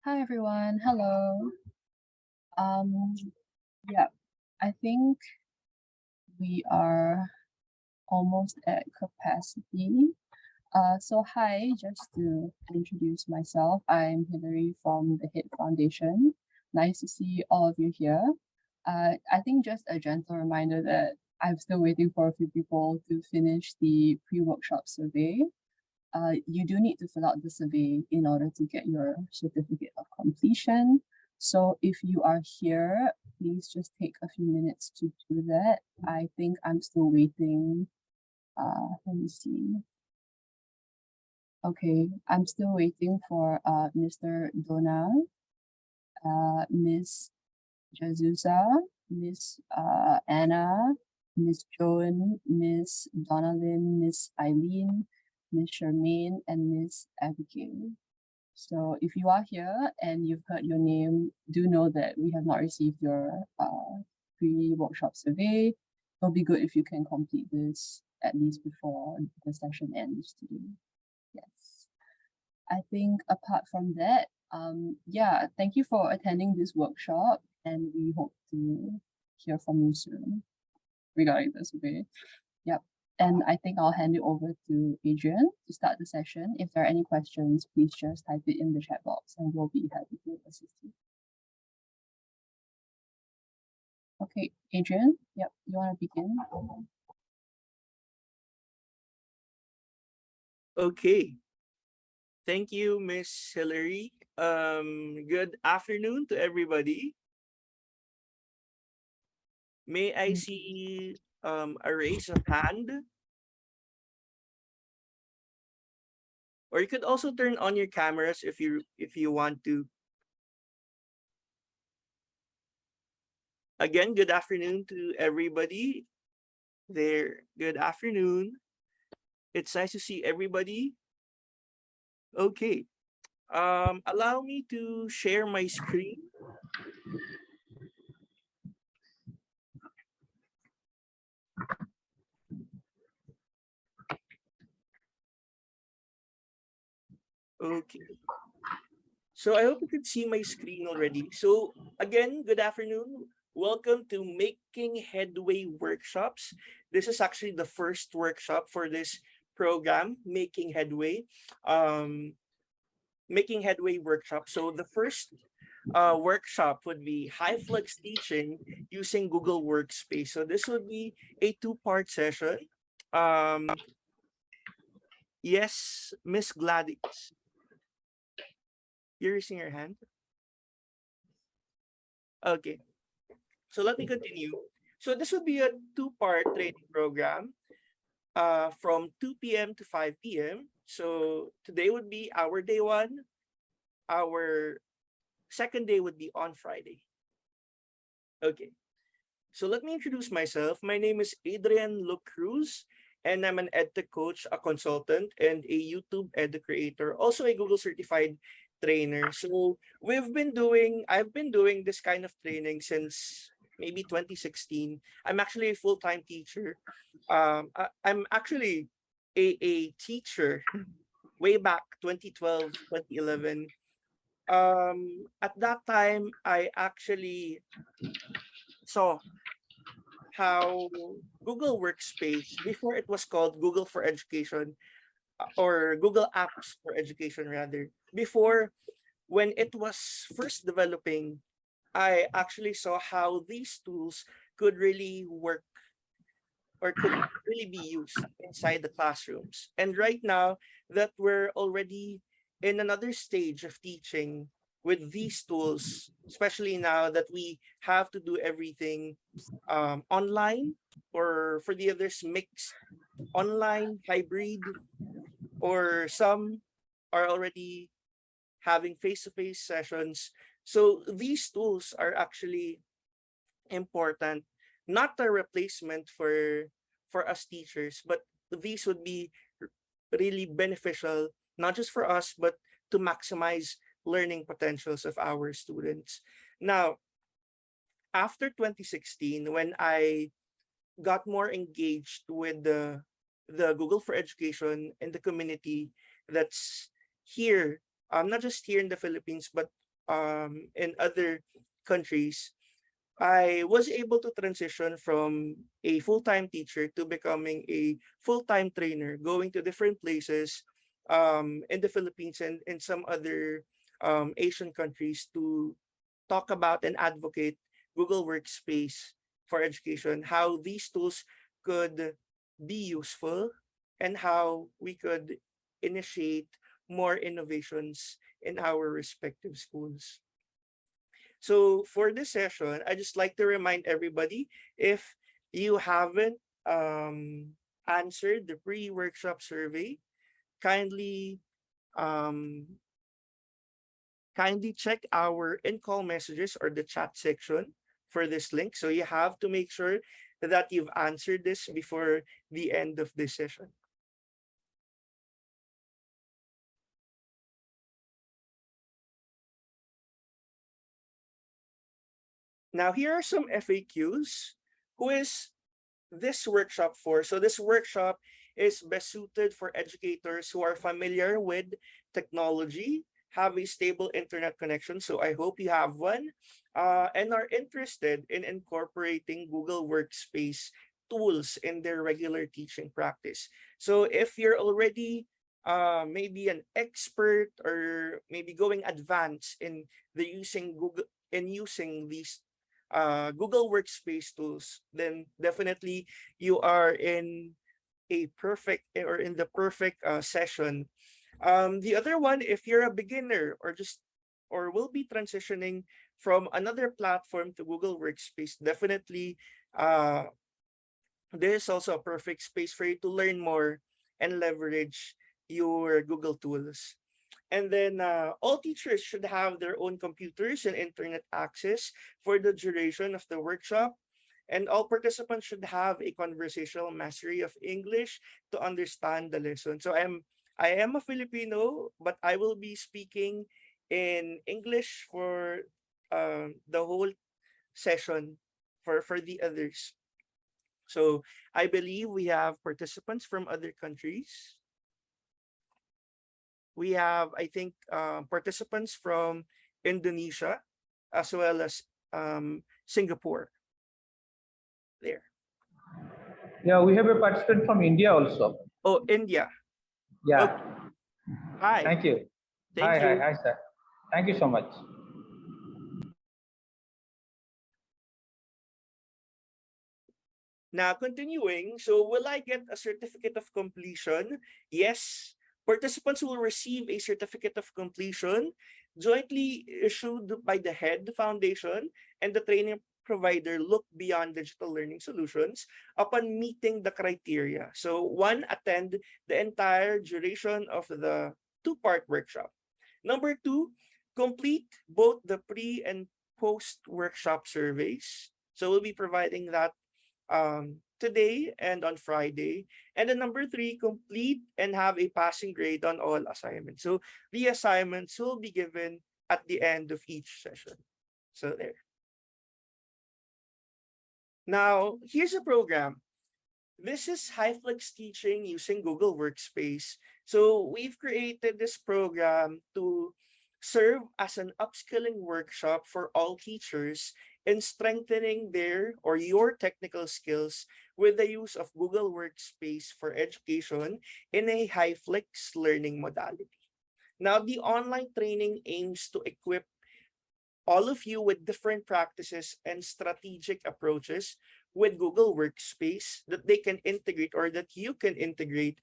Hi everyone. Hello. Um, yeah, I think we are almost at capacity. So hi, just to introduce myself, I'm Hilary from the HIT Foundation. Nice to see all of you here. I think just a gentle reminder that I'm still waiting for a few people to finish the pre-workshop survey. You do need to fill out the survey in order to get your certificate of completion. So if you are here, please just take a few minutes to do that. I think I'm still waiting. Let me see. Okay, I'm still waiting for Mr. Dona, Miss Jazusa, Miss Anna, Miss Joan, Miss Donalyn, Miss Eileen, Miss Charmaine, and Miss Abigail. So if you are here and you've heard your name, do know that we have not received your pre-workshop survey. It'll be good if you can complete this at least before the session ends today. Yes. I think apart from that, yeah, thank you for attending this workshop and we hope to hear from you soon regarding the survey. Yep. And I think I'll hand it over to Adrian to start the session. If there are any questions, please just type it in the chat box and we'll be happy to assist you. Okay, Adrian, yep, you want to begin? Okay. Thank you, Miss Hillary. Good afternoon to everybody. May I see a raise of hand? Or you could also turn on your cameras if you want to. Again, good afternoon to everybody there. Good afternoon. It's nice to see everybody. Okay. Allow me to share my screen. Okay. So I hope you can see my screen already. So again, good afternoon. Welcome to Making Headway Workshops. This is actually the first workshop for this program, Making Headway. Making Headway workshop. So the first workshop would be Hyflex teaching using Google Workspace. So this would be a two-part session. Yes, Miss Gladys, you're raising your hand. Okay. So let me continue. So this would be a two-part training program from 2 p.m. to 5 p.m. So today would be our day one. Our second day would be on Friday. Okay. So let me introduce myself. My name is Adrian Luke Cruz, and I'm an EdTech coach, a consultant, and a YouTube ed creator, also a Google certified trainer. So I've been doing this kind of training since maybe 2016. I'm actually a full-time teacher. I'm actually a teacher way back 2012, 2011. At that time, I actually saw how Google Workspace, before it was called Google for Education, or Google Apps for Education rather, before, when it was first developing, I actually saw how these tools could really work or could really be used inside the classrooms. And right now that we're already in another stage of teaching with these tools, especially now that we have to do everything online, or for the others mixed online, hybrid, or some are already having face-to-face sessions. So these tools are actually important, not a replacement for us teachers, but these would be really beneficial, not just for us, but to maximize learning potentials of our students. Now, after 2016, when I got more engaged with the Google for Education and the community that's here, not just here in the Philippines, but in other countries, I was able to transition from a full-time teacher to becoming a full-time trainer, going to different places in the Philippines and in some other Asian countries to talk about and advocate Google Workspace for education, how these tools could be useful, and how we could initiate more innovations in our respective schools. So for this session, I just like to remind everybody, if you haven't answered the pre-workshop survey, kindly um, kindly check our in-call messages or the chat section for this link. So you have to make sure that you've answered this before the end of this session. Now, here are some FAQs. Who is this workshop for? So this workshop is best suited for educators who are familiar with technology, have a stable internet connection, so I hope you have one, and are interested in incorporating Google Workspace tools in their regular teaching practice. So if you're already maybe an expert or maybe going advanced in using these Google Workspace tools, then definitely you are in a perfect or in the perfect session. The other one, if you're a beginner or will be transitioning from another platform to Google Workspace, definitely this is also a perfect space for you to learn more and leverage your Google tools. And then all teachers should have their own computers and internet access for the duration of the workshop. And all participants should have a conversational mastery of English to understand the lesson. So I am a Filipino, but I will be speaking in English for the whole session for the others. So I believe we have participants from other countries. We have, I think, participants from Indonesia as well as Singapore. There. Yeah, we have a participant from India also. Oh, India. Yeah. Okay. Hi. Thank you. Thank you. Hi, sir. Thank you so much. Now, continuing, so will I get a certificate of completion? Yes. Participants will receive a certificate of completion jointly issued by the HEAD Foundation and the training provider Look Beyond Digital Learning Solutions upon meeting the criteria. So one, attend the entire duration of the two-part workshop. Number two, complete both the pre and post-workshop surveys. So we'll be providing that today and on Friday. And then number three, complete and have a passing grade on all assignments. So the assignments will be given at the end of each session. So there. Now, here's a program. This is Hyflex teaching using Google Workspace. So we've created this program to serve as an upskilling workshop for all teachers in strengthening their or your technical skills with the use of Google Workspace for education in a Hyflex learning modality. Now, the online training aims to equip all of you with different practices and strategic approaches with Google Workspace that they can integrate or that you can integrate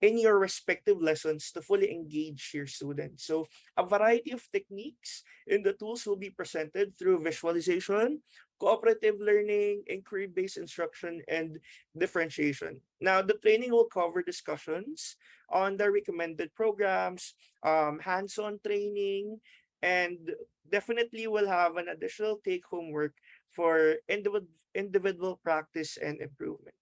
in your respective lessons to fully engage your students. So a variety of techniques in the tools will be presented through visualization, cooperative learning, inquiry-based instruction, and differentiation. Now, the training will cover discussions on the recommended programs, hands-on training, and definitely will have an additional take-home work for individual practice and improvement.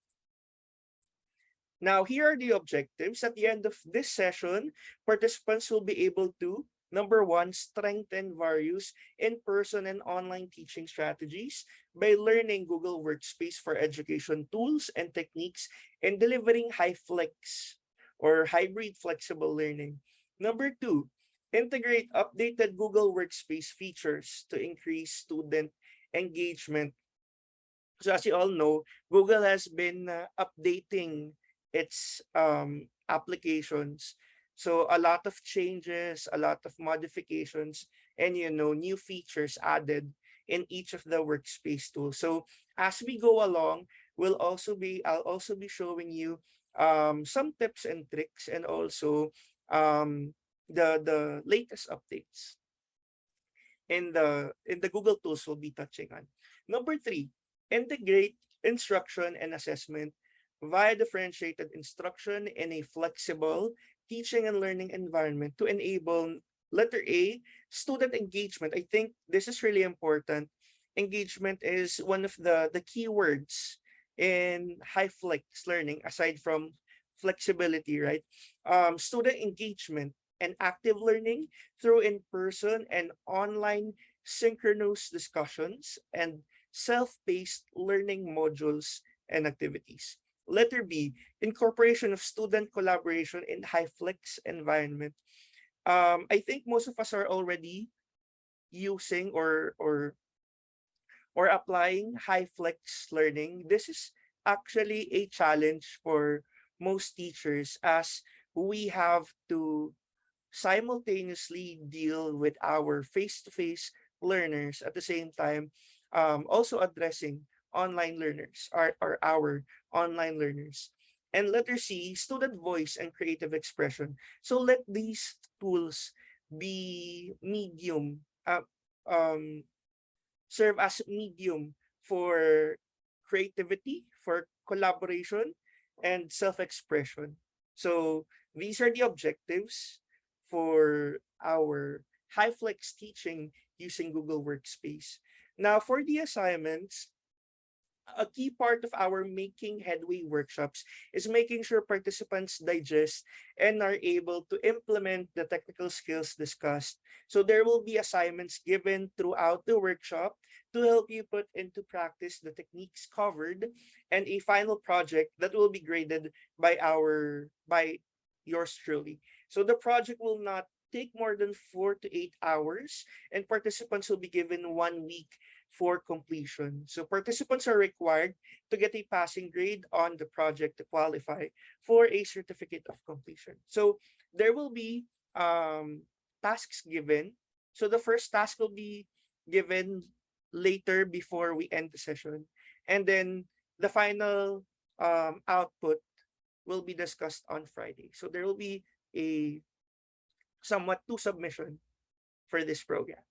Now, here are the objectives. At the end of this session, participants will be able to, number one, strengthen various in-person and online teaching strategies by learning Google Workspace for education tools and techniques and delivering Hyflex or hybrid flexible learning. Number two, Integrate updated Google Workspace features to increase student engagement. So as you all know, Google has been updating its applications. So a lot of changes, a lot of modifications, and new features added in each of the workspace tools. So as we go along, I'll also be showing you some tips and tricks, and also um, the latest updates in the Google tools we'll be touching on. Number three, integrate instruction and assessment via differentiated instruction in a flexible teaching and learning environment to enable letter A, student engagement. I think this is really important. Engagement is one of the key words in Hyflex learning, aside from flexibility, right? Student engagement and active learning through in-person and online synchronous discussions and self-paced learning modules and activities. Letter B, incorporation of student collaboration in high-flex environment. I think most of us are already using or applying high-flex learning. This is actually a challenge for most teachers, as we have to simultaneously deal with our face-to-face learners at the same time, also addressing online learners, or our online learners. And letter C, student voice and creative expression. So let these tools be medium, um, serve as medium for creativity, for collaboration, and self-expression. So these are the objectives for our HyFlex teaching using Google Workspace. Now, for the assignments, a key part of our Making Headway workshops is making sure participants digest and are able to implement the technical skills discussed. So there will be assignments given throughout the workshop to help you put into practice the techniques covered, and a final project that will be graded by yours truly. So the project will not take more than 4 to 8 hours, and participants will be given 1 week for completion. So participants are required to get a passing grade on the project to qualify for a certificate of completion. So there will be tasks given. So the first task will be given later before we end the session. And then the final output will be discussed on Friday. So there will be a somewhat two submission for this program.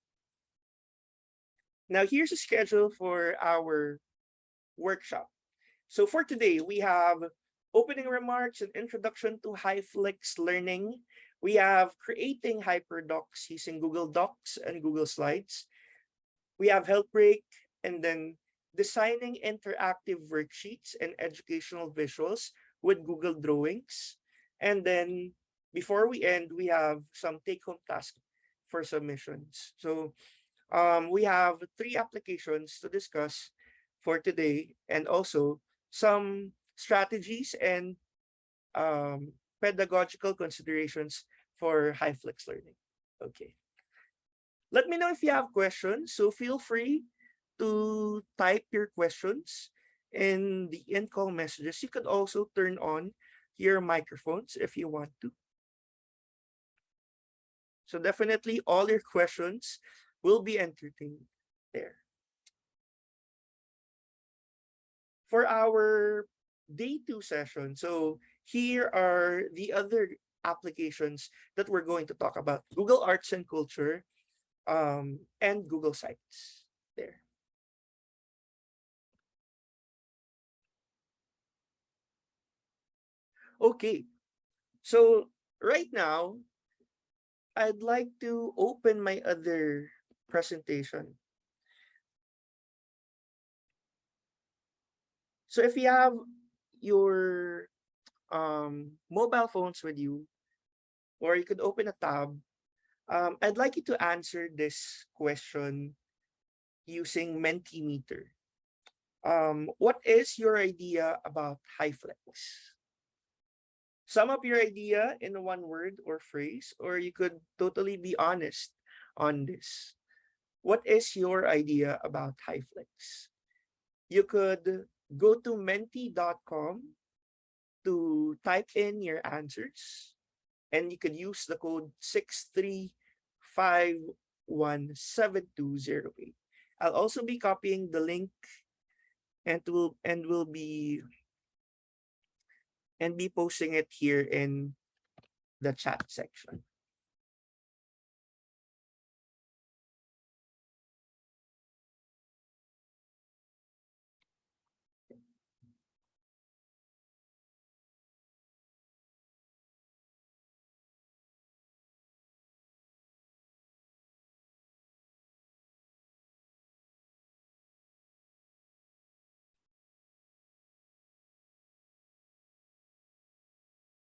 Now, here's a schedule for our workshop. So for today, we have opening remarks and introduction to HyFlex learning. We have creating HyperDocs using Google Docs and Google Slides. We have health break, and then designing interactive worksheets and educational visuals with Google Drawings. And then before we end, we have some take-home tasks for submissions. So we have 3 applications to discuss for today, and also some strategies and pedagogical considerations for HyFlex learning. Okay. Let me know if you have questions. So feel free to type your questions in the in-call messages. You could also turn on your microphones if you want to. So definitely all your questions will be entertained there. For our day 2 session, so here are the other applications that we're going to talk about: Google Arts and Culture, and Google Sites there. Okay, so right now, I'd like to open my other presentation. So if you have your mobile phones with you, or you could open a tab, I'd like you to answer this question using Mentimeter. What is your idea about Hyflex? Sum up your idea in one word or phrase, or you could totally be honest on this. What is your idea about Hyflex? You could go to menti.com to type in your answers, and you could use the code 6351728. I'll also be copying the link and will be posting it here in the chat section.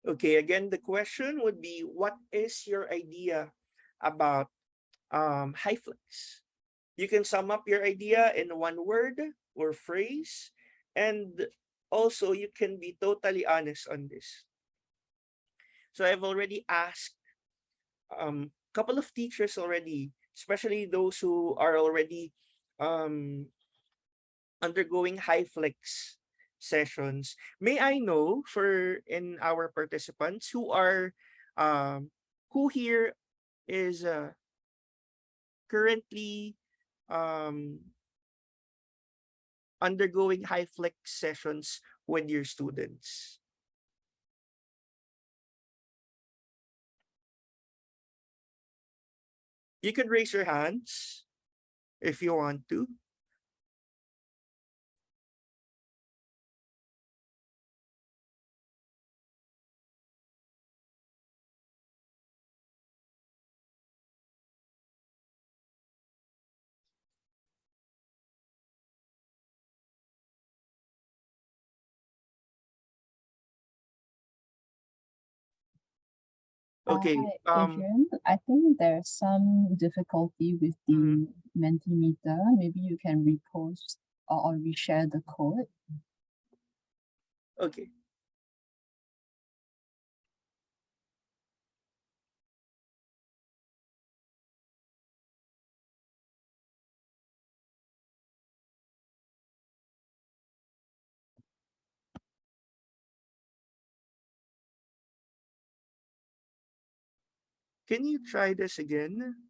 Okay, again, the question would be, what is your idea about Hyflex? You can sum up your idea in one word or phrase, and also you can be totally honest on this. So I've already asked couple of teachers already, especially those who are already undergoing Hyflex sessions. May I know for in our participants who here is currently um, undergoing Hyflex sessions with your students? You could raise your hands if you want to. Okay. Hi, Adrian. I think there's some difficulty with Mhm. the Mentimeter. Maybe you can repost or reshare the code. Okay. Can you try this again?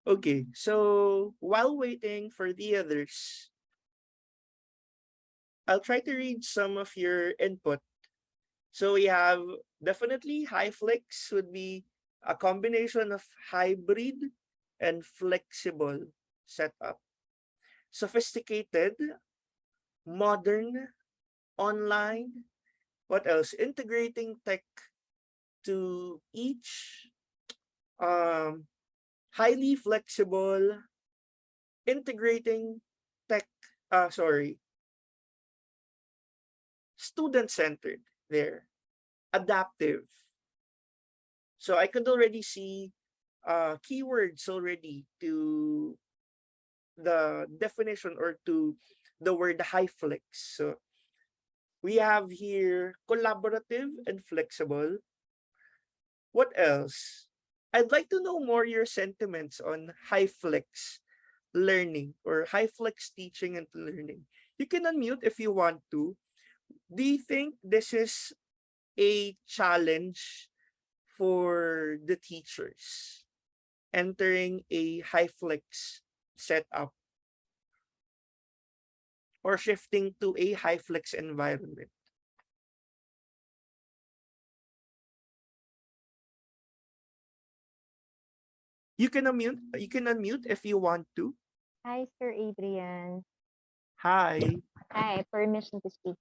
Okay, so while waiting for the others, I'll try to read some of your input. So we have definitely Hyflex would be a combination of hybrid and flexible setup. Sophisticated, modern, online, what else? Integrating tech to each, highly flexible, integrating tech, student-centered there, adaptive. So I could already see keywords already to the definition or to the word Hyflex. So we have here collaborative and flexible. What else? I'd like to know more your sentiments on Hyflex learning or Hyflex teaching and learning. You can unmute if you want to. Do you think this is a challenge for the teachers entering a Hyflex setup or shifting to a Hyflex environment? You can unmute. You can unmute if you want to. Hi, Sir Adrian. Hi. Hi, permission to speak.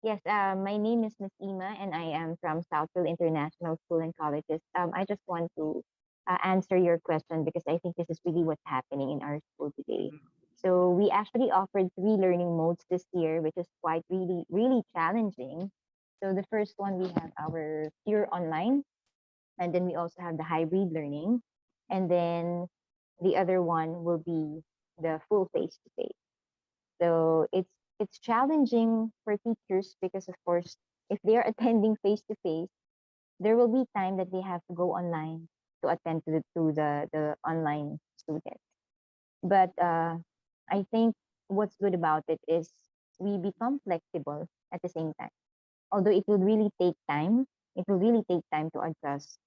Yes, my name is Miss Ima, and I am from Southfield International School and Colleges. I just want to answer your question because I think this is really what's happening in our school today. So we actually offered 3 learning modes this year, which is quite really challenging. So the first one, we have our pure online, and then we also have the hybrid learning, and then the other one will be the full face to face. So it's it's challenging for teachers because, of course, if they are attending face to face, there will be time that they have to go online to attend to the online students. But I think what's good about it is we become flexible at the same time. Although it will really take time, it will really take time to adjust,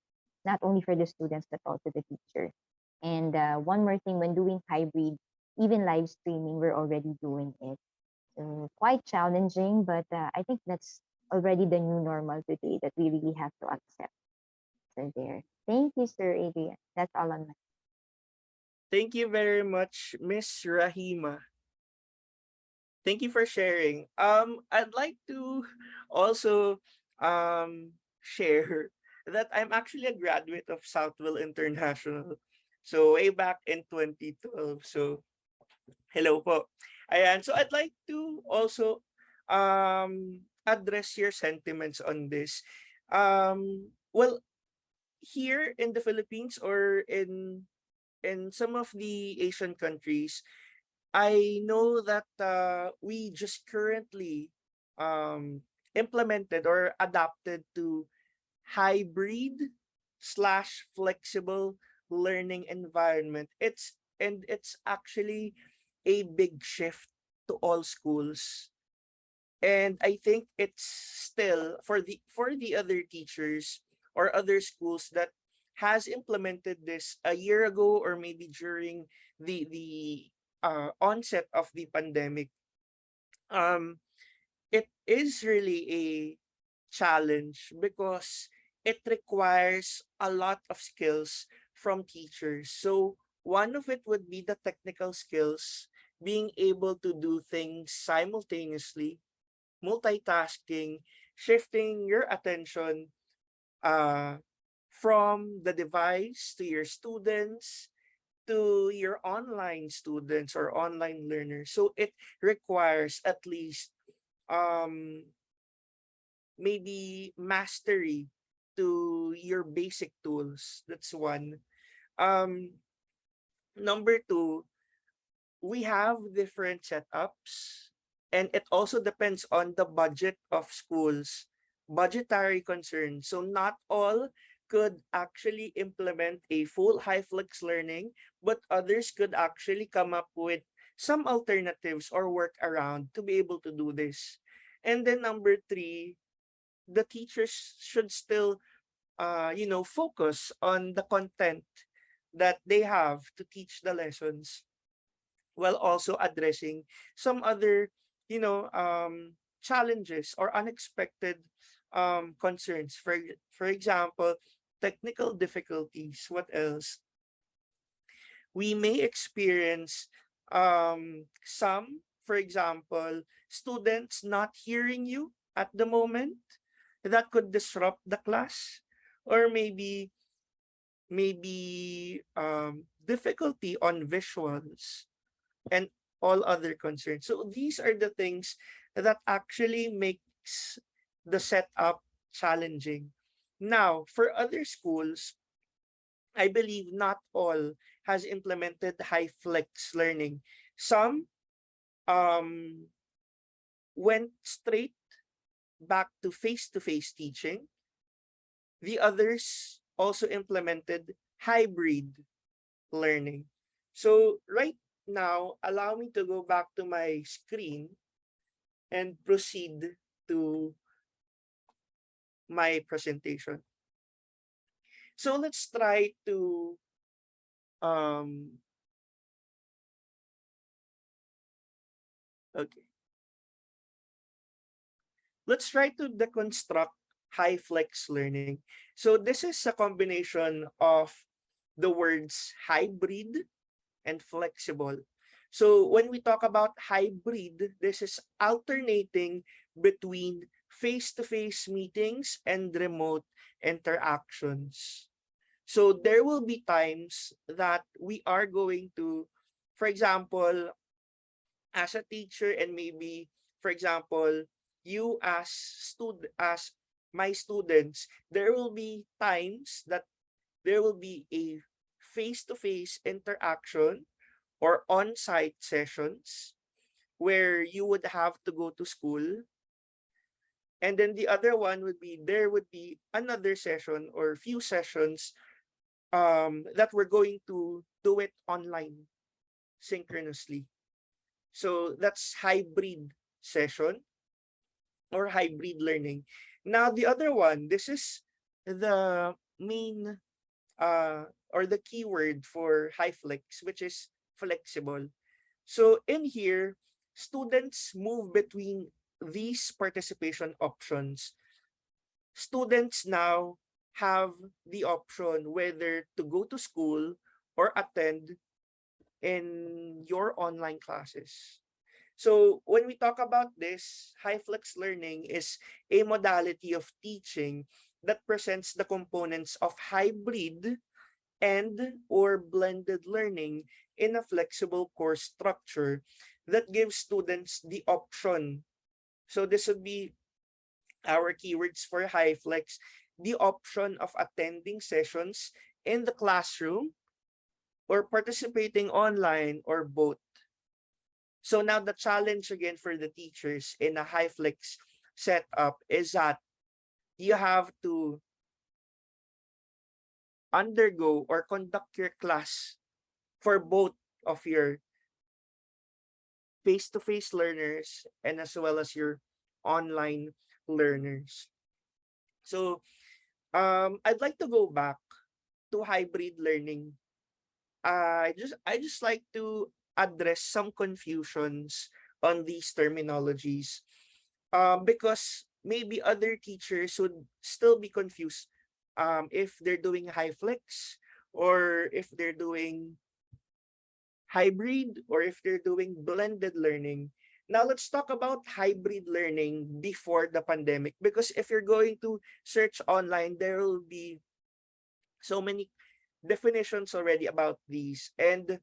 not only for the students but also the teacher. And one more thing, when doing hybrid, even live streaming, we're already doing it. So quite challenging, but I think that's already the new normal today that we really have to accept. So there. Thank you, Sir Adrian. That's all on my. Thank you very much, Miss Rahima. Thank you for sharing. I'd like to also share that I'm actually a graduate of Southwell International. So way back in 2012. So hello po. Ayan. So I'd like to also address your sentiments on this. Well, here in the Philippines or in some of the Asian countries, I know that we just currently implemented or adapted to hybrid slash flexible learning environment. It's actually a big shift to all schools. And I think it's still for the other teachers or other schools that has implemented this a year ago or maybe during the onset of the pandemic. Um, it is really a challenge because it requires a lot of skills from teachers. So one of it would be the technical skills, being able to do things simultaneously, multitasking, shifting your attention uh, from the device to your students to your online students or online learners. So it requires at least um, maybe mastery to your basic tools. That's one. Um, Number two, we have different setups, and it also depends on the budget of schools, budgetary concerns. So not all could actually implement a full Hyflex learning, but others could actually come up with some alternatives or work around to be able to do this. And then number three, the teachers should still focus on the content that they have to teach the lessons while also addressing some other challenges or unexpected concerns. For example, technical difficulties. What else? We may experience some, for example, students not hearing you at the moment. That could disrupt the class, or maybe difficulty on visuals and all other concerns. So these are the things that actually makes the setup challenging. Now, for other schools, I believe not all has implemented high flex learning. Some um, went straight back to face-to-face teaching. The others also implemented hybrid learning. So right now, allow me to go back to my screen and proceed to my presentation. So let's try to um okay. Let's try to deconstruct high flex learning. So this is a combination of the words hybrid and flexible. So when we talk about hybrid, this is alternating between face-to-face meetings and remote interactions. So there will be times that we are going to, for example, as a teacher, and maybe, for example, you as my students, there will be times that there will be a face-to-face interaction or on-site sessions. where you would have to go to school. And then the other one would be there would be another session or few sessions that we're going to do it online synchronously. So that's hybrid session or hybrid learning. Now the other one, this is the main or the keyword for Hyflex, which is flexible. So in here, students move between these participation options. Students now have the option whether to go to school or attend in your online classes. So when we talk about this, Hyflex learning is a modality of teaching that presents the components of hybrid and or blended learning in a flexible course structure that gives students the option. So this would be our keywords for Hyflex, the option of attending sessions in the classroom or participating online or both. So now the challenge again for the teachers in a Hyflex setup is that you have to undergo or conduct your class for both of your face-to-face learners and as well as your online learners. So I'd like to go back to hybrid learning. I just like to address some confusions on these terminologies because maybe other teachers would still be confused if they're doing Hyflex or if they're doing hybrid or if they're doing blended learning. Now let's talk about hybrid learning before the pandemic, because if you're going to search online, there will be so many definitions already about these, and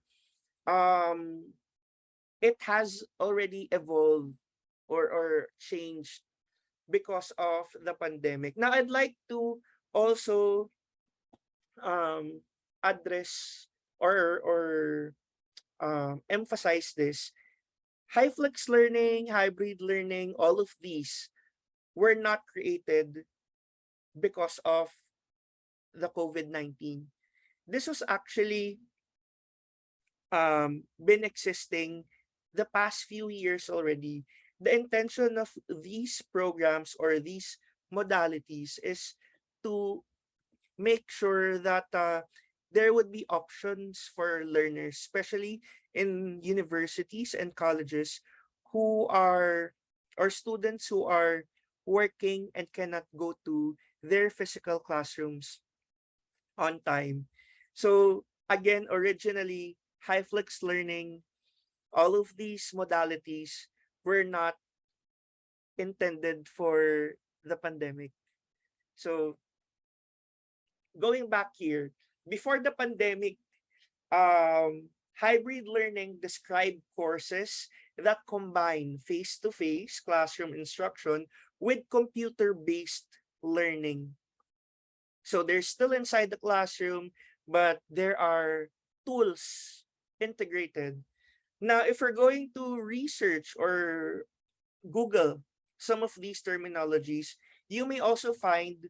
um it has already evolved or changed because of the pandemic. Now I'd like to also address or emphasize this. Hyflex learning, hybrid learning, all of these were not created because of the COVID-19. This was actually been existing the past few years already. The intention of these programs or these modalities is to make sure that there would be options for learners, especially in universities and colleges who are or students who are working and cannot go to their physical classrooms on time. So again, originally, Hyflex learning, all of these modalities were not intended for the pandemic. So going back here, before the pandemic, hybrid learning described courses that combine face-to-face classroom instruction with computer-based learning. So they're still inside the classroom, but there are tools integrated. Now, if we're going to research or Google some of these terminologies, you may also find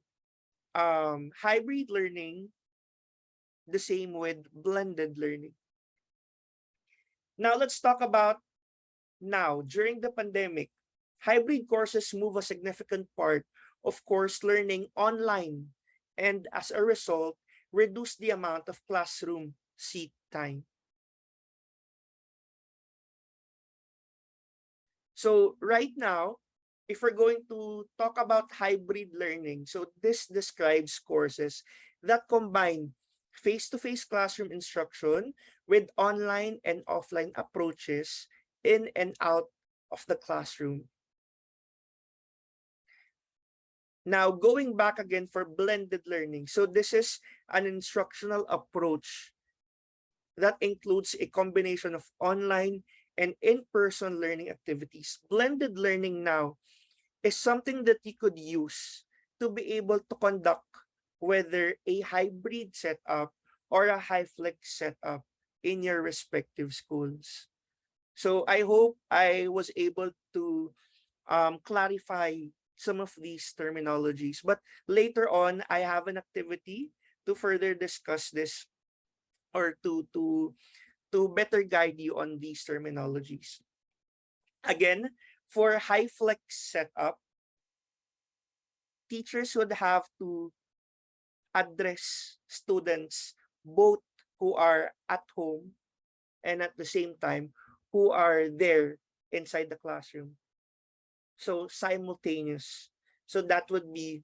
hybrid learning the same with blended learning. Now, let's talk about now, during the pandemic, hybrid courses move a significant part of course learning online and as a result, reduce the amount of classroom seat time. So right now, if we're going to talk about hybrid learning, so this describes courses that combine face-to-face classroom instruction with online and offline approaches in and out of the classroom. Now, going back again for blended learning. So this is an instructional approach that includes a combination of online and in-person learning activities. Blended learning now is something that you could use to be able to conduct whether a hybrid setup or a Hyflex setup in your respective schools. So I hope I was able to clarify some of these terminologies. But later on, I have an activity to further discuss this, or to better guide you on these terminologies. Again, for Hyflex setup, teachers would have to address students both who are at home and at the same time who are there inside the classroom. So simultaneous. So that would be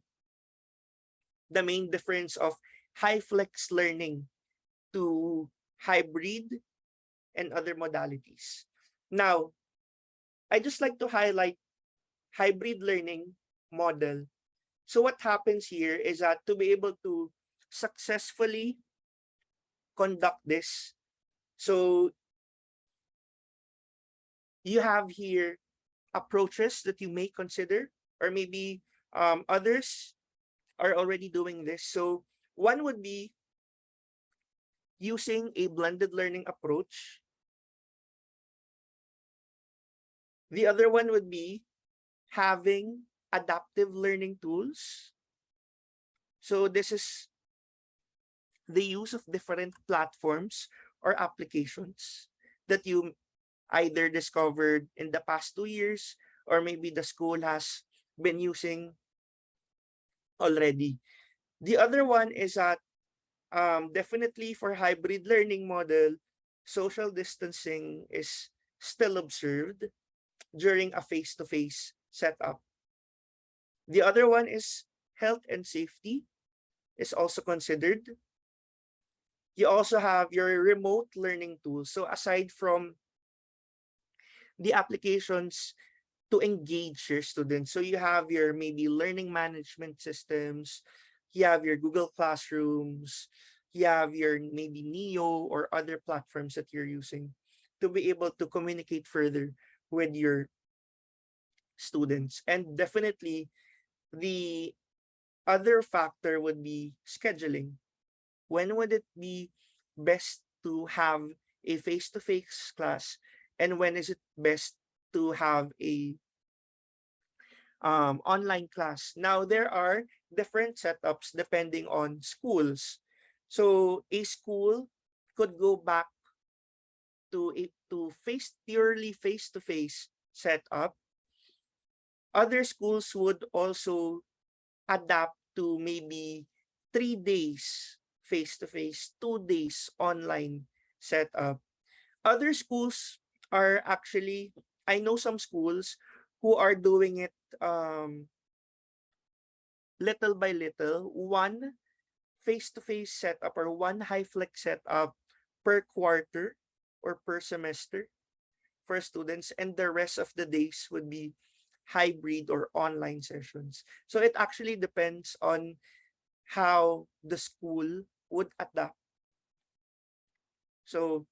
the main difference of Hyflex learning to hybrid and other modalities. Now, I just like to highlight hybrid learning model. So what happens here is that to be able to successfully conduct this, so you have here approaches that you may consider, or maybe others are already doing this. So one would be using a blended learning approach. The other one would be having adaptive learning tools. So this is the use of different platforms or applications that you either discovered in the past 2 years, or maybe the school has been using already. The other one is that definitely for hybrid learning model, social distancing is still observed during a face-to-face setup. The other one is health and safety is also considered. You also have your remote learning tools. So aside from the applications to engage your students, so you have your maybe learning management systems, you have your Google Classrooms, you have your maybe Neo or other platforms that you're using to be able to communicate further with your students. And definitely the other factor would be scheduling. When would it be best to have a face-to-face class, and when is it best to have a online class? Now, there are different setups depending on schools. So a school could go back to purely face-to-face setup. Other schools would also adapt to maybe 3 days face-to-face, 2 days online setup. Other schools are actually, I know some schools who are doing it little by little, one face-to-face setup or one Hyflex setup per quarter or per semester for students, and the rest of the days would be hybrid or online sessions. So it actually depends on how the school would adapt. So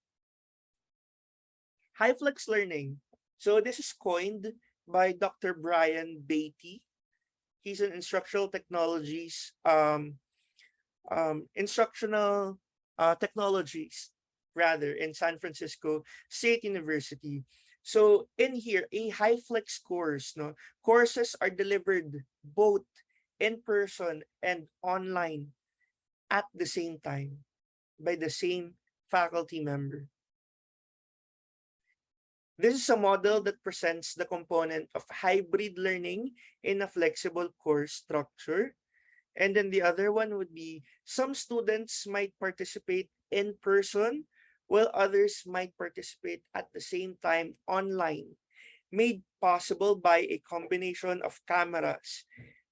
Hyflex learning. So this is coined by Dr. Brian Beatty. He's an instructional technologies, instructional technologies rather in San Francisco State University. So in here, a Hyflex course, no, courses are delivered both in person and online at the same time by the same faculty member. This is a model that presents the component of hybrid learning in a flexible course structure. And then the other one would be some students might participate in person while others might participate at the same time online, made possible by a combination of cameras,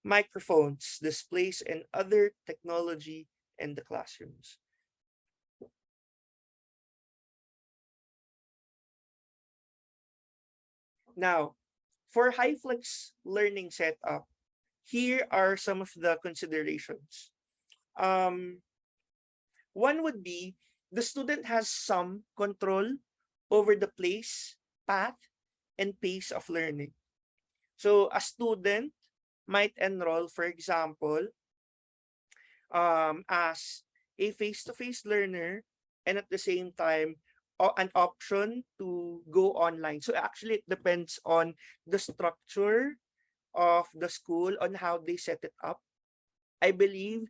microphones, displays, and other technology in the classrooms. Now, for Hyflex learning setup, here are some of the considerations. One would be the student has some control over the place, path, and pace of learning. So a student might enroll, for example, as a face-to-face learner, and at the same time an option to go online. So actually, it depends on the structure of the school on how they set it up. I believe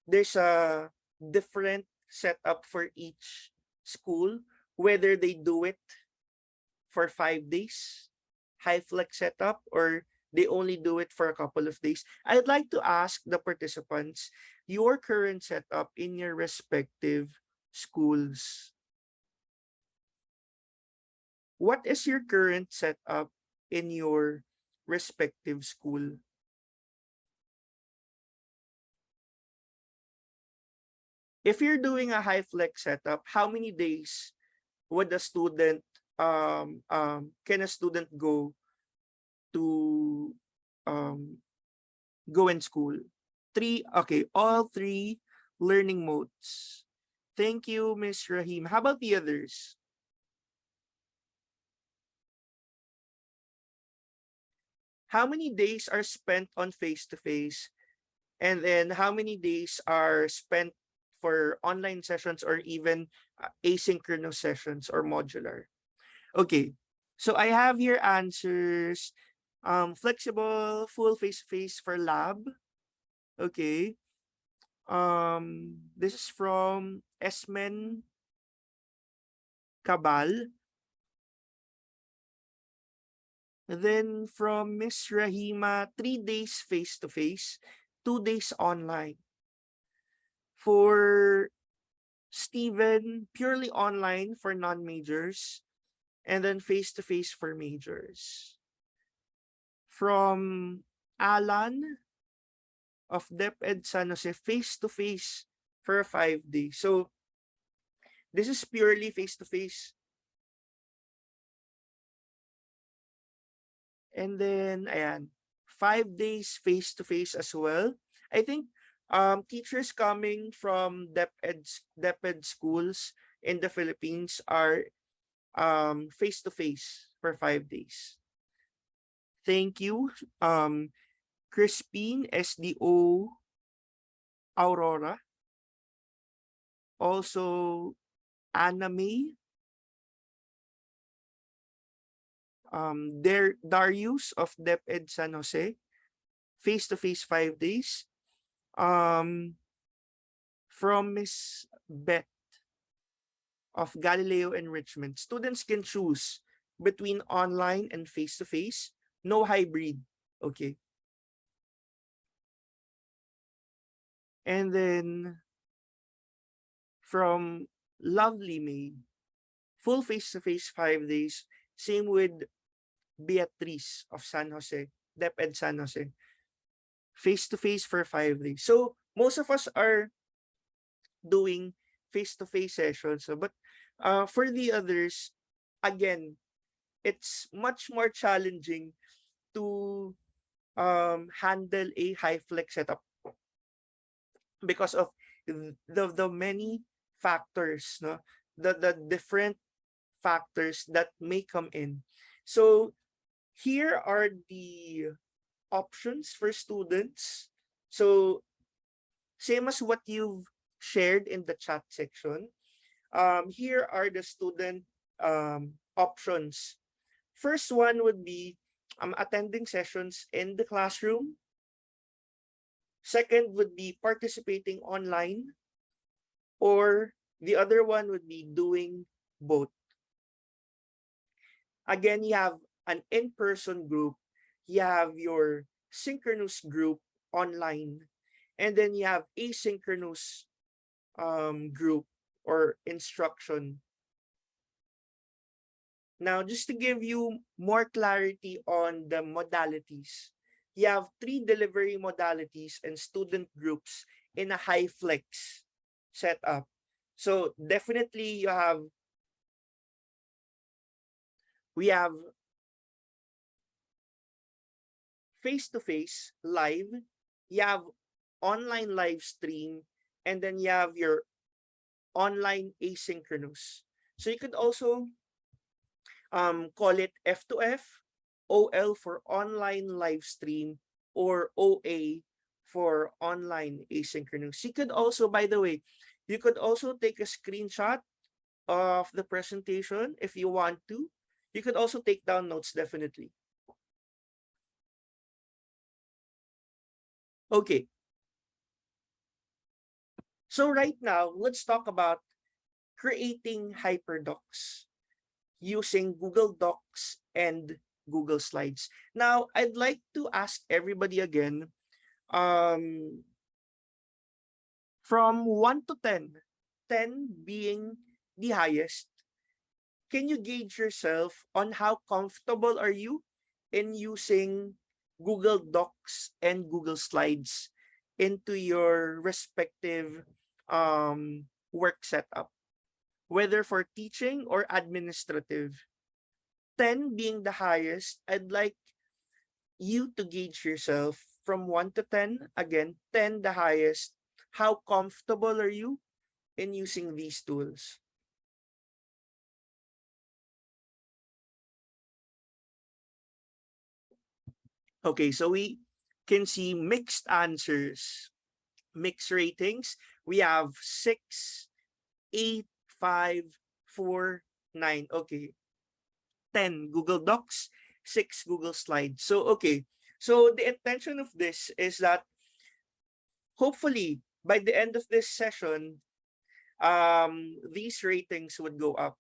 there's a different setup for each school, whether they do it for 5 days, Hyflex setup, or they only do it for a couple of days. I'd like to ask the participants your current setup in your respective schools. What is your current setup in your respective school? If you're doing a Hyflex setup, how many days would a student can a student to um, go in school? 3, okay, all 3 learning modes. Thank you, Miss Rahim. How about the others? How many days are spent on face-to-face? And then how many days are spent for online sessions or even asynchronous sessions or modular? Okay, so I have your answers. Flexible, full face-to-face for lab. Okay. This is from Esmen Cabal. Then from Miss Rahima, 3 days face-to-face, 2 days online. For Steven, purely online for non-majors, and then face-to-face for majors. From Alan of DepEd San Jose, face-to-face for 5 days. So this is purely face-to-face. And then, ayan, 5 days face-to-face as well. I think teachers coming from DepEd schools in the Philippines are face-to-face for 5 days. Thank you. Crispine, SDO Aurora. Also, Anna May. Darius of DepEd San Jose, face-to-face 5 days. From Miss Beth of Galileo Enrichment, students can choose between online and face-to-face, no hybrid. Okay. And then from Lovely May, full face-to-face 5 days, same with Beatrice of San Jose, DepEd San Jose. Face-to-face for 5 days. So most of us are doing face-to-face sessions. But for the others, again, it's much more challenging to handle a Hyflex setup because of the many factors, no? The different factors that may come in. So here are the options for students. So same as what you've shared in the chat section, here are the student options. First one would be attending sessions in the classroom. Second would be participating online, or the other one would be doing both. Again, you have an in-person group, you have your synchronous group online, and then you have asynchronous group or instruction. Now, just to give you more clarity on the modalities, you have 3 delivery modalities and student groups in a Hyflex setup. So definitely we have face-to-face live, you have online live stream, and then you have your online asynchronous. So you could also call it F2F, OL for online live stream, or OA for online asynchronous. You could also, by the way, you could also take a screenshot of the presentation if you want to. You could also take down notes, definitely. Okay. So right now, let's talk about creating hyperdocs using Google Docs and Google Slides. Now, I'd like to ask everybody again, um, from 1 to 10, 10 being the highest, can you gauge yourself on how comfortable are you in using Google Docs and Google Slides into your respective work setup, whether for teaching or administrative? 10 being the highest, I'd like you to gauge yourself from 1 to 10. Again, 10 the highest. How comfortable are you in using these tools? Okay, so we can see mixed answers, mixed ratings. We have 6, 8, 5, 4, 9. Okay. 10 Google Docs, 6 Google Slides. So, okay. So the intention of this is that hopefully by the end of this session, these ratings would go up.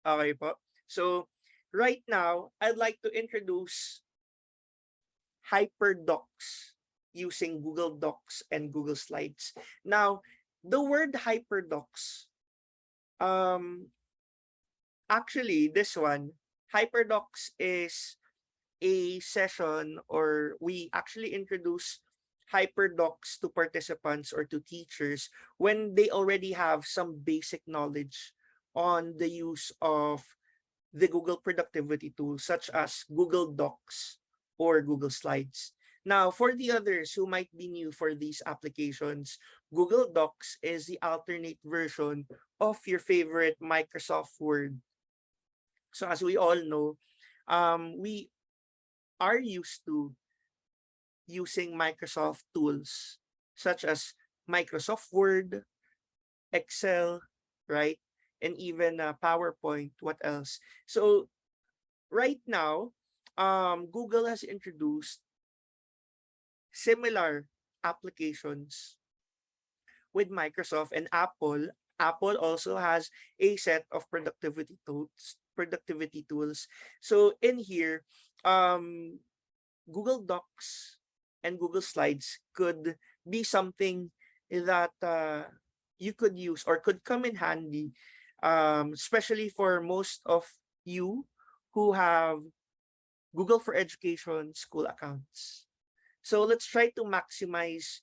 Okay po. So right now, I'd like to introduce HyperDocs using Google Docs and Google Slides. Now, the word HyperDocs, actually, this one, HyperDocs is a session, or we actually introduce HyperDocs to participants or to teachers when they already have some basic knowledge on the use of the Google productivity tools such as Google Docs or Google Slides. Now, for the others who might be new for these applications, Google Docs is the alternate version of your favorite Microsoft Word. So as we all know, we are used to using Microsoft tools such as Microsoft Word, Excel, right? And even PowerPoint. What else? So right now, Google has introduced similar applications with Microsoft and Apple. Apple also has a set of productivity tools. Productivity tools. So in here, Google Docs and Google Slides could be something that you could use or could come in handy, especially for most of you who have Google for Education school accounts. So let's try to maximize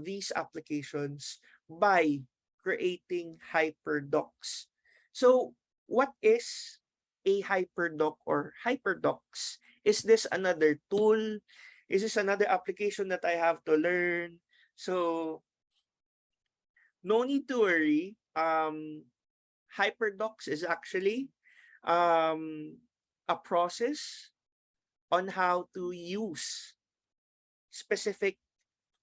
these applications by creating HyperDocs. So what is a HyperDoc or HyperDocs? Is this another tool? Is this another application that I have to learn? So no need to worry. HyperDocs is actually a process on how to use specific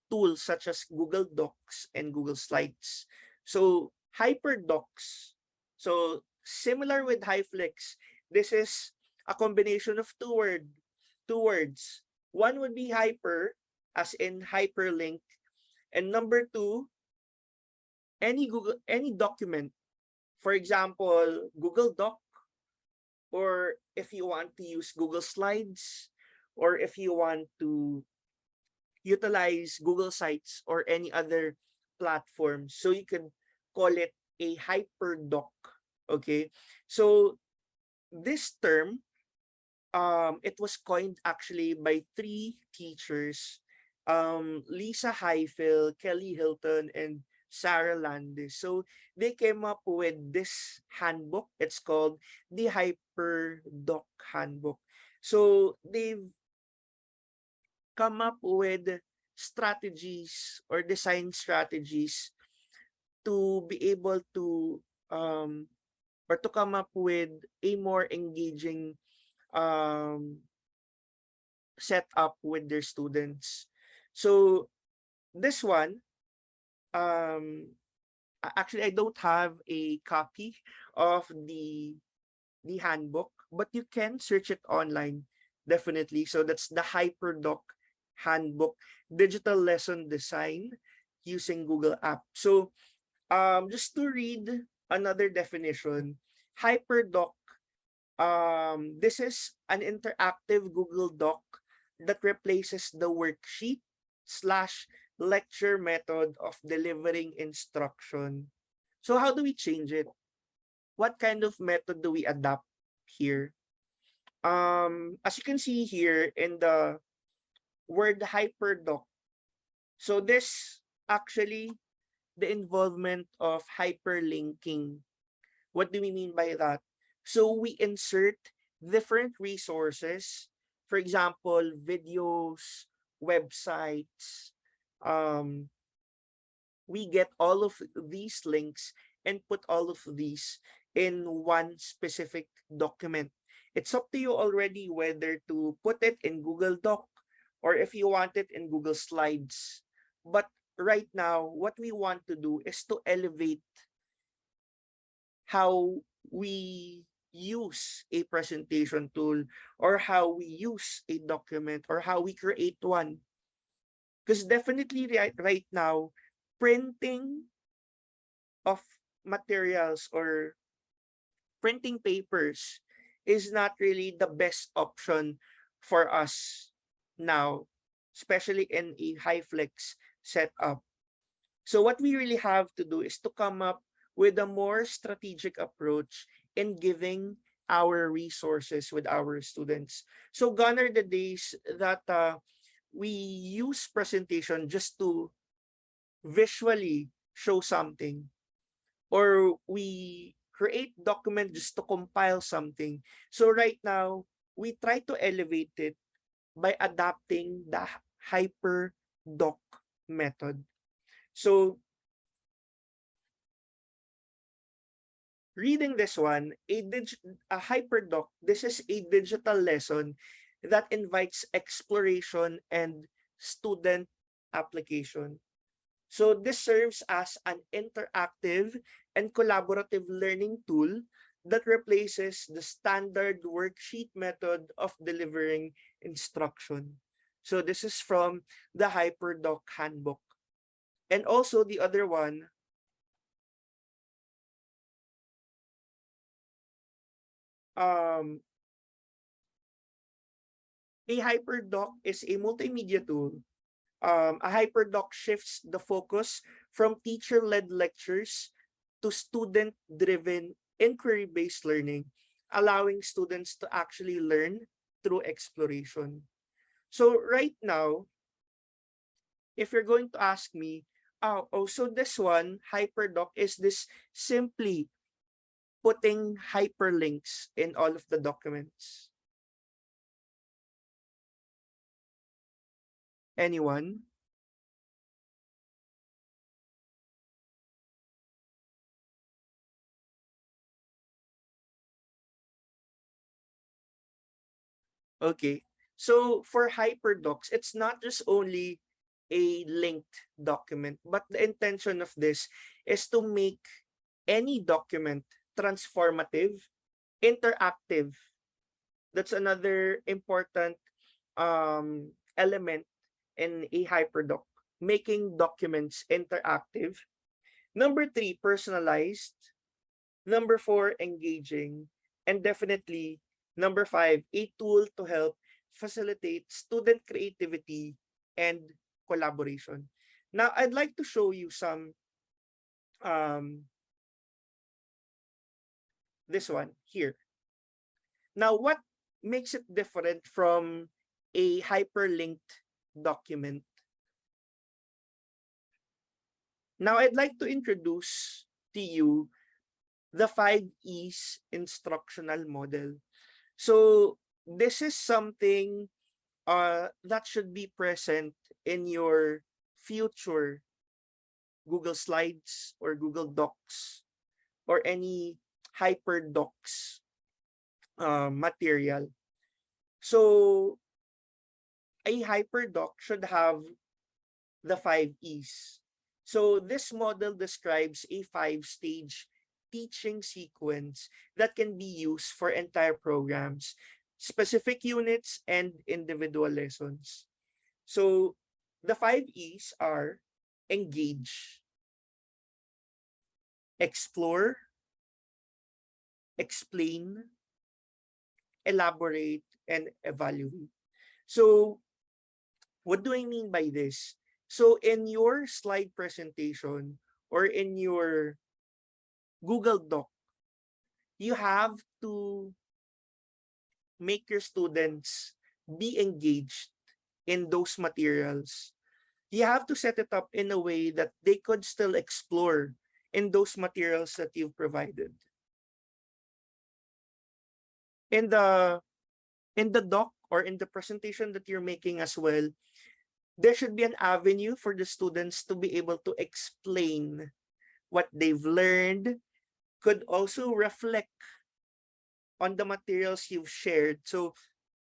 tools such as Google Docs and Google Slides. So HyperDocs, so similar with Hyflex, this is a combination of two words. One would be hyper, as in hyperlink, and number two, any document. For example, Google Doc, or if you want to use Google Slides, or if you want to utilize Google Sites or any other platform. So you can call it a hyperdoc. Okay. So this term, it was coined actually by three teachers, Lisa Heifel, Kelly Hilton, and Sarah Landis. So they came up with this handbook. It's called the HyperDoc Handbook. So they've come up with strategies or design strategies to be able to or to come up with a more engaging setup with their students. So this one, actually, I don't have a copy of the handbook, but you can search it online, definitely. So that's the HyperDoc handbook, digital lesson design using Google app. So just to read another definition, HyperDoc, this is an interactive Google Doc that replaces the worksheet slash lecture method of delivering instruction. So how do we change it? What kind of method do we adapt here? As you can see here in the word hyperdoc, so this actually the involvement of hyperlinking. What do we mean by that? So we insert different resources, for example, videos, websites. Um, we get all of these links and put all of these in one specific document. It's up to you already whether to put it in Google Doc or if you want it in Google Slides. But right now, what we want to do is to elevate how we use a presentation tool or how we use a document or how we create one. Because definitely right now, printing of materials or printing papers is not really the best option for us now, especially in a Hyflex setup. So what we really have to do is to come up with a more strategic approach in giving our resources with our students. So gone are the days that we use presentation just to visually show something, or we create document just to compile something. So right now, we try to elevate it by adapting the hyperdoc method. So reading this one, a hyperdoc, this is a digital lesson that invites exploration and student application. So this serves as an interactive and collaborative learning tool that replaces the standard worksheet method of delivering instruction. So this is from the HyperDoc handbook. And also the other one, a HyperDoc is a multimedia tool. A HyperDoc shifts the focus from teacher-led lectures to student-driven inquiry-based learning, allowing students to actually learn through exploration. So right now, if you're going to ask me, so this one, HyperDoc, is this simply putting hyperlinks in all of the documents? Anyone? Okay. So for hyperdocs, it's not just only a linked document, but the intention of this is to make any document transformative, interactive. That's another important element in a hyperdoc, making documents interactive. Number 3, personalized. Number 4, engaging. And definitely, number 5, a tool to help facilitate student creativity and collaboration. Now, I'd like to show you some, this one here. Now, what makes it different from a hyperlinked document? Now, I'd like to introduce to you the 5 E's instructional model. So this is something that should be present in your future Google Slides or Google Docs or any HyperDocs material. So a HyperDoc should have the 5 E's. So this model describes a 5-stage teaching sequence that can be used for entire programs, specific units, and individual lessons. So the 5 E's are engage, explore, explain, elaborate, and evaluate. So what do I mean by this? So in your slide presentation or in your Google Doc, you have to make your students be engaged in those materials. You have to set it up in a way that they could still explore in those materials that you've provided. In the doc or in the presentation that you're making as well, there should be an avenue for the students to be able to explain what they've learned, could also reflect on the materials you've shared. So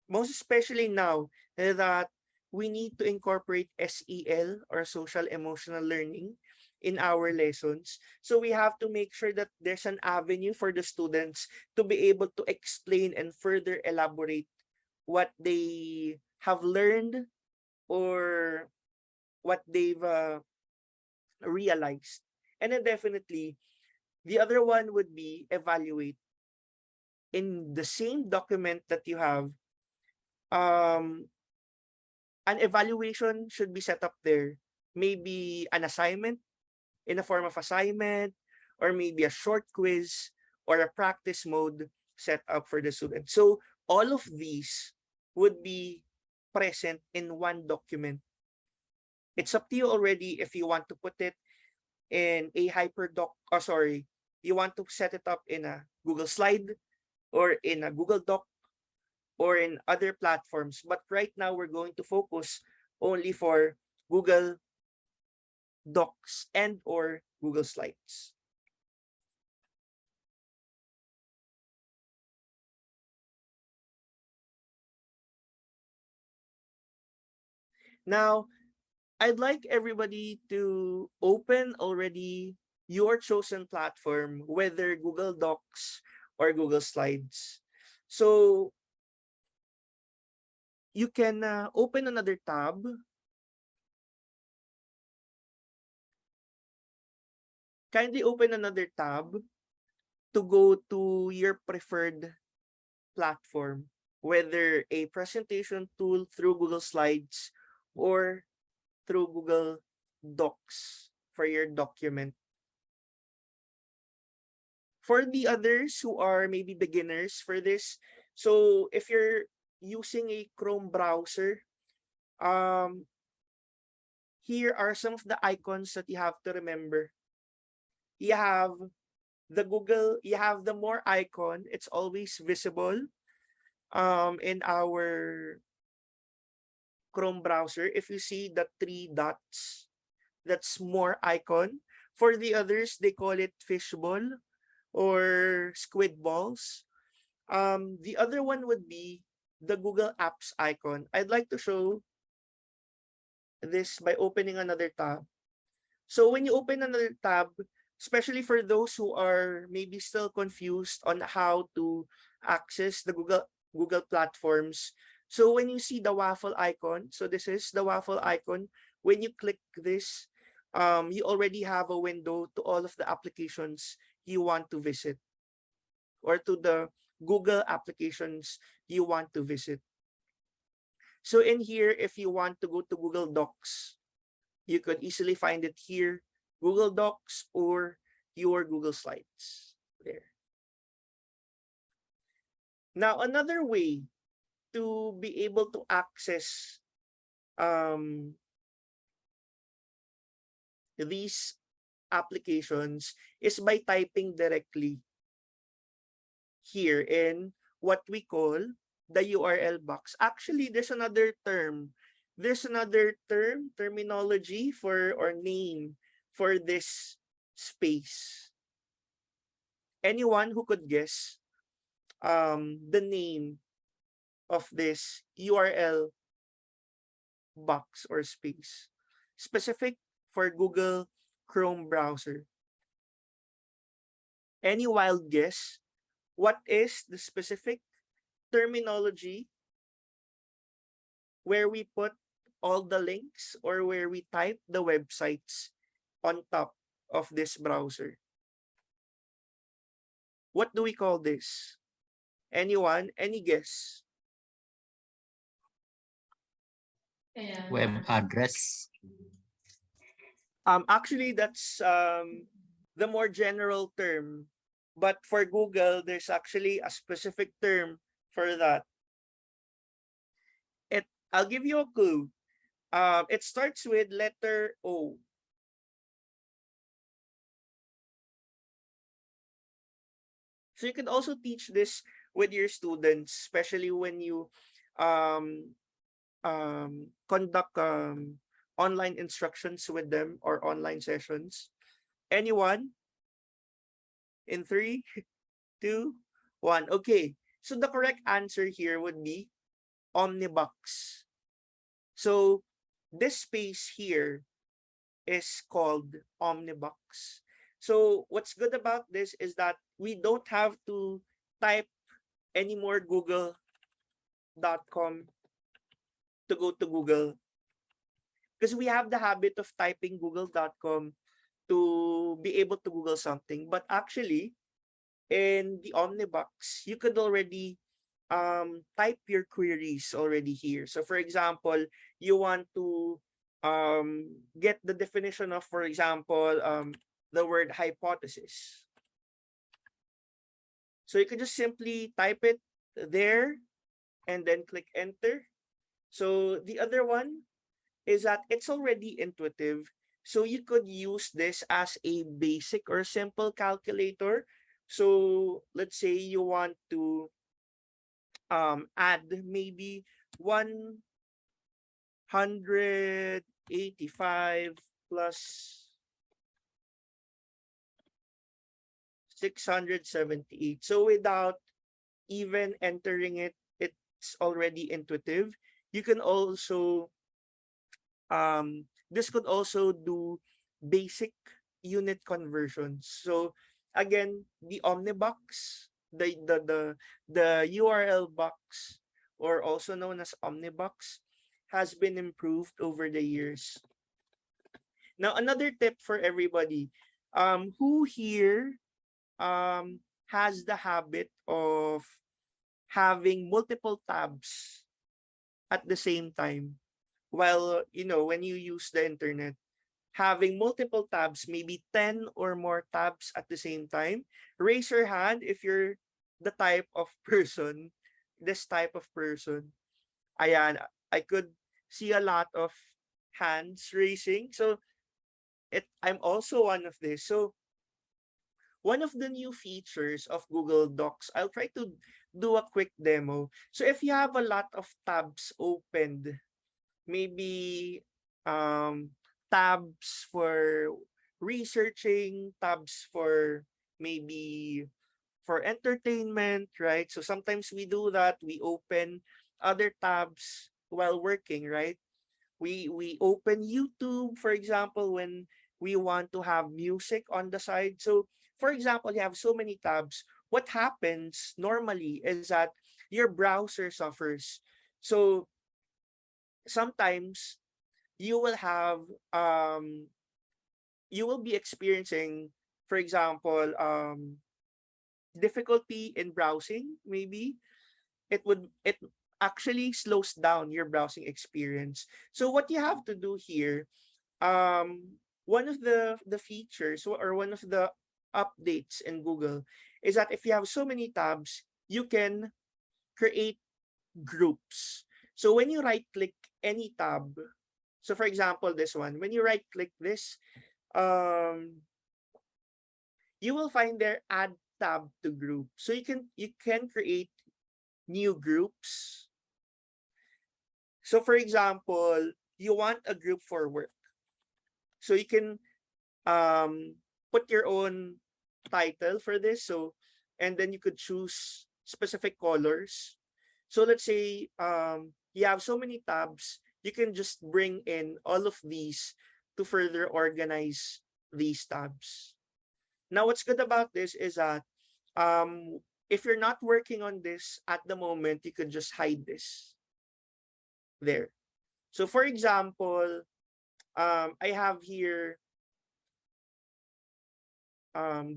most especially now that we need to incorporate SEL or social emotional learning in our lessons. So we have to make sure that there's an avenue for the students to be able to explain and further elaborate what they have learned or what they've realized. And then definitely, the other one would be evaluate. In the same document that you have, um, an evaluation should be set up there. Maybe an assignment in a form of assignment, or maybe a short quiz or a practice mode set up for the student. So all of these would be present in one document. It's up to you already if you want to put it in a hyperdoc, you want to set it up in a Google Slide or in a Google Doc or in other platforms. But right now, we're going to focus only for Google Docs and or Google Slides. Now, I'd like everybody to open already your chosen platform, whether Google Docs or Google Slides. So you can open another tab. Kindly open another tab to go to your preferred platform, whether a presentation tool through Google Slides or through Google Docs for your document. For the others who are maybe beginners for this, so if you're using a Chrome browser, here are some of the icons that you have to remember. You have you have the more icon, it's always visible in our Chrome browser. If you see the 3 dots, that's more icon. For the others, they call it fishbowl or squid balls. The other one would be the Google Apps icon. I'd like to show this by opening another tab. So when you open another tab, especially for those who are maybe still confused on how to access the Google platforms. So when you see the waffle icon, so this is the waffle icon. When you click this, you already have a window to all of the applications you want to visit or to the Google applications you want to visit. So in here, if you want to go to Google Docs, you could easily find it here, Google Docs or your Google Slides there. Now, another way to be able to access these applications is by typing directly here in what we call the URL box. Actually, there's another term. There's another terminology for or name for this space. Anyone who could guess the name of this URL box or space? Specific for Google Chrome browser? Any wild guess? What is the specific terminology where we put all the links or where we type the websites on top of this browser? What do we call this? Anyone? Any guess? Web address. Actually, that's the more general term. But for Google, there's actually a specific term for that. I'll give you a clue. It starts with letter O. So you can also teach this with your students, especially when you um, conduct online instructions with them or online sessions. Anyone? In 3, 2, 1. Okay. So the correct answer here would be Omnibox. So this space here is called Omnibox. So what's good about this is that we don't have to type any more google.com to go to Google, because we have the habit of typing google.com to be able to Google something. But actually, in the Omnibox, you could already type your queries already here. So for example, you want to get the definition of, for example, the word hypothesis. So you can just simply type it there and then click enter. So the other one is that it's already intuitive. So you could use this as a basic or simple calculator. So let's say you want to add maybe 185 plus 678. So without even entering it, it's already intuitive. You can also this could also do basic unit conversions. So again, the Omnibox, the URL box, or also known as Omnibox, has been improved over the years. Now, another tip for everybody. Who here has the habit of having multiple tabs at the same time? While, when you use the internet, having multiple tabs, maybe 10 or more tabs at the same time. Raise your hand if you're the type of person, this type of person. Ayan, I could see a lot of hands raising. So I'm also one of this. So one of the new features of Google Docs, I'll try to do a quick demo. So if you have a lot of tabs opened, maybe tabs for researching, tabs for maybe for entertainment, right? So sometimes we do that. We open other tabs while working, right? We open YouTube, for example, when we want to have music on the side. So for example, you have so many tabs. What happens normally is that your browser suffers. So sometimes you will have you will be experiencing, for example, difficulty in browsing. Maybe it actually slows down your browsing experience. So what you have to do here, one of the features or one of the updates in Google is that if you have so many tabs, you can create groups. So when you right click any tab, so for example, this one, when you right click this, you will find there add tab to group. So you can create new groups. So for example, you want a group for work. So you can put your own title for this. So, and then you could choose specific colors. So let's say you have so many tabs, you can just bring in all of these to further organize these tabs. Now, what's good about this is that if you're not working on this at the moment, you could just hide this there. So for example, I have here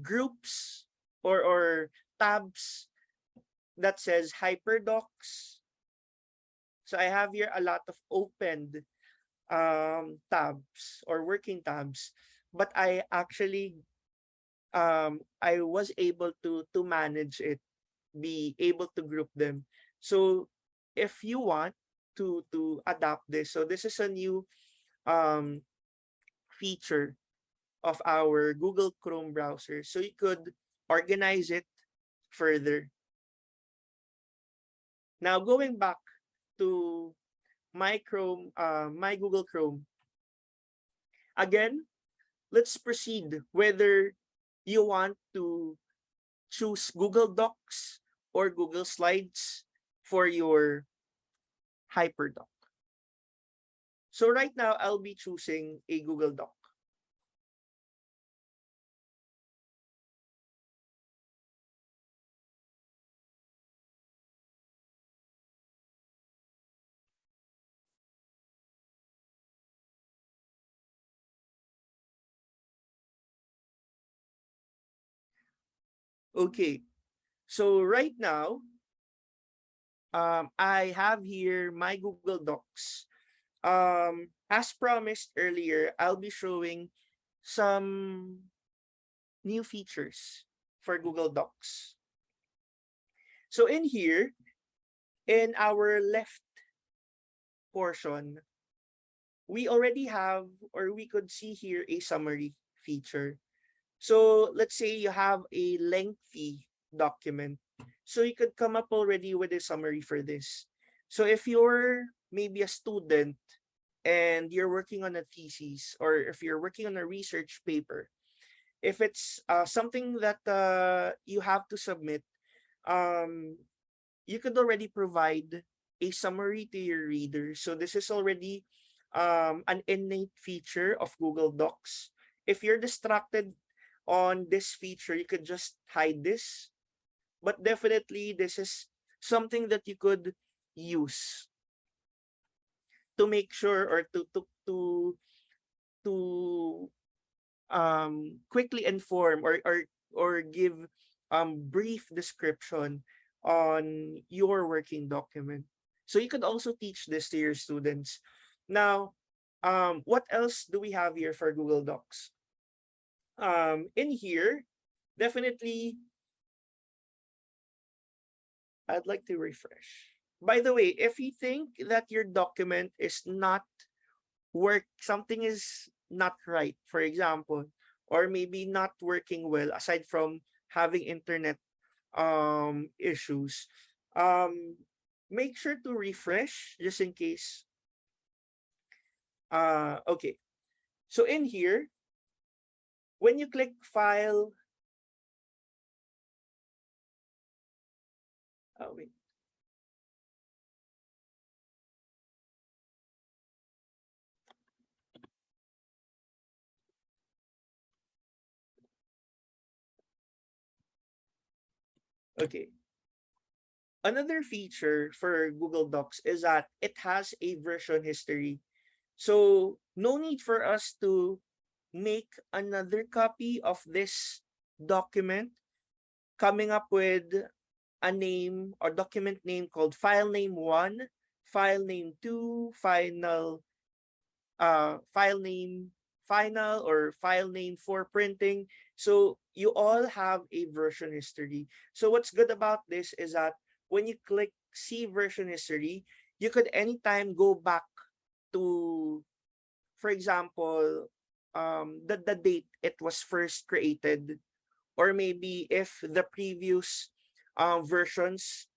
groups or tabs that says HyperDocs. So I have here a lot of opened tabs or working tabs, but I actually I was able to manage it, be able to group them. So if you want to adapt this, so this is a new um feature of our Google Chrome browser. So you could organize it further. Now going back to my Google Chrome. Again, let's proceed whether you want to choose Google Docs or Google Slides for your HyperDoc. So right now, I'll be choosing a Google Doc. Okay, so right now, I have here my Google Docs. As promised earlier, I'll be showing some new features for Google Docs. So in here, in our left portion, we already have, or we could see here, a summary feature. So let's say you have a lengthy document. So you could come up already with a summary for this. So if you're maybe a student and you're working on a thesis, or if you're working on a research paper, if it's something that you have to submit, you could already provide a summary to your reader. So this is already an innate feature of Google Docs. If you're distracted on this feature, you could just hide this. But definitely, this is something that you could use to make sure, or to quickly inform, or give brief description on your working document. So you could also teach this to your students. Now, what else do we have here for Google Docs? In here, definitely, I'd like to refresh. By the way, if you think that your document is not something is not right, for example, or maybe not working well, aside from having internet issues, make sure to refresh just in case. Okay, so in here, when you click file, wait. Okay. Another feature for Google Docs is that it has a version history. So no need for us to make another copy of this document, coming up with a name or document name called file name 1, file name 2, file name final, or file name for printing. So you all have a version history. So what's good about this is that when you click see version history, you could anytime go back to, for example, the date it was first created, or maybe if the previous versions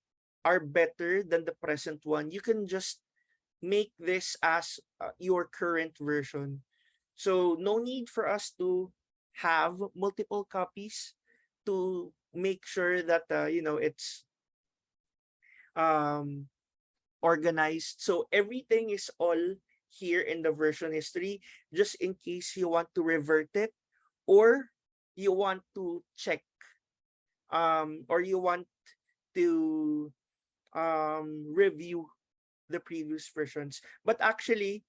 are better than the present one, you can just make this as your current version. So no need for us to have multiple copies to make sure that it's organized. So everything is all here in the version history, just in case you want to revert it, or you want to check, or you want to review the previous versions. But actually,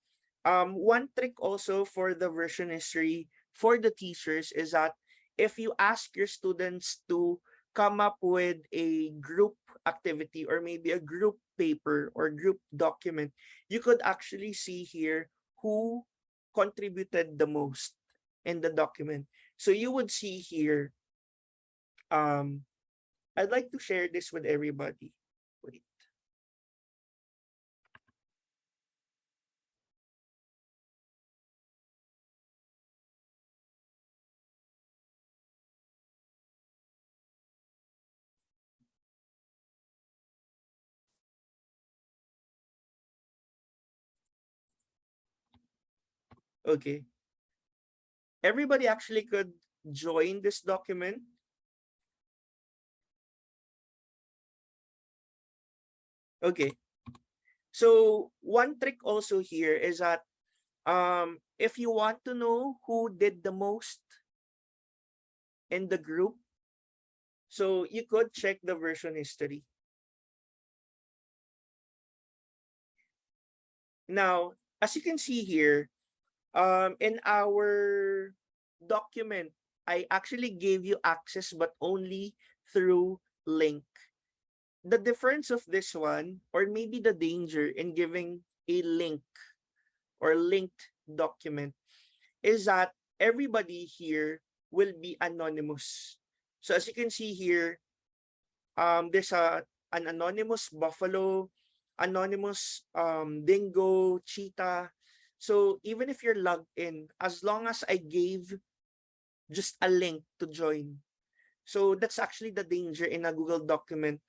one trick also for the version history for the teachers is that if you ask your students to come up with a group activity or maybe a group paper or group document, you could actually see here who contributed the most in the document. So you would see here, I'd like to share this with everybody. Wait. Okay. Everybody actually could join this document. Okay. So one trick also here is that if you want to know who did the most in the group, so you could check the version history. Now, as you can see here, in our document, I actually gave you access, but only through link. The difference of this one, or maybe the danger in giving a link or linked document, is that everybody here will be anonymous. So as you can see here, there's an anonymous buffalo, anonymous dingo, cheetah. So even if you're logged in, as long as I gave just a link to join. So that's actually the danger in a Google document,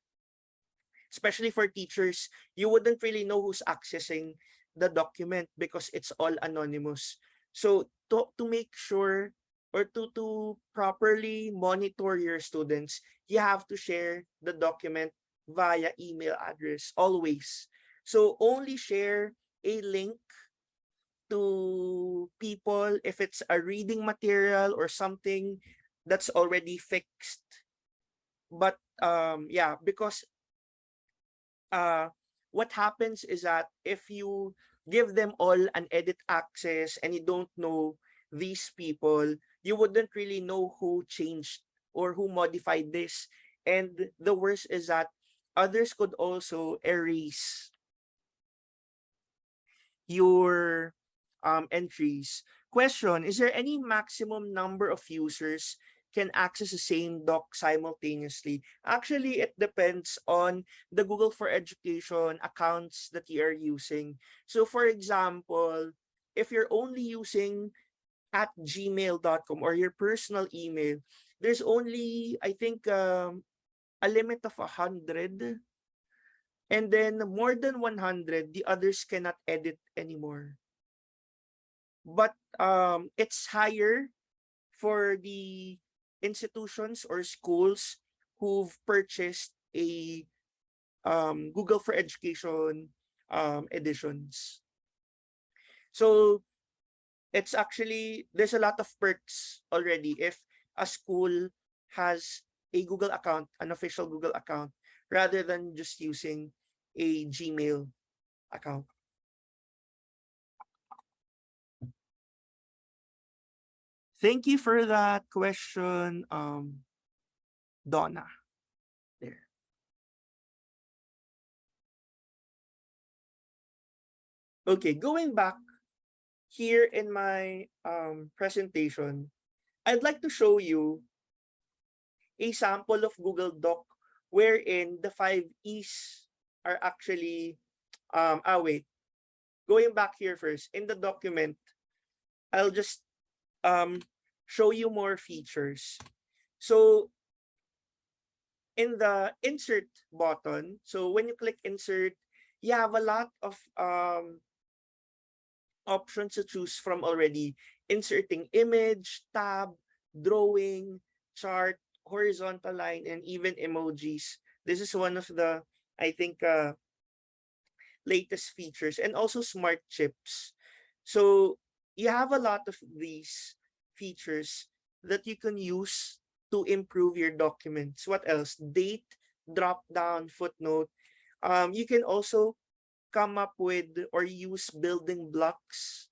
especially for teachers. You wouldn't really know who's accessing the document because it's all anonymous. So to make sure, or to properly monitor your students, you have to share the document via email address always. So only share a link to people if it's a reading material or something that's already fixed. But yeah, because what happens is that if you give them all an edit access and you don't know these people, you wouldn't really know who changed or who modified this. And the worst is that others could also erase your entries. Question, is there any maximum number of users can access the same doc simultaneously? Actually, it depends on the Google for Education accounts that you are using. So for example, if you're only using at gmail.com or your personal email, there's only, I think, a limit of 100. And then more than 100, the others cannot edit anymore. But it's higher for the institutions or schools who've purchased a Google for Education editions. So it's actually, there's a lot of perks already if a school has a Google account, an official Google account, rather than just using a Gmail account. Thank you for that question, Donna. There. Okay, going back here in my presentation, I'd like to show you a sample of Google Doc wherein the 5 E's are actually, wait, going back here first, in the document, I'll just show you more features. So in the insert button, so when you click insert, you have a lot of options to choose from already. Inserting image, tab, drawing, chart, horizontal line, and even emojis. This is one of the, I think, latest features, and also smart chips. So you have a lot of these features. that you can use to improve your documents. What else? Date, drop down, footnote. You can also come up with or use building blocks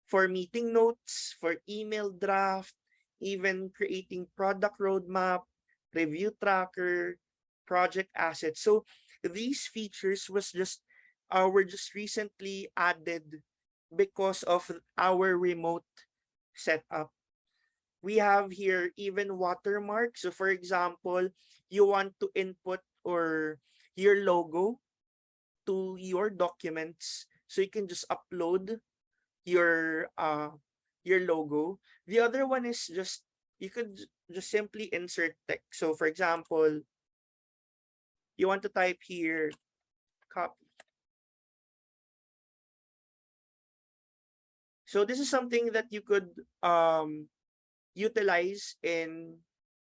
for meeting notes, for email draft, even creating product roadmap, review tracker, project assets. So these features were just recently added because of our remote setup. We have here even watermark. So for example, you want to input or your logo to your documents, so you can just upload your logo. The other one is just you could just simply insert text. So for example, you want to type here copy. So this is something that you could utilize in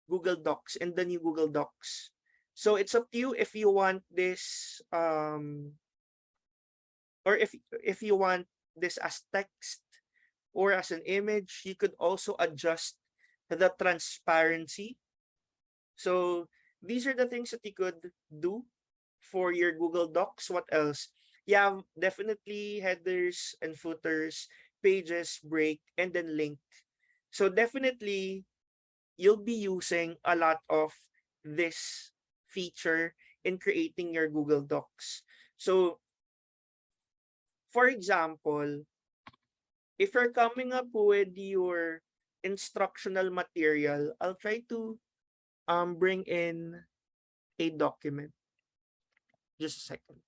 Google Docs, in the new Google Docs. So it's up to you if you want this or if you want this as text or as an image. You could also adjust the transparency. So these are the things that you could do for your Google Docs. What else? Yeah, definitely headers and footers, pages, break, and then link. So definitely you'll be using a lot of this feature in creating your Google Docs. So for example, if you're coming up with your instructional material, I'll try to bring in a document. Just a second.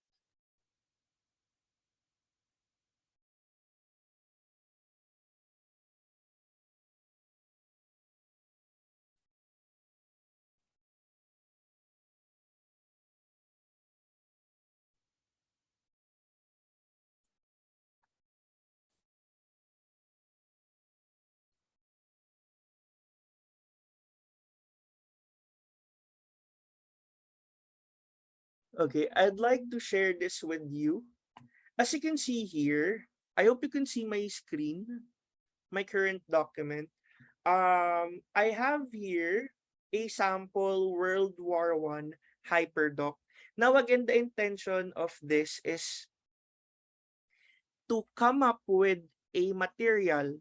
Okay, I'd like to share this with you. As you can see here, I hope you can see my screen, my current document. I have here a sample World War I hyperdoc. Now again, the intention of this is to come up with a material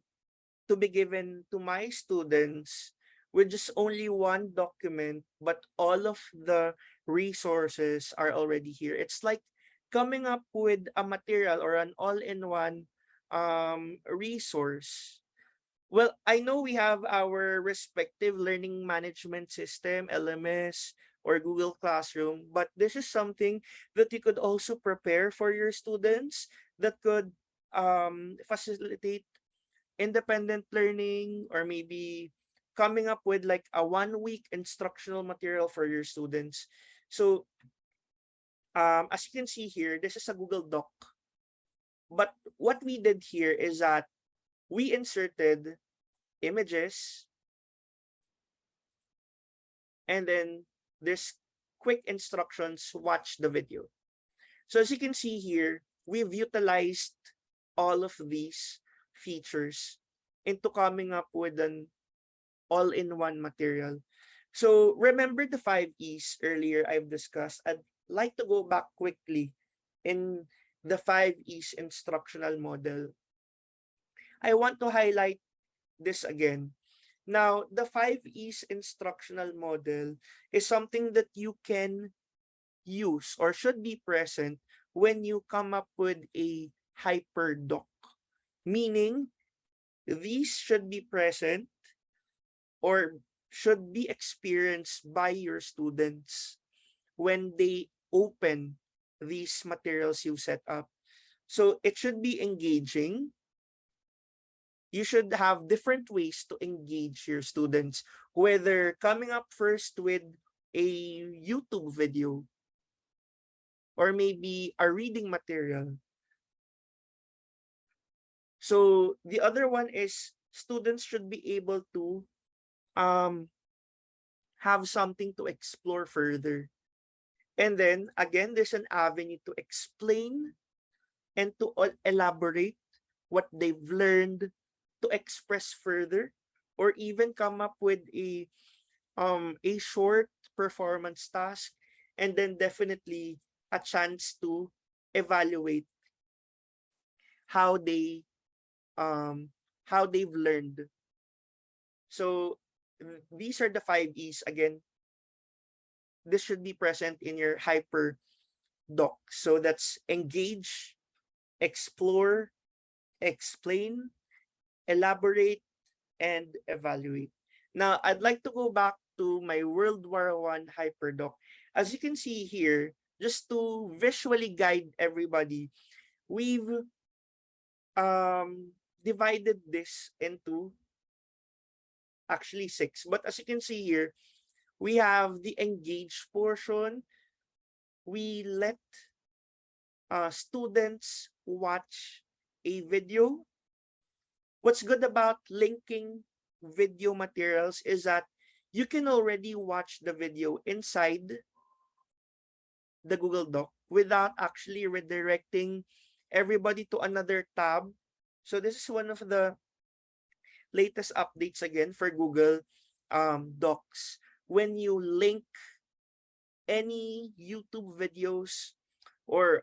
to be given to my students with just only one document, but all of the resources are already here. It's like coming up with a material or an all-in-one resource. Well, I know we have our respective learning management system, LMS, or Google Classroom, but this is something that you could also prepare for your students that could facilitate independent learning, or maybe coming up with like a 1 week instructional material for your students. So as you can see here, this is a Google Doc. But what we did here is that we inserted images, and then this quick instructions, watch the video. So as you can see here, we've utilized all of these features into coming up with an all-in-one material. So remember the 5 E's earlier I've discussed. I'd like to go back quickly in the 5 E's instructional model. I want to highlight this again. Now, the 5 E's instructional model is something that you can use or should be present when you come up with a hyperdoc. Meaning, these should be present or should be experienced by your students when they open these materials you set up. So it should be engaging. You should have different ways to engage your students, whether coming up first with a YouTube video or maybe a reading material. So the other one is students should be able to have something to explore further. And then again, there's an avenue to explain and to elaborate what they've learned, to express further or even come up with a short performance task, and then definitely a chance to evaluate how they've learned. So these are the 5 E's. Again, this should be present in your hyper doc. So that's engage, explore, explain, elaborate, and evaluate. Now, I'd like to go back to my World War I hyperdoc. As you can see here, just to visually guide everybody, we've divided this into actually 6. But as you can see here, we have the engage portion. We let students watch a video. What's good about linking video materials is that you can already watch the video inside the Google Doc without actually redirecting everybody to another tab. So this is one of the latest updates again for Google Docs. When you link any YouTube videos or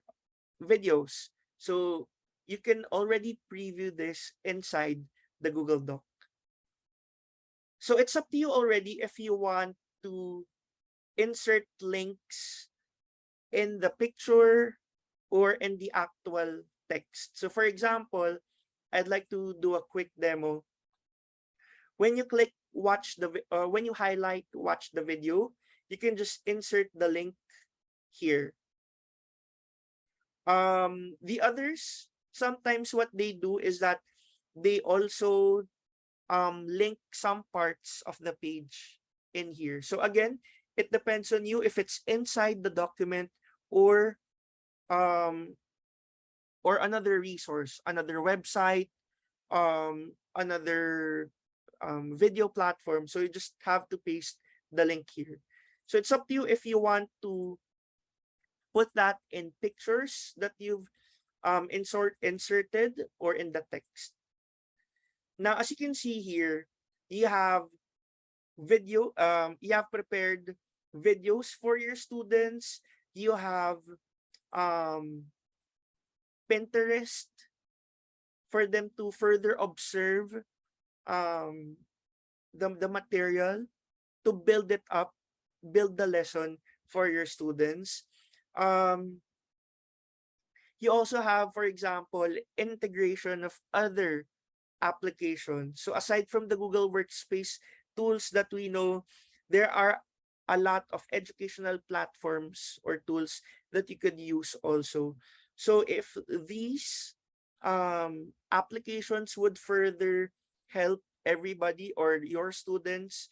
videos, so you can already preview this inside the Google Doc. So it's up to you already if you want to insert links in the picture or in the actual text. So for example, I'd like to do a quick demo. When you click when you highlight watch the video, you can just insert the link here. The others, sometimes what they do is that they also link some parts of the page in here. So again, it depends on you if it's inside the document or another resource, another website, another video platform. So you just have to paste the link here. So it's up to you if you want to put that in pictures that you've inserted or in the text. Now, as you can see here, you have you have prepared videos for your students. You have Pinterest for them to further observe the material, to build it up, build the lesson for your students. You also have, for example, integration of other applications. So aside from the Google Workspace tools that we know, there are a lot of educational platforms or tools that you could use also. So if these applications would further help everybody or your students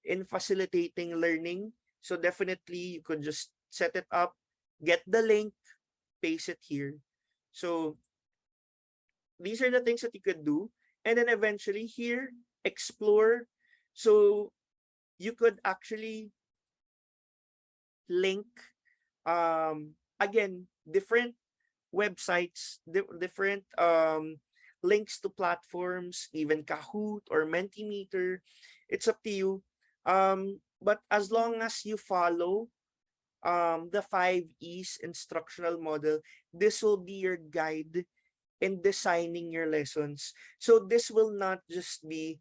in facilitating learning, so definitely you could just set it up, get the link, paste it here. So these are the things that you could do. And then eventually here, explore. So you could actually link, again, different websites, different links to platforms, even Kahoot or Mentimeter. It's up to you. But as long as you follow the 5 E's instructional model, this will be your guide in designing your lessons. So this will not just be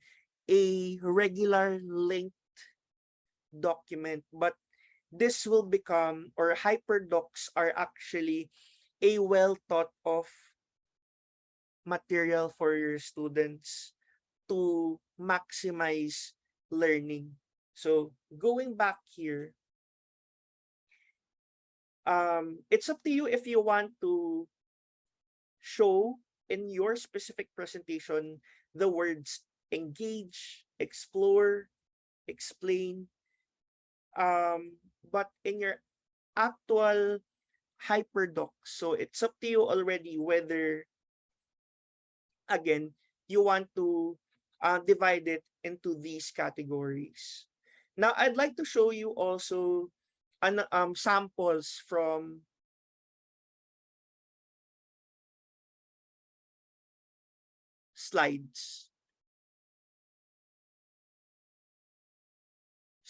a regular linked document, but this will become, or hyperdocs are actually a well thought of material for your students to maximize learning. So going back here, it's up to you if you want to show in your specific presentation the words engage, explore, explain, but in your actual hyperdoc. So it's up to you already whether, again, you want to divide it into these categories. Now, I'd like to show you also samples from slides.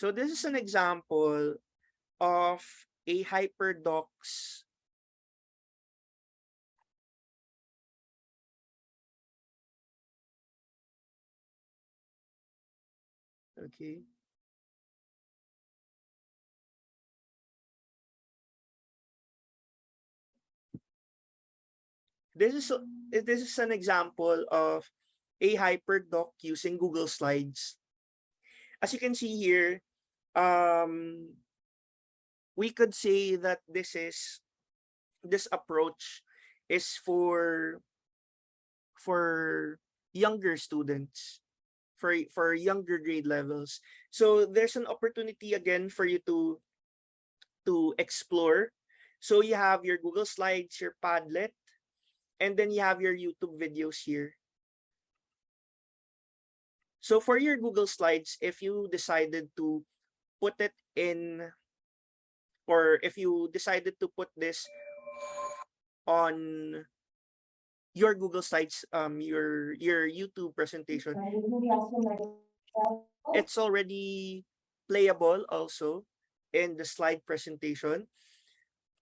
So this is an example of a HyperDocs okay. This is an example of a HyperDoc using Google Slides. As you can see here, we could say that this approach is for younger students, for younger grade levels. So there's an opportunity again for you to explore. So you have your Google Slides, your Padlet, and then you have your YouTube videos here. So for your Google Slides, if you decided to put it in, or if you decided to put this on your Google Slides, your YouTube presentation, it's already playable also in the slide presentation.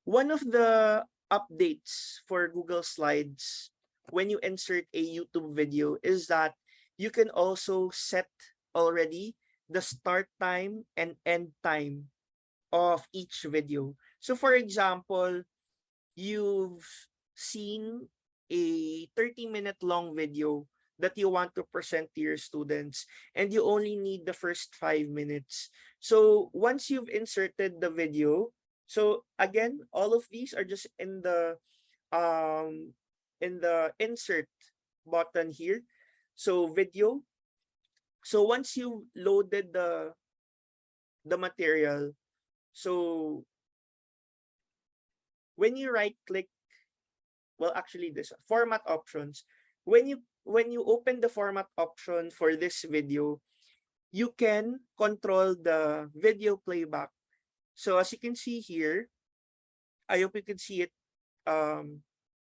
One of the updates for Google Slides when you insert a YouTube video is that you can also set already the start time and end time of each video. So for example, you've seen a 30-minute long video that you want to present to your students, and you only need the first 5 minutes. So once you've inserted the video, so again, all of these are just in the insert button here. So video. So once you loaded the material, so when you right click, well, actually this format options, when you open the format option for this video, you can control the video playback. So as you can see here, I hope you can see it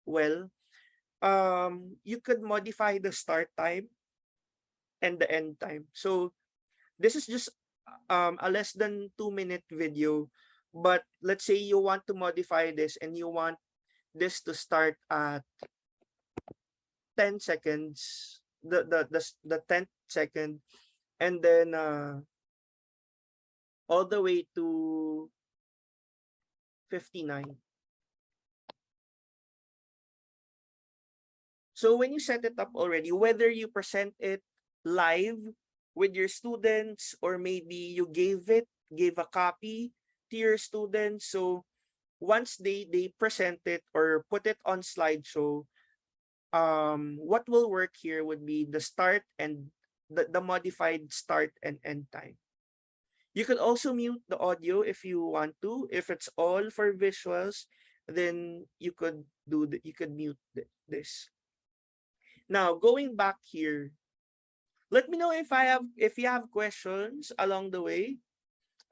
well. You could modify the start time and the end time. So this is just a less than 2-minute video, but let's say you want to modify this and you want this to start at 10 seconds, the 10th second, and then all the way to 59. So when you set it up already, whether you present it live with your students, or maybe you gave a copy to your students, so once they present it or put it on slideshow, what will work here would be the start and the modified start and end time. You could also mute the audio if you want to. If it's all for visuals, then you could mute this. Now going back here, let me know if you have questions along the way.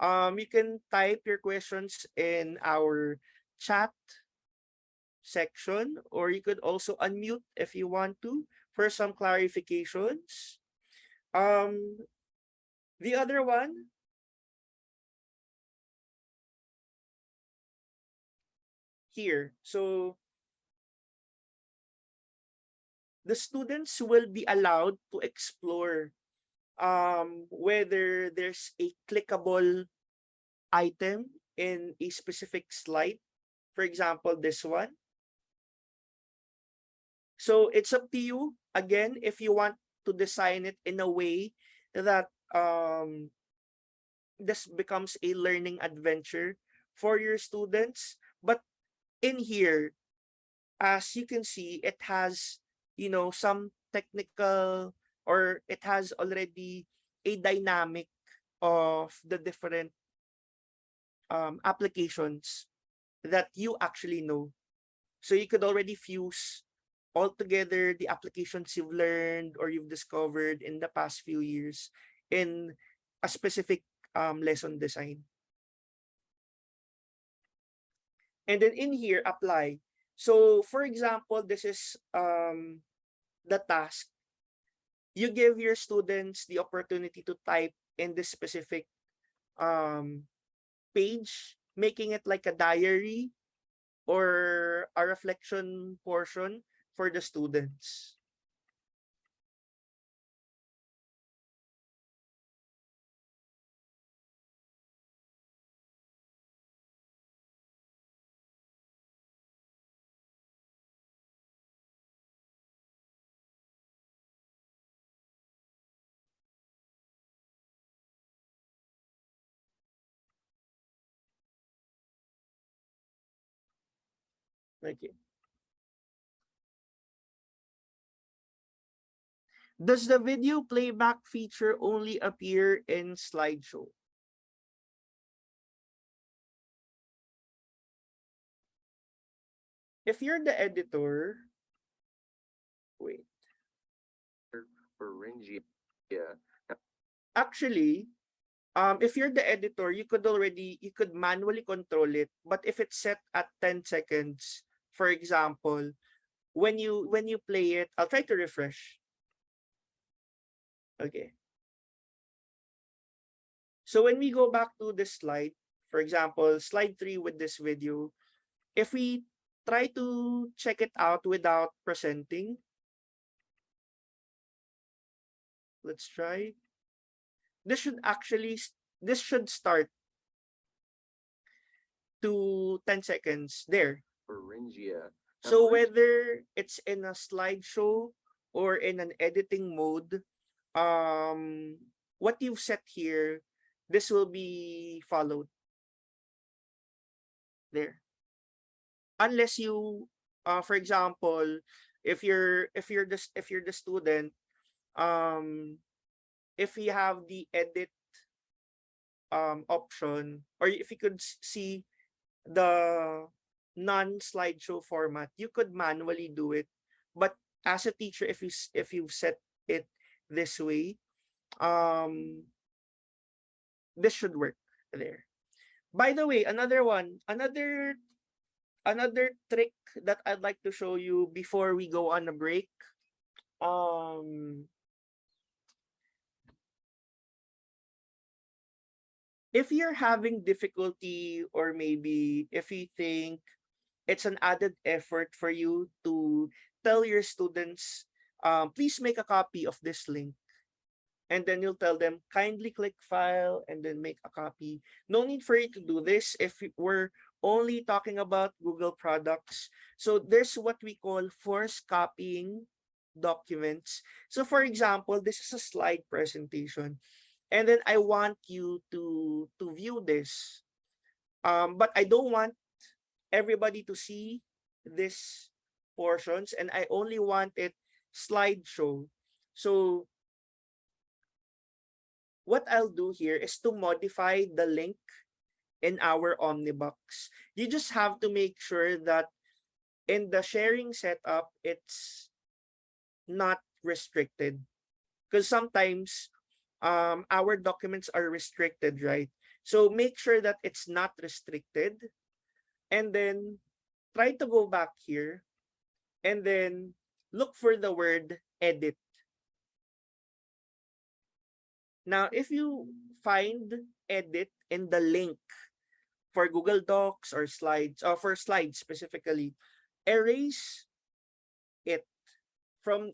You can type your questions in our chat section, or you could also unmute if you want to for some clarifications. The other one, here. So the students will be allowed to explore whether there's a clickable item in a specific slide. For example, this one. So it's up to you, again, if you want to design it in a way that this becomes a learning adventure for your students. But in here, as you can see, it has, some technical, or it has already a dynamic of the different applications that you actually know. So you could already fuse all together the applications you've learned or you've discovered in the past few years in a specific lesson design. And then in here, apply. So for example, this is the task. You give your students the opportunity to type in this specific page, making it like a diary or a reflection portion for the students. Okay. Does the video playback feature only appear in slideshow? If you're the editor, wait. Actually, if you're the editor, you could manually control it. But if it's set at 10 seconds, for example, when you play it, I'll try to refresh. Okay. So when we go back to this slide, for example, slide 3 with this video, if we try to check it out without presenting, let's try. This should start to 10 seconds there. So whether it's in a slideshow or in an editing mode, what you've set here, this will be followed there. Unless you, for example, if you're the student, if you have the edit option, or if you could see the non-slideshow format, you could manually do it. But as a teacher, if you've set it this way, this should work there. By the way, another trick that I'd like to show you before we go on a break. If you're having difficulty, or maybe if you think it's an added effort for you to tell your students, please make a copy of this link. And then you'll tell them, kindly click file and then make a copy. No need for you to do this if we're only talking about Google products. So there's what we call force copying documents. So for example, this is a slide presentation. And then I want you to view this. But I don't want everybody to see these portions, and I only want it slideshow. So what I'll do here is to modify the link in our Omnibox. You just have to make sure that in the sharing setup, it's not restricted. Because sometimes our documents are restricted, right? So make sure that it's not restricted. And then try to go back here and then look for the word edit. Now, if you find edit in the link for Google Docs or slides, or for slides specifically, erase it from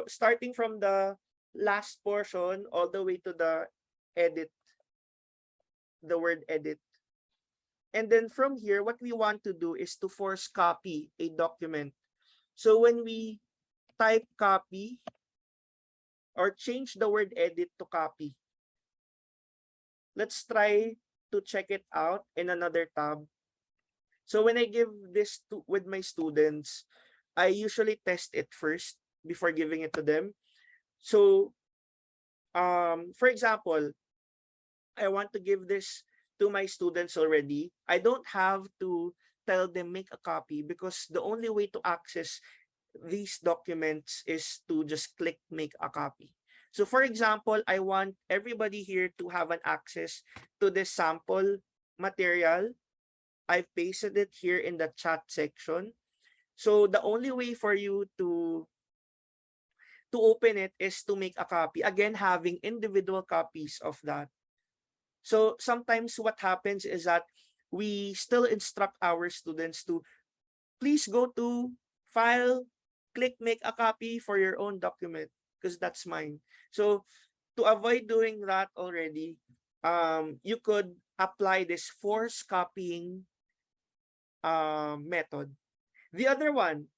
starting from the last portion all the way to the edit, the word edit. And then from here, what we want to do is to force copy a document. So when we type copy, or change the word edit to copy, let's try to check it out in another tab. So when I give this with my students, I usually test it first before giving it to them. So for example, I want to give this to my students already. I don't have to tell them make a copy, because the only way to access these documents is to just click make a copy. So for example, I want everybody here to have an access to this sample material. I've pasted it here in the chat section. So the only way for you to open it is to make a copy. Again, having individual copies of that. So sometimes what happens is that we still instruct our students to please go to file, click make a copy for your own document because that's mine. So to avoid doing that already, you could apply this force copying method. The other one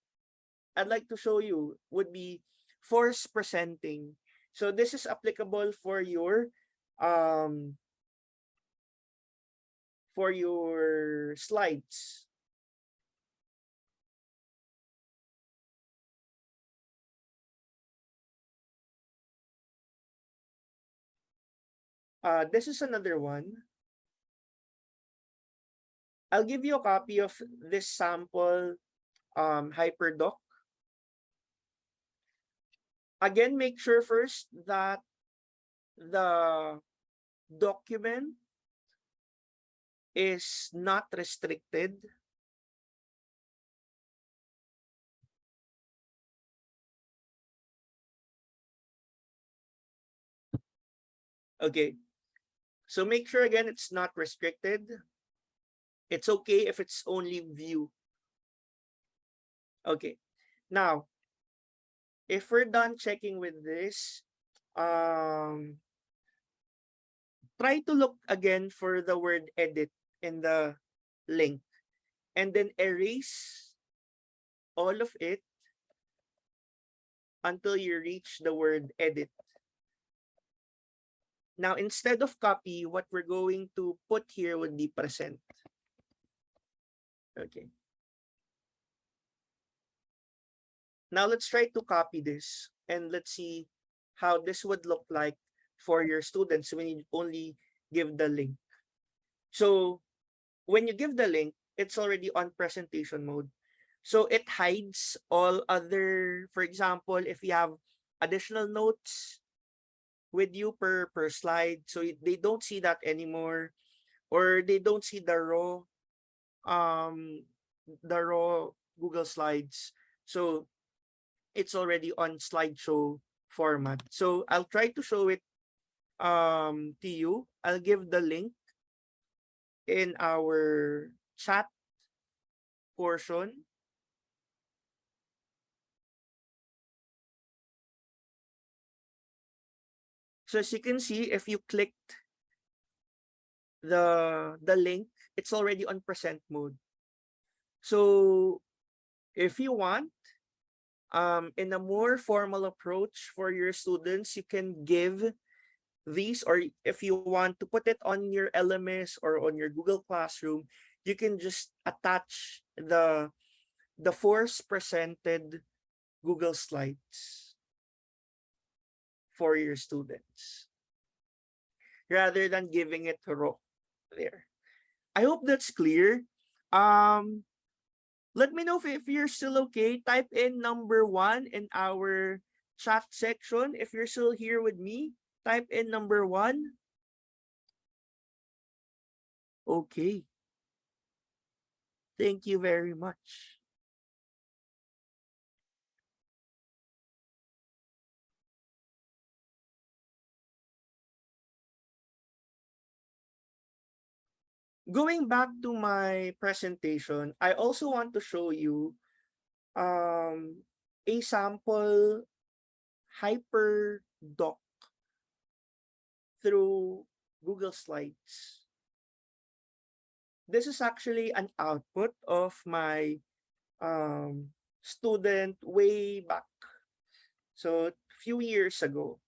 I'd like to show you would be force presenting. So this is applicable for your slides. This is another one. I'll give you a copy of this sample HyperDoc. Again, make sure first that the document is not restricted. Okay, so make sure again it's not restricted. It's okay if it's only view. Okay, now if we're done checking with this, try to look again for the word edit in the link and then erase all of it until you reach the word edit. Now, instead of copy, what we're going to put here would be present. Okay. Now let's try to copy this and let's see how this would look like for your students when you only give the link. So when you give the link, it's already on presentation mode. So it hides all other, for example, if you have additional notes with you per slide, so they don't see that anymore, or they don't see the raw Google Slides. So it's already on slideshow format. So I'll try to show it to you. I'll give the link in our chat portion. So as you can see, if you clicked the link, it's already on present mode. So if you want, in a more formal approach for your students, you can give these, or if you want to put it on your LMS or on your Google Classroom, you can just attach the force presented Google Slides for your students rather than giving it raw there. I hope that's clear. Let me know if you're still okay. Type in number 1 in our chat section. If you're still here with me, type in number 1. Okay. Thank you very much. Going back to my presentation, I also want to show you a sample HyperDoc through Google Slides. This is actually an output of my student way back. So a few years ago.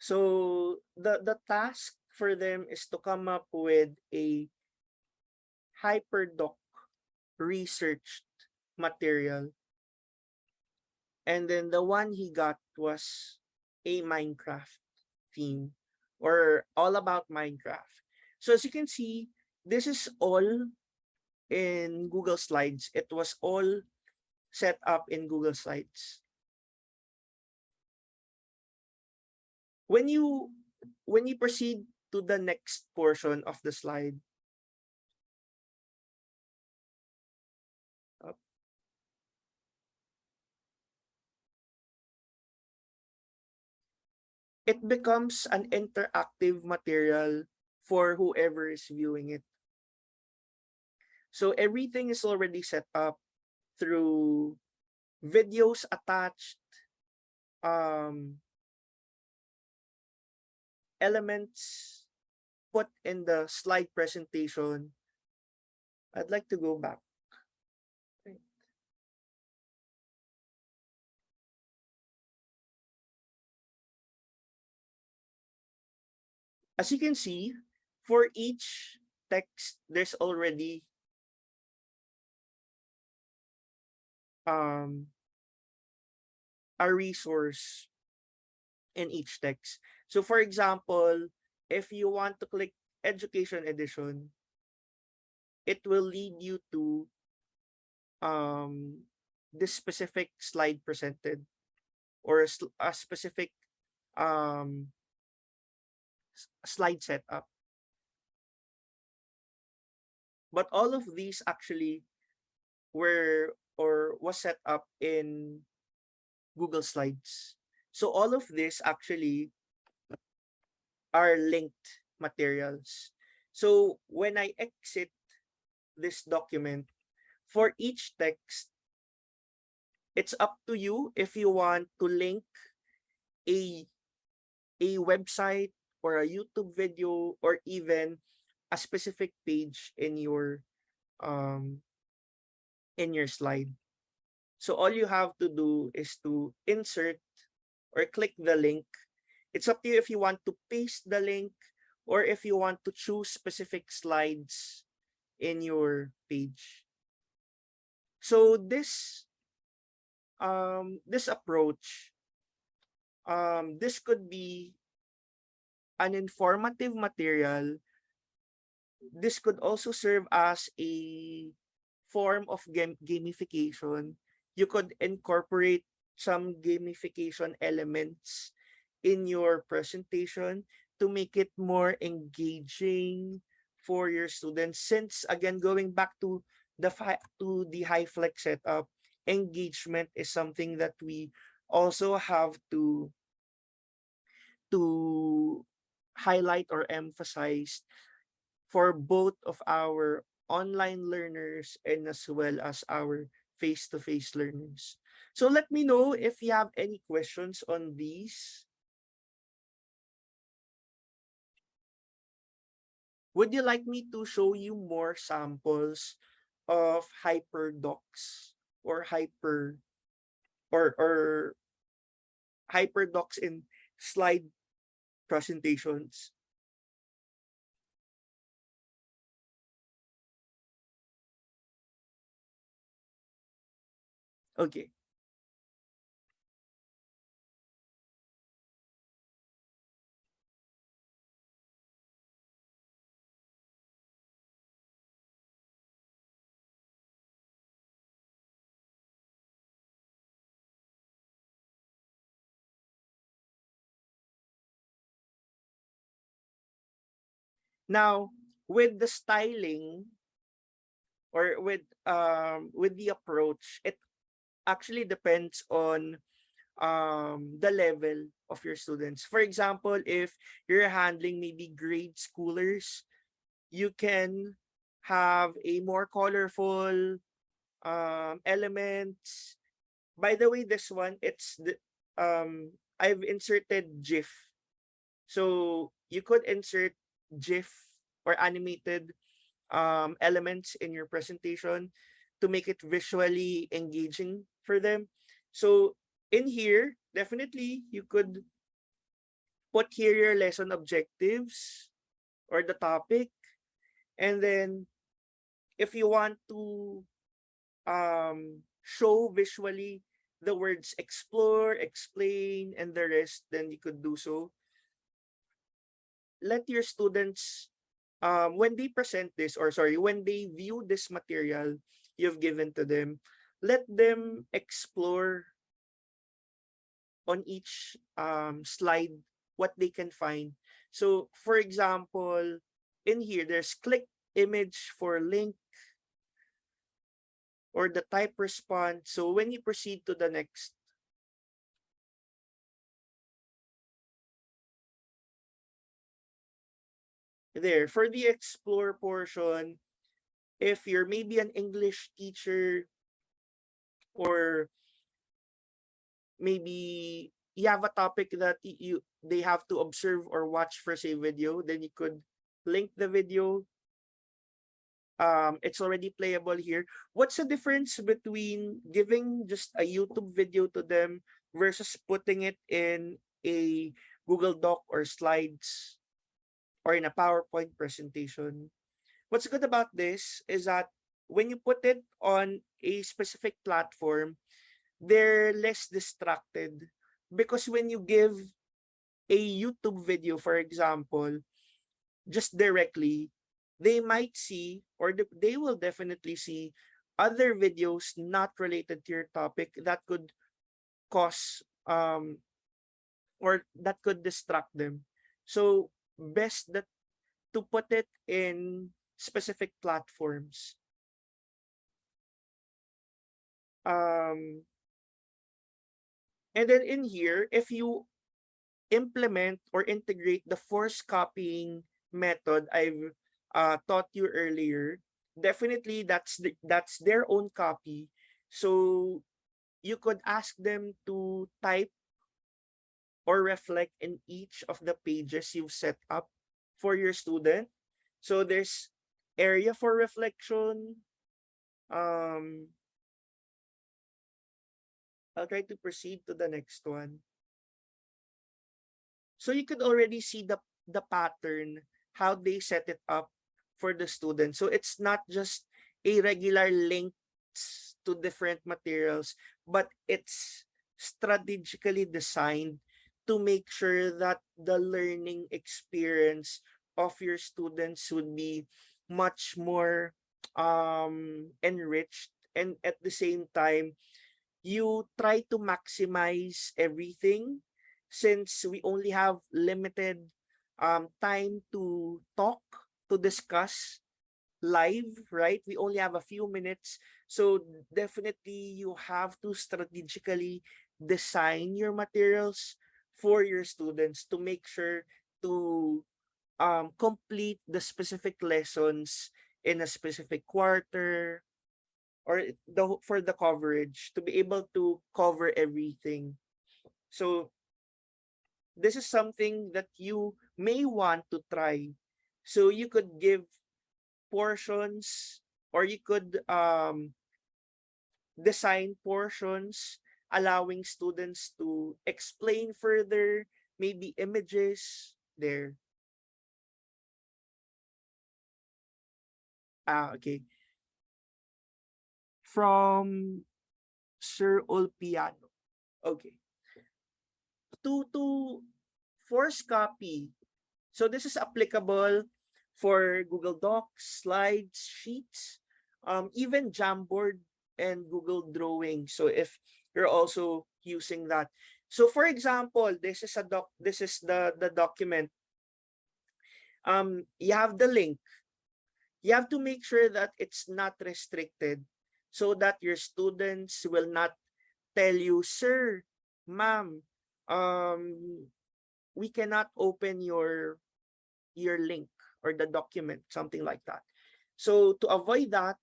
So the task for them is to come up with a HyperDoc researched material. And then the one he got was a Minecraft theme, or all about Minecraft. So as you can see, this is all in Google Slides. It was all set up in Google Slides. When you proceed to the next portion of the slide, it becomes an interactive material for whoever is viewing it. So everything is already set up through videos attached, elements put in the slide presentation. I'd like to go back. As you can see, for each text, there's already a resource in each text. So for example, if you want to click Education Edition, it will lead you to this specific slide presented, or a specific slide setup. But all of these actually was set up in Google Slides. So all of this actually are linked materials. So when I exit this document, for each text, it's up to you if you want to link a website or a YouTube video or even a specific page in your slide. So all you have to do is to insert or click the link. It's up to you if you want to paste the link or if you want to choose specific slides in your page. So this approach, this could be an informative material. This could also serve as a form of gamification. You could incorporate some gamification elements in your presentation to make it more engaging for your students. Since again, going back to the Hyflex setup, engagement is something that we also have to highlight or emphasize for both of our online learners and as well as our face-to-face learners. So let me know if you have any questions on these. Would you like me to show you more samples of hyperdocs or hyperdocs in slide presentations? Okay. Now, with the styling or with the approach, it actually depends on the level of your students. For example, if you're handling maybe grade schoolers, you can have a more colorful elements. By the way, this one, I've inserted GIF. So you could insert GIF or animated elements in your presentation to make it visually engaging for them. So in here, definitely you could put here your lesson objectives or the topic. And then if you want to show visually the words explore, explain, and the rest, then you could do so. Let your students, when they present this, or sorry, when they view this material you've given to them, let them explore on each slide what they can find. So for example, in here, there's click image for link or the type response. So when you proceed to the next, there. For the explore portion, if you're maybe an English teacher or maybe you have a topic that they have to observe or watch for say video, then you could link the video. It's already playable here. What's the difference between giving just a YouTube video to them versus putting it in a Google Doc or slides or in a PowerPoint presentation? What's good about this is that when you put it on a specific platform, they're less distracted, because when you give a YouTube video, for example, just directly, they might see, or they will definitely see other videos not related to your topic that could cause or that could distract them. So best that to put it in specific platforms. And then in here, if you implement or integrate the force copying method I've taught you earlier, definitely that's their own copy. So you could ask them to type or reflect in each of the pages you've set up for your student. So there's area for reflection. I'll try to proceed to the next one. So you could already see the pattern, how they set it up for the student. So it's not just a regular links to different materials, but it's strategically designed to make sure that the learning experience of your students would be much more enriched, and at the same time you try to maximize everything, since we only have limited time to talk, to discuss live, right? We only have a few minutes. So definitely you have to strategically design your materials for your students to make sure to complete the specific lessons in a specific quarter, or for the coverage, to be able to cover everything. So this is something that you may want to try. So you could give portions, or you could design portions allowing students to explain further, maybe images there. Okay. From Sir Olpiano. Okay. To force copy. So this is applicable for Google Docs, slides, sheets, even Jamboard and Google Drawing. So if you're also using that. So for example, this is the document. You have the link. You have to make sure that it's not restricted, so that your students will not tell you, sir, ma'am, we cannot open your link or the document, something like that. So to avoid that,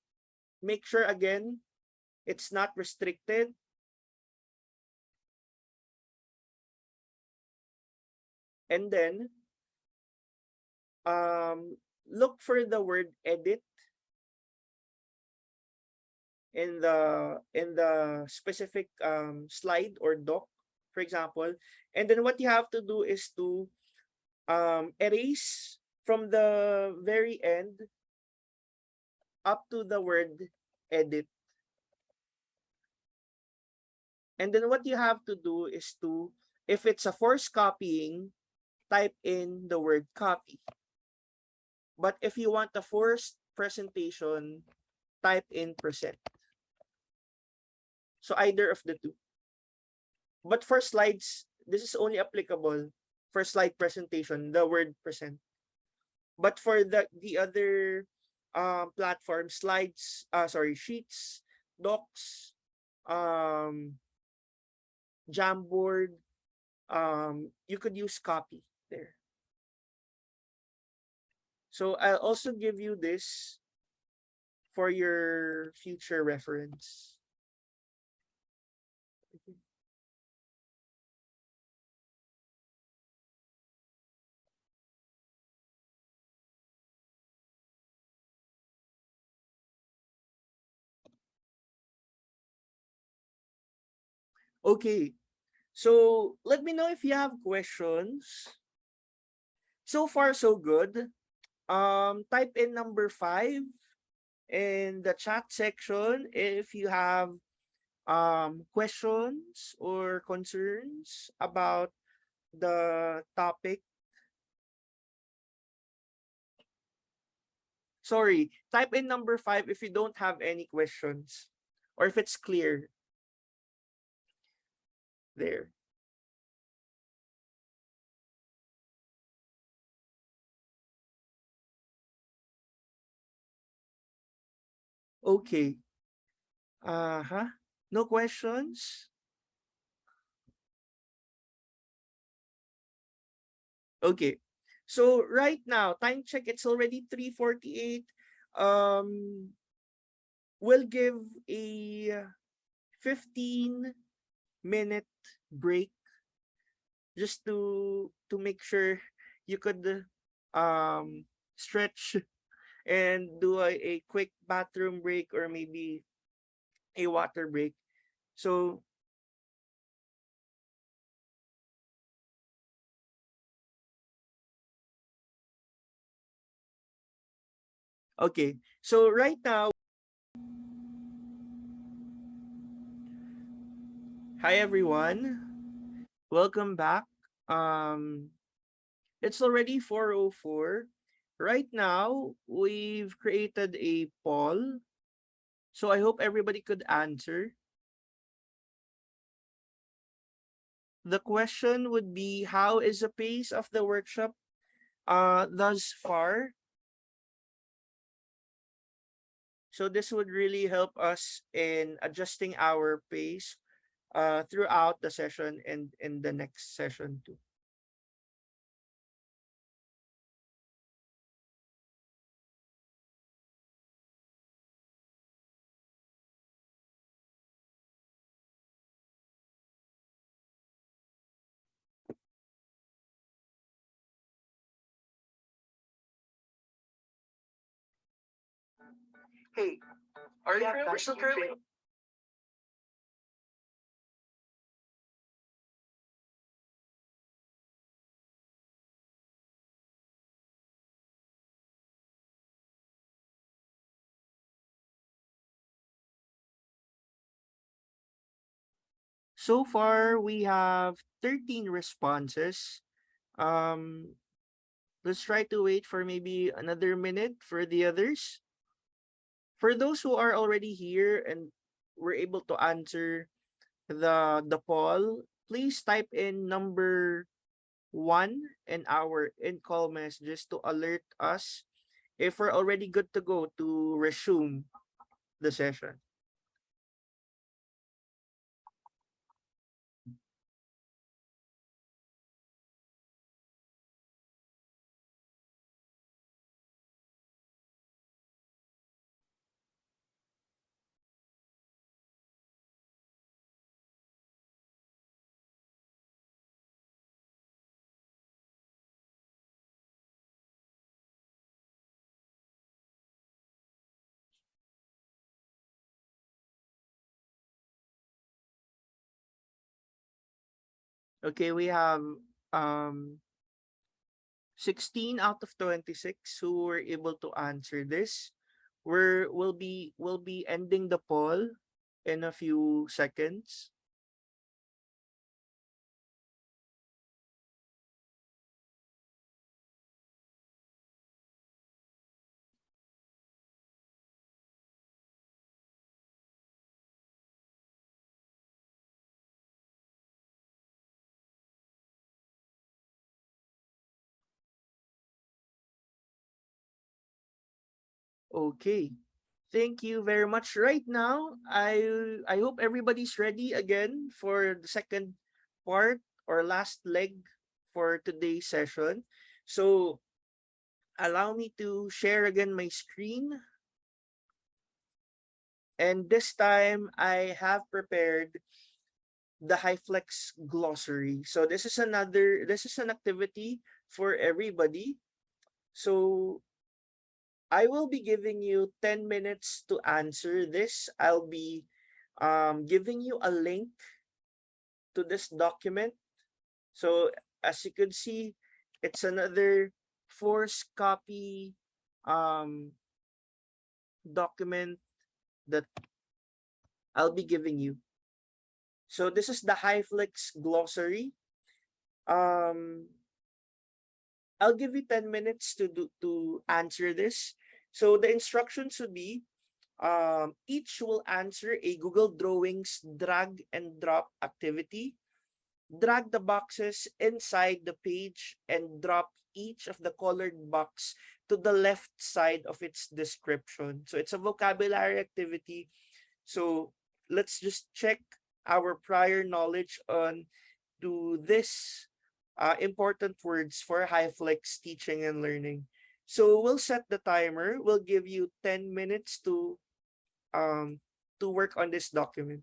make sure again it's not restricted. And then look for the word edit in the specific slide or doc, for example. And then what you have to do is to erase from the very end up to the word edit. And then what you have to do is to, if it's a forced copying, type in the word copy. But if you want a forced presentation, type in present. So either of the two. But for slides, this is only applicable for slide presentation, the word present. But for the other platform, slides, sheets, docs, Jamboard, you could use copy there. So I'll also give you this for your future reference. Okay, so let me know if you have questions. So far, so good. Type in number 5 in the chat section if you have questions or concerns about the topic. Sorry, type in number 5 if you don't have any questions or if it's clear. There. Okay. Uh-huh. No questions? Okay. So right now, time check, it's already 3:48. Um, we'll give a 15-minute break just to make sure you could stretch and do a quick bathroom break or maybe a water break. So okay. So right now, hi everyone. Welcome back. Um it's already 4:04. Right now, we've created a poll. So I hope everybody could answer. The question would be, how is the pace of the workshop thus far? So this would really help us in adjusting our pace throughout the session and in the next session too. Hey, are you we're still currently? So far, we have 13 responses. Um, let's try to wait for maybe another minute for the others. For those who are already here and were able to answer the poll, please type in number 1 in our in-call messages to alert us if we're already good to go to resume the session. Okay, we have um 16 out of 26 who were able to answer this. We'll be ending the poll in a few seconds. Okay. Thank you very much. Right now, I hope everybody's ready again for the second part or last leg for today's session. So allow me to share again my screen. And this time I have prepared the Hyflex glossary. So this is an activity for everybody. So I will be giving you 10 minutes to answer this. I'll be giving you a link to this document. So as you could see, it's another forced copy document that I'll be giving you. So this is the Hyflex glossary. Um, I'll give you 10 minutes to answer this. So the instructions would be each will answer a Google Drawings drag and drop activity. Drag the boxes inside the page and drop each of the colored box to the left side of its description. So it's a vocabulary activity. So let's just check our prior knowledge on to this important words for Hyflex teaching and learning. So we'll set the timer. We'll give you 10 minutes to work on this document.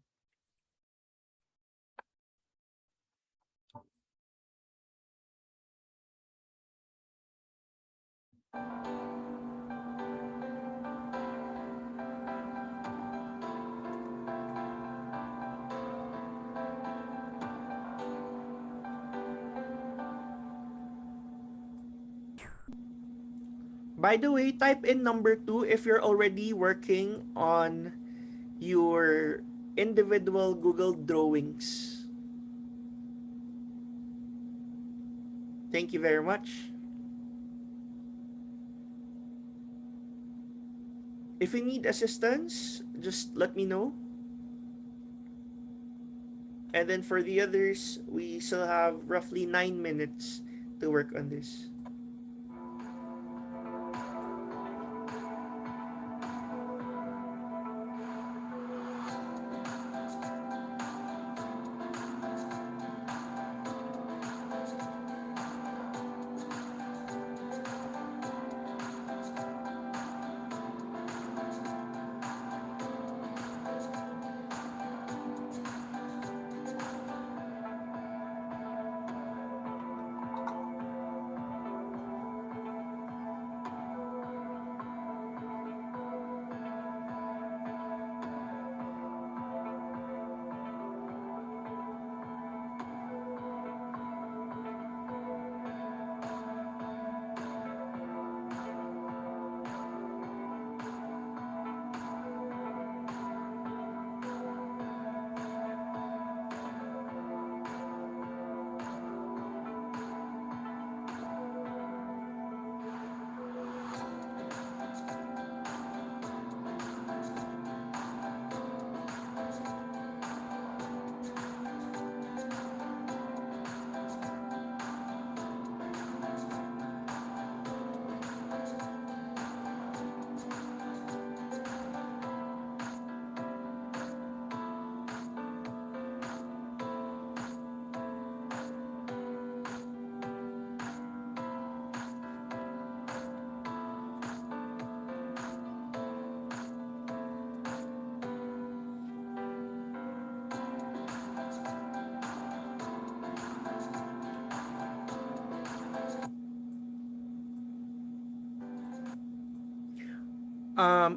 By the way, type in number 2 if you're already working on your individual Google drawings. Thank you very much. If you need assistance, just let me know. And then for the others, we still have roughly 9 minutes to work on this.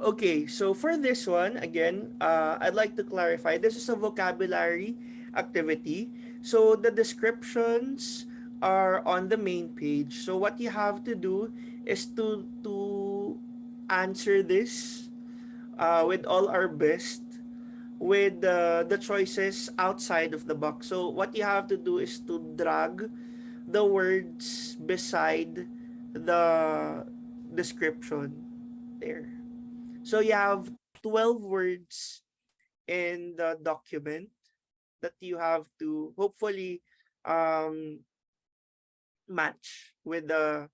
Okay, so for this one, again, I'd like to clarify, this is a vocabulary activity. So the descriptions are on the main page. So what you have to do is to answer this with all our best with the choices outside of the box. So what you have to do is to drag the words beside the description there. So you have 12 words in the document that you have to hopefully um, match with the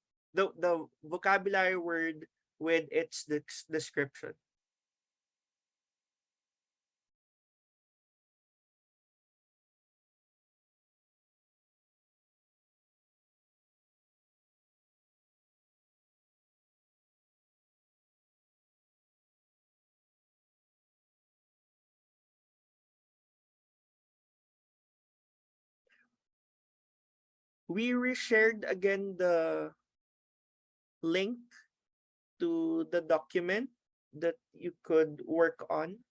vocabulary word with its description. We reshared again the link to the document that you could work on.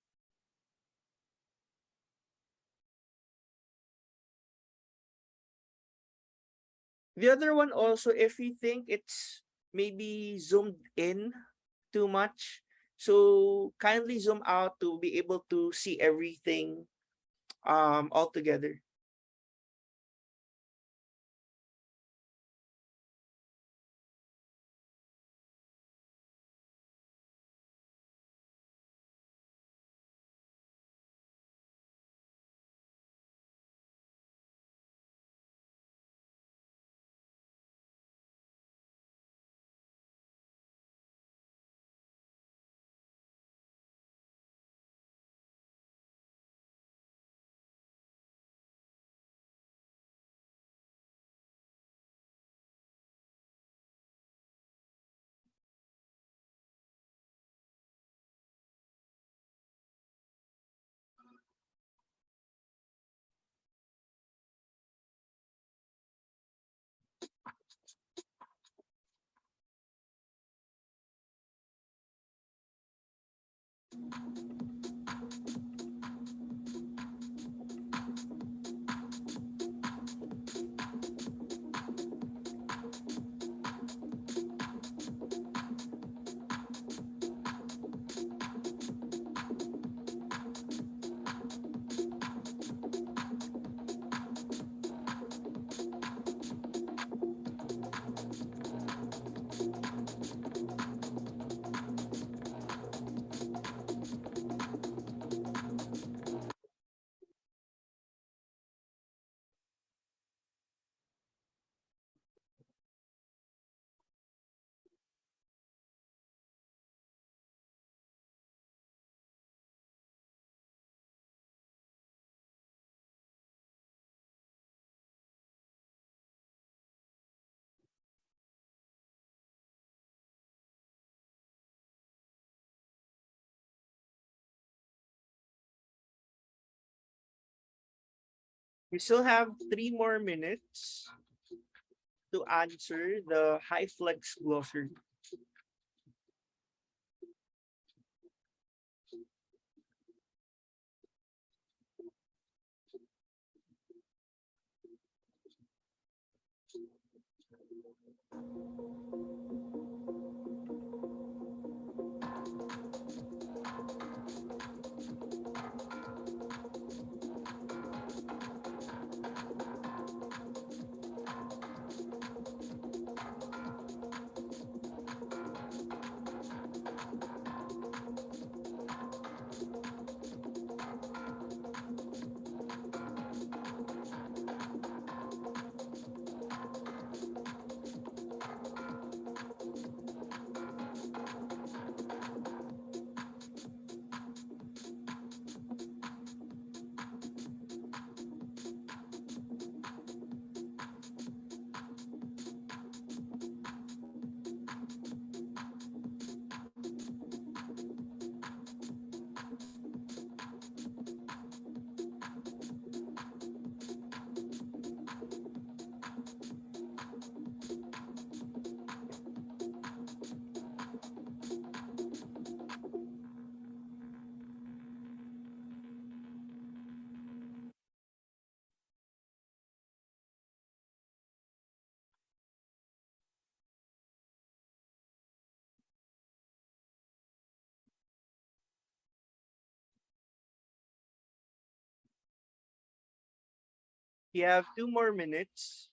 The other one also, if you think it's maybe zoomed in too much, so kindly zoom out to be able to see everything all together. We still have 3 more minutes to answer the Hyflex glossary. You have 2 more minutes.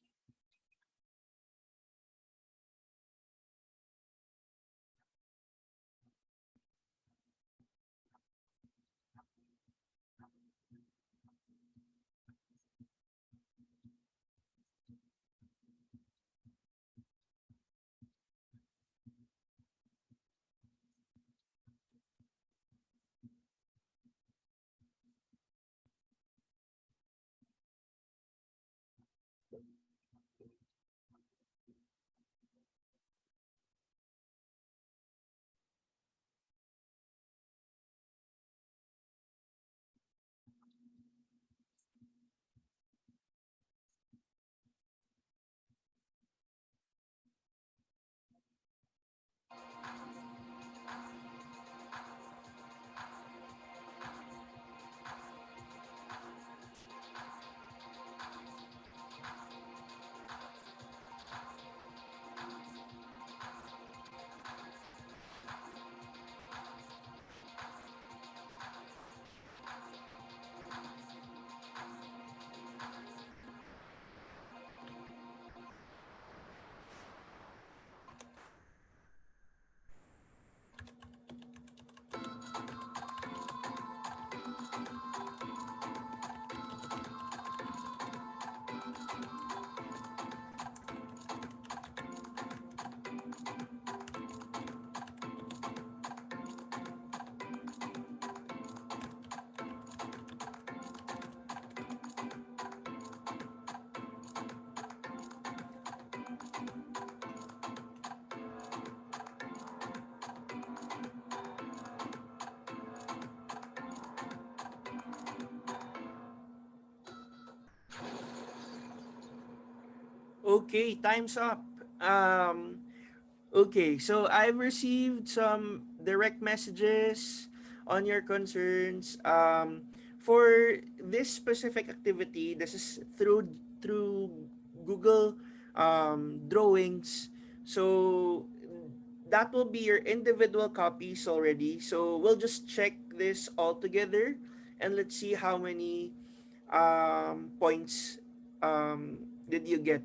Okay, time's up. Okay, so I've received some direct messages on your concerns. For this specific activity, this is through Google drawings. So that will be your individual copies already. So we'll just check this all together and let's see how many points did you get.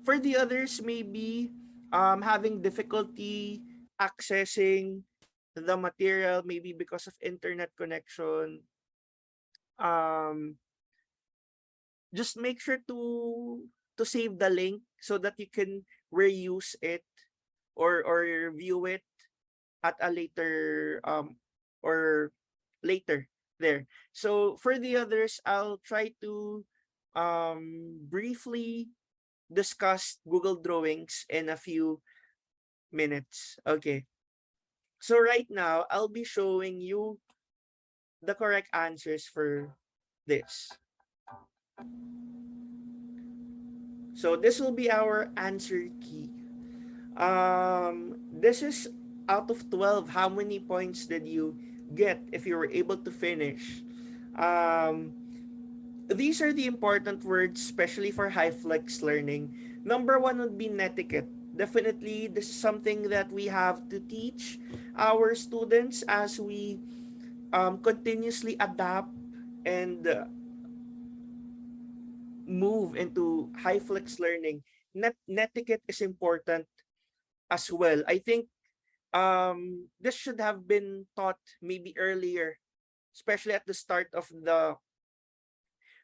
For the others, maybe having difficulty accessing the material, maybe because of internet connection. Um, just make sure to save the link so that you can reuse it or view it at a later or later there. So for the others, I'll try to briefly discuss Google Drawings in a few minutes. Okay. So right now, I'll be showing you the correct answers for this. So this will be our answer key. This is out of 12. How many points did you get if you were able to finish? Um, these are the important words, especially for Hyflex learning. Number one would be netiquette. Definitely, this is something that we have to teach our students as we continuously adapt and move into Hyflex learning. Netiquette is important as well. I think this should have been taught maybe earlier, especially at the start of the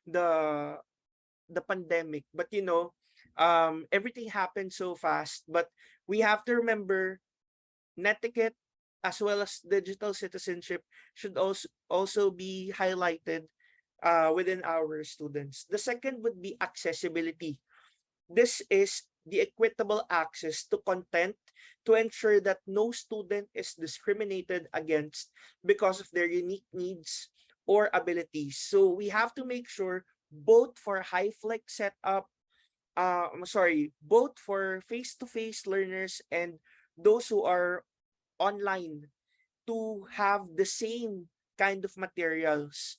the pandemic. But you know, everything happened so fast. But we have to remember netiquette as well as digital citizenship should also be highlighted within our students. The second would be accessibility. This is the equitable access to content to ensure that no student is discriminated against because of their unique needs or abilities. So we have to make sure both for Hyflex setup, both for face-to-face learners and those who are online to have the same kind of materials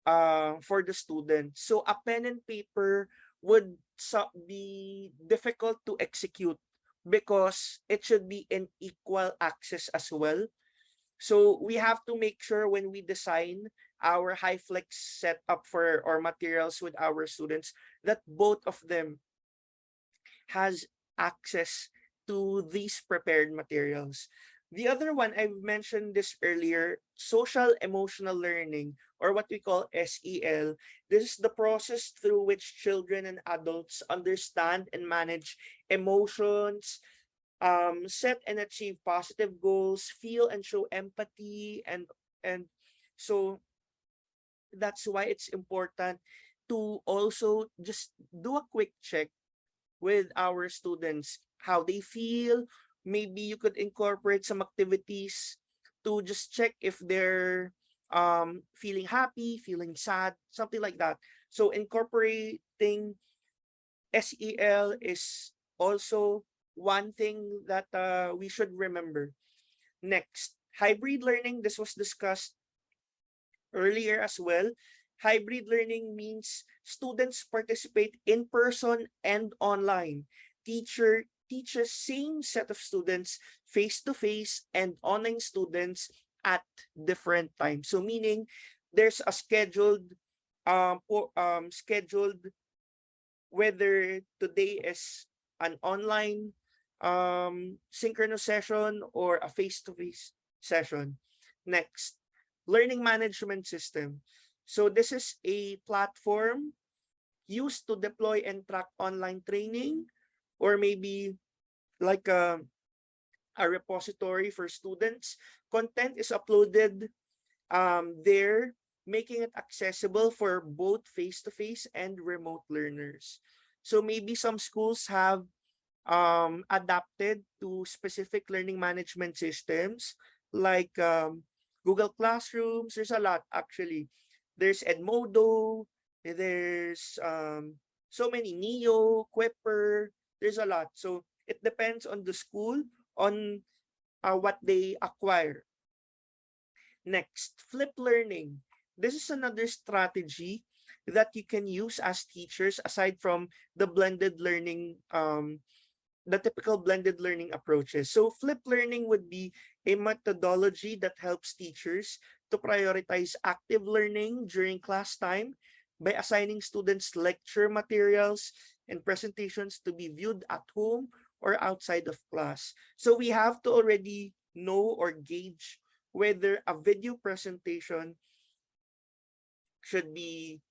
for the student. So a pen and paper would be difficult to execute because it should be in equal access as well. So we have to make sure when we design our Hyflex setup for our materials with our students that both of them has access to these prepared materials. The other one, I've mentioned this earlier, social emotional learning, or what we call SEL. This is the process through which children and adults understand and manage emotions, set and achieve positive goals, feel and show empathy, and so that's why it's important to also just do a quick check with our students, how they feel. Maybe you could incorporate some activities to just check if they're feeling happy, feeling sad, something like that. So incorporating SEL is also one thing that we should remember. Next, hybrid learning. This was discussed earlier as well. Hybrid learning means students participate in person and online. Teacher teaches same set of students face to face and online students at different times. So meaning there's a scheduled whether today is an online synchronous session or a face-to-face session. Next, learning management system. So this is a platform used to deploy and track online training, or maybe like a repository for students. Content is uploaded there, making it accessible for both face-to-face and remote learners. So maybe some schools have adapted to specific learning management systems like Google Classrooms. There's a lot actually. There's Edmodo, there's so many Neo, Quipper, there's a lot. So it depends on the school, on what they acquire. Next, flip learning. This is another strategy that you can use as teachers aside from the blended learning, the typical blended learning approaches. So flip learning would be a methodology that helps teachers to prioritize active learning during class time by assigning students lecture materials and presentations to be viewed at home or outside of class. So we have to already know or gauge whether a video presentation should be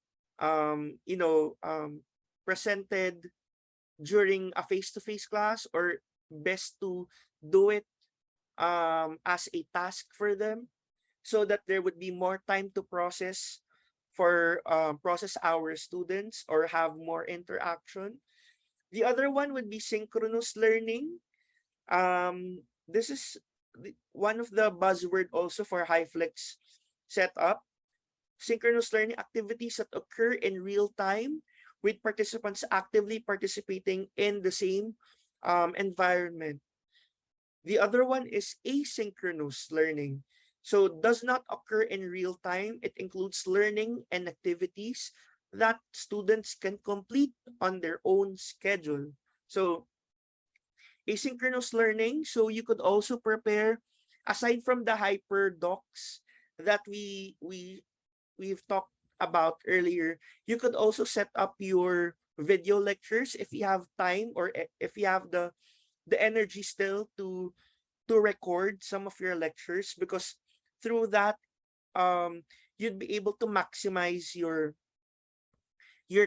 presented during a face-to-face class, or best to do it as a task for them, so that there would be more time to process our students or have more interaction. The other one would be synchronous learning. This is one of the buzzword also for Hyflex setup. Synchronous learning activities that occur in real time with participants actively participating in the same environment. The other one is asynchronous learning. So does not occur in real time. It includes learning and activities that students can complete on their own schedule. So asynchronous learning, so you could also prepare, aside from the hyper docs that we've talked about earlier, you could also set up your video lectures if you have time, or if you have the energy still to record some of your lectures, because through that you'd be able to maximize your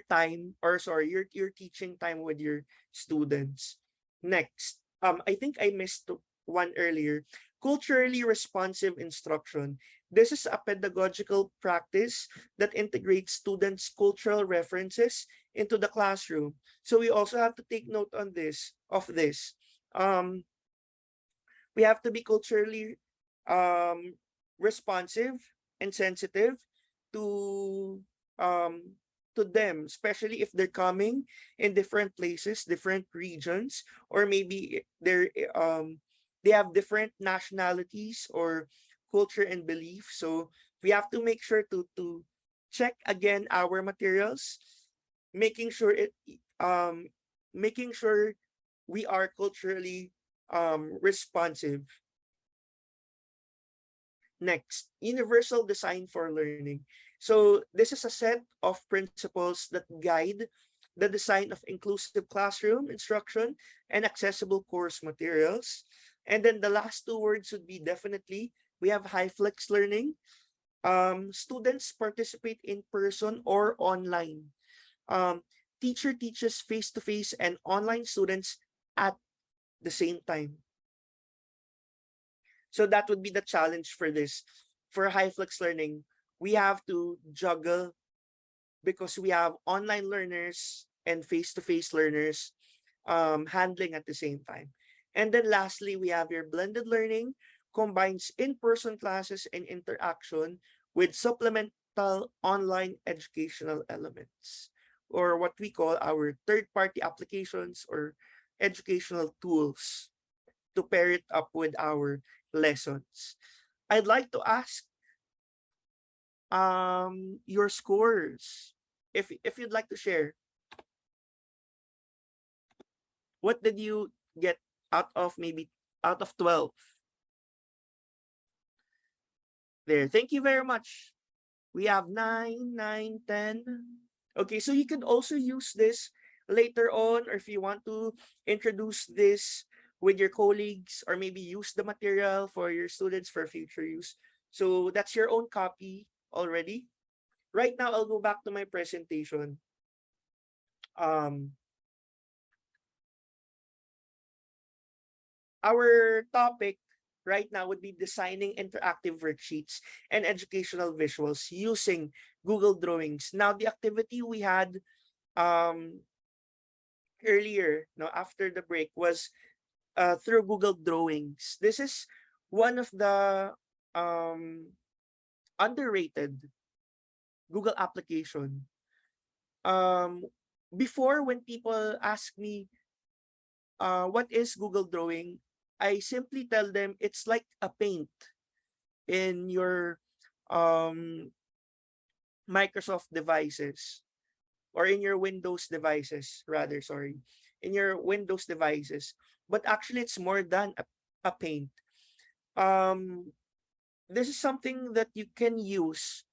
time, or sorry, your teaching time with your students. Next, I think I missed one earlier. Culturally responsive instruction. This is a pedagogical practice that integrates students' cultural references into the classroom. So we also have to take note on this. We have to be culturally responsive and sensitive to them, especially if they're coming in different places, different regions, or maybe they have different nationalities or culture and belief. So we have to make sure to check again our materials, making sure we are culturally responsive. Next, universal design for learning. So this is a set of principles that guide the design of inclusive classroom instruction and accessible course materials. And then the last two words would be definitely, we have Hyflex learning. Students participate in person or online. Teacher teaches face-to-face and online students at the same time. So that would be the challenge for this. For Hyflex learning, we have to juggle, because we have online learners and face-to-face learners handling at the same time. And then lastly, we have your blended learning, combines in-person classes and interaction with supplemental online educational elements, or what we call our third-party applications or educational tools to pair it up with our lessons. I'd like to ask your scores, if you'd like to share. What did you get out of 12? There, thank you very much. We have 9, 9, 10. Okay, so you could also use this later on, or if you want to introduce this with your colleagues, or maybe use the material for your students for future use. So that's your own copy already. Right now, I'll go back to my presentation. Our topic right now would be designing interactive worksheets and educational visuals using Google Drawings. Now, the activity we had earlier, after the break, was through Google Drawings. This is one of the underrated Google application. before, when people ask me, what is Google Drawing, I simply tell them it's like a paint in your Microsoft devices, or in your Windows devices, rather, sorry, in your Windows devices. But actually, it's more than a paint. This is something that you can use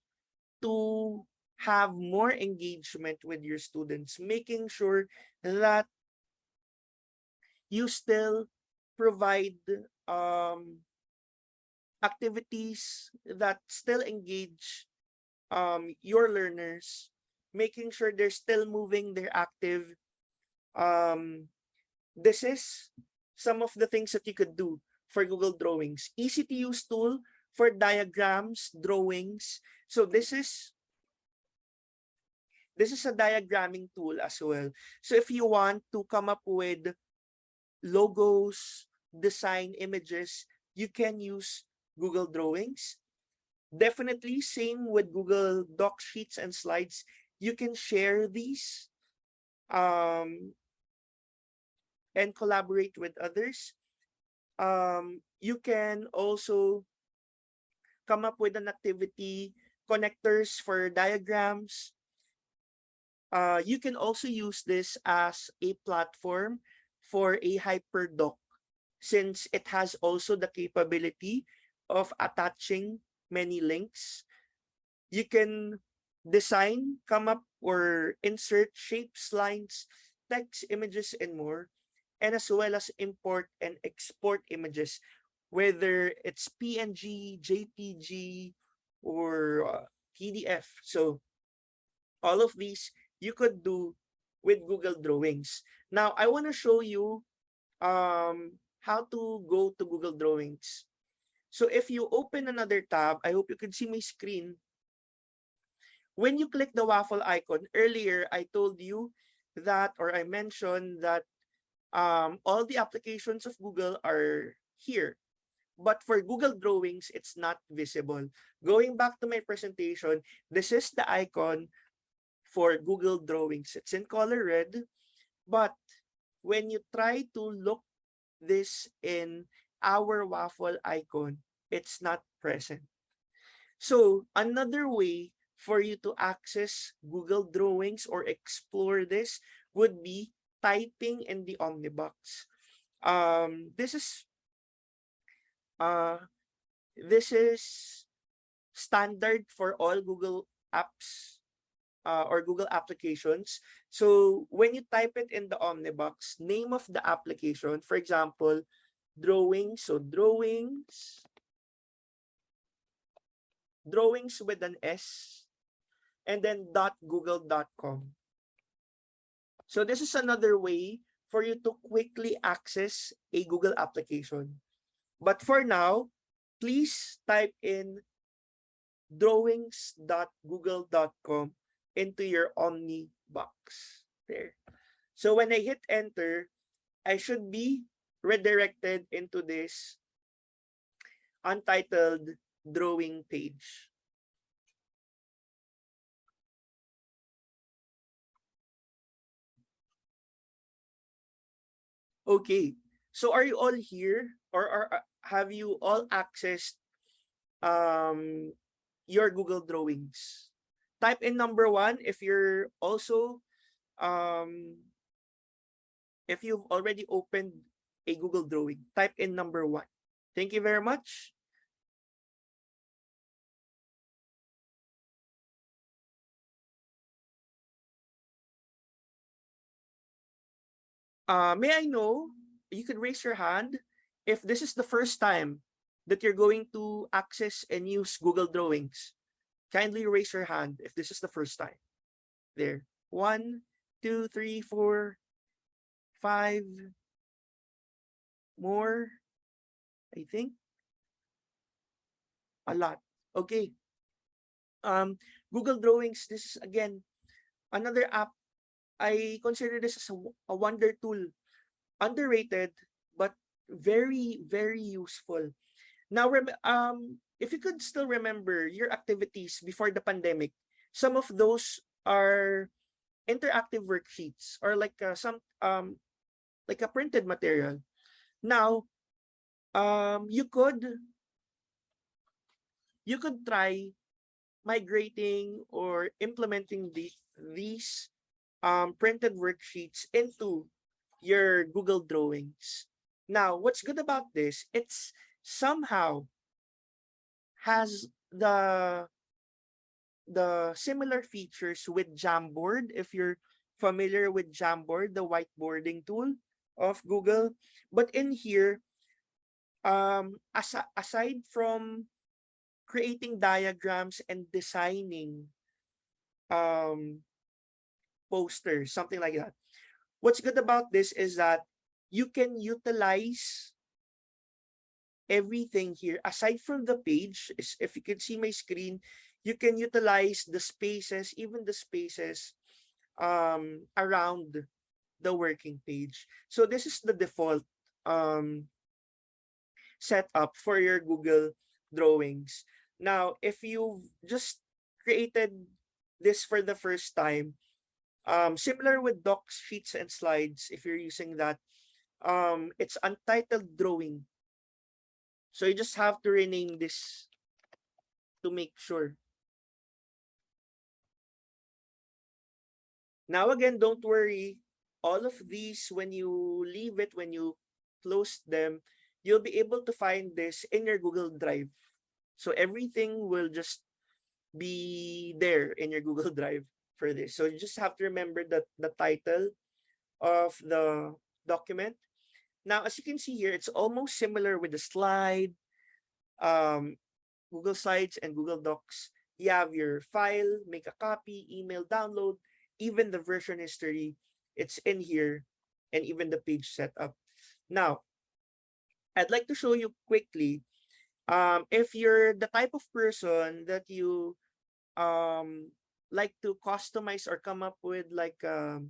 to have more engagement with your students, making sure that you still provide activities that still engage your learners, making sure they're still moving, they're active. This is some of the things that you could do for Google Drawings. Easy to use tool for diagrams, drawings. So this is a diagramming tool as well. So if you want to come up with logos, design images, you can use Google Drawings. Definitely same with Google Doc Sheets and Slides. You can share these and collaborate with others. You can also come up with an activity, connectors for diagrams. You can also use this as a platform for a HyperDoc, since it has also the capability of attaching many links. You can design, come up, or insert shapes, lines, text, images, and more, and as well as import and export images, whether it's PNG, JPG, or PDF. So all of these you could do with Google Drawings. Now, I want to show you how to go to Google Drawings. So if you open another tab, I hope you can see my screen. When you click the waffle icon, earlier I told you that, or I mentioned that all the applications of Google are here. But for Google Drawings, it's not visible. Going back to my presentation, this is the icon for Google Drawings. It's in color red, but when you try to look this in our waffle icon, it's not present. So another way for you to access Google Drawings or explore this would be typing in the Omnibox. This is standard for all Google apps or Google applications. So when you type it in the Omnibox, name of the application, for example, drawings. So drawings with an S, and then .google.com. So this is another way for you to quickly access a Google application. But for now, please type in drawings.google.com into your Omnibox. There. So when I hit enter, I should be redirected into this untitled drawing page. Okay, so are you all here, or have you all accessed your Google Drawings? Type in number 1 if you're also if you've already opened a Google Drawing. Type in number 1. Thank you very much. May I know, you could raise your hand if this is the first time that you're going to access and use Google Drawings. Kindly raise your hand if this is the first time. There. 1, 2, 3, 4, 5. More. I think. A lot. Okay. Google Drawings, this is again another app. I consider this as a wonder tool. Underrated, but very, very useful. Now, if you could still remember your activities before the pandemic, some of those are interactive worksheets or like some like a printed material. Now, you could try migrating or implementing these printed worksheets into your Google Drawings. Now, what's good about this? It's somehow has the similar features with Jamboard. If you're familiar with Jamboard, the whiteboarding tool of Google, but in here, aside from creating diagrams and designing posters, something like that. What's good about this is that you can utilize everything here. Aside from the page, if you can see my screen, you can utilize the spaces, even the spaces around the working page. So this is the default setup for your Google Drawings. Now, if you've just created this for the first time, similar with docs, sheets, and slides, if you're using that, it's untitled drawing. So you just have to rename this to make sure. Now again, don't worry. All of these, when you leave it, when you close them, you'll be able to find this in your Google Drive. So everything will just be there in your Google Drive for this. So you just have to remember that the title of the document. Now, as you can see here, it's almost similar with the slide, Google Slides and Google Docs. You have your file, make a copy, email, download, even the version history, it's in here, and even the page setup. Now, I'd like to show you quickly, if you're the type of person that you like to customize or come up with like a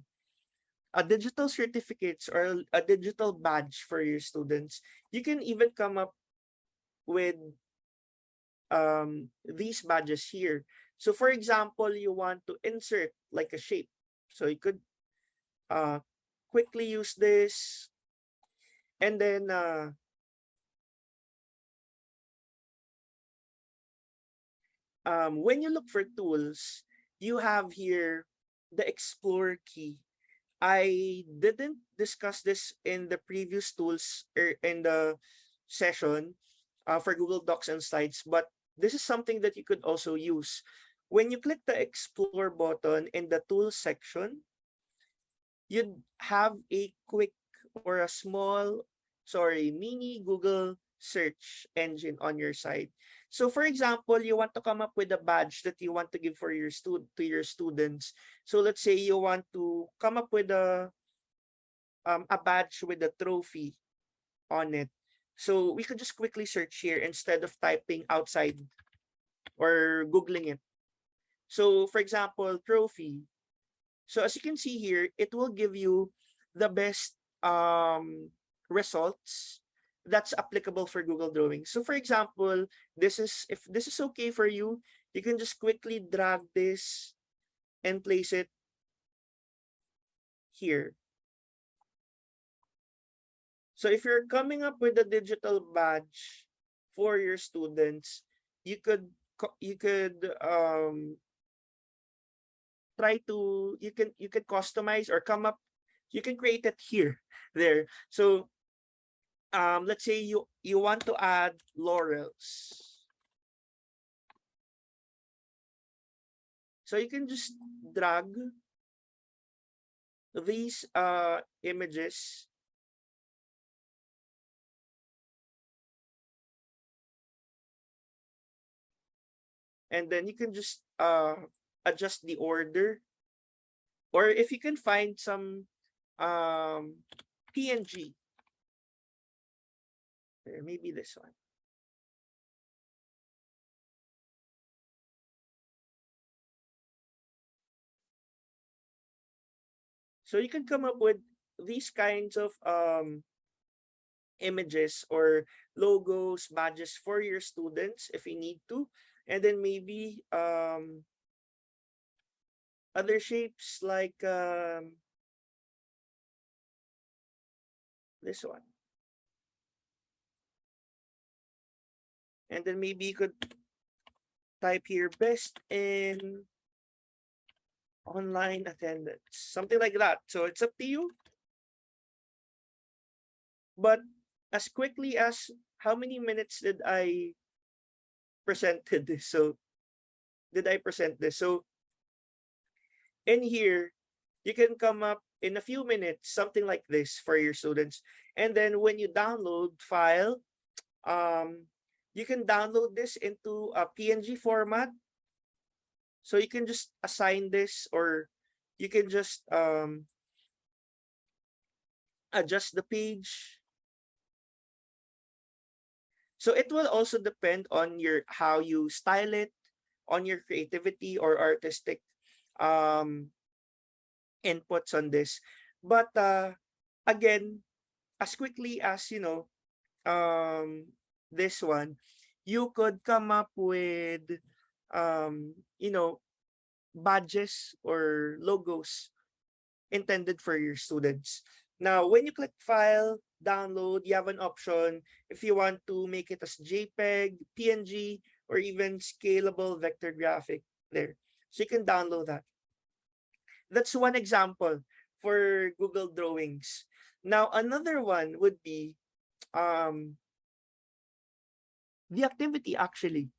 digital certificates or a digital badge for your students, you can even come up with these badges here. So for example, you want to insert like a shape. So you could quickly use this, and then when you look for tools, you have here the Explore key. I didn't discuss this in the previous tools in the session for Google Docs and Slides, but this is something that you could also use. When you click the Explore button in the Tools section, you'd have a quick or a small, mini Google search engine on your site. So for example, you want to come up with a badge that you want to give for your students. So let's say you want to come up with a badge with a trophy on it. So we could just quickly search here instead of typing outside or Googling it. So for example, trophy. So as you can see here, it will give you the best results that's applicable for Google Drawings. So for example, if this is okay for you, you can just quickly drag this and place it here. So if you're coming up with a digital badge for your students, you could try to you can customize or come up, you can create it here there. So let's say you want to add laurels. So you can just drag these images and then you can just adjust the order, or if you can find some PNG, maybe this one. So you can come up with these kinds of images or logos, badges for your students if you need to, and then maybe other shapes like this one. And then maybe you could type here best in online attendance, something like that. So it's up to you. But as quickly as how many minutes did I presented this? So did I present this? So in here, you can come up in a few minutes, something like this for your students. And then when you download file, you can download this into a PNG format. So you can just assign this, or you can just adjust the page. So it will also depend on your how you style it, on your creativity or artistic inputs on this. But again, as quickly as this one, you could come up with you know, badges or logos intended for your students. Now, when you click file, download, you have an option if you want to make it as JPEG, PNG, or even scalable vector graphic there. So you can download that. That's one example for Google Drawings. Now, another one would be the activity actually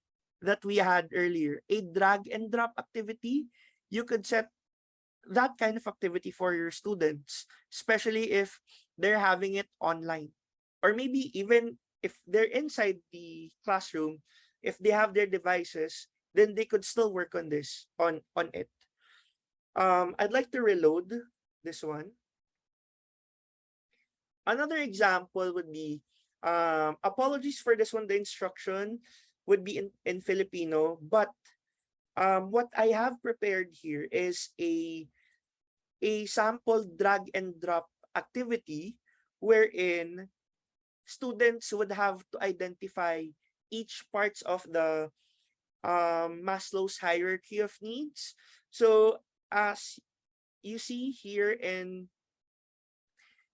that we had earlier, a drag and drop activity. You could set that kind of activity for your students, especially if they're having it online. Or maybe even if they're inside the classroom, if they have their devices, then they could still work on this, on it. I'd like to reload this one. Another example would be, apologies for this one, the instruction would be in Filipino, but what I have prepared here is a sample drag and drop activity wherein students would have to identify each parts of the Maslow's hierarchy of needs. So as you see here in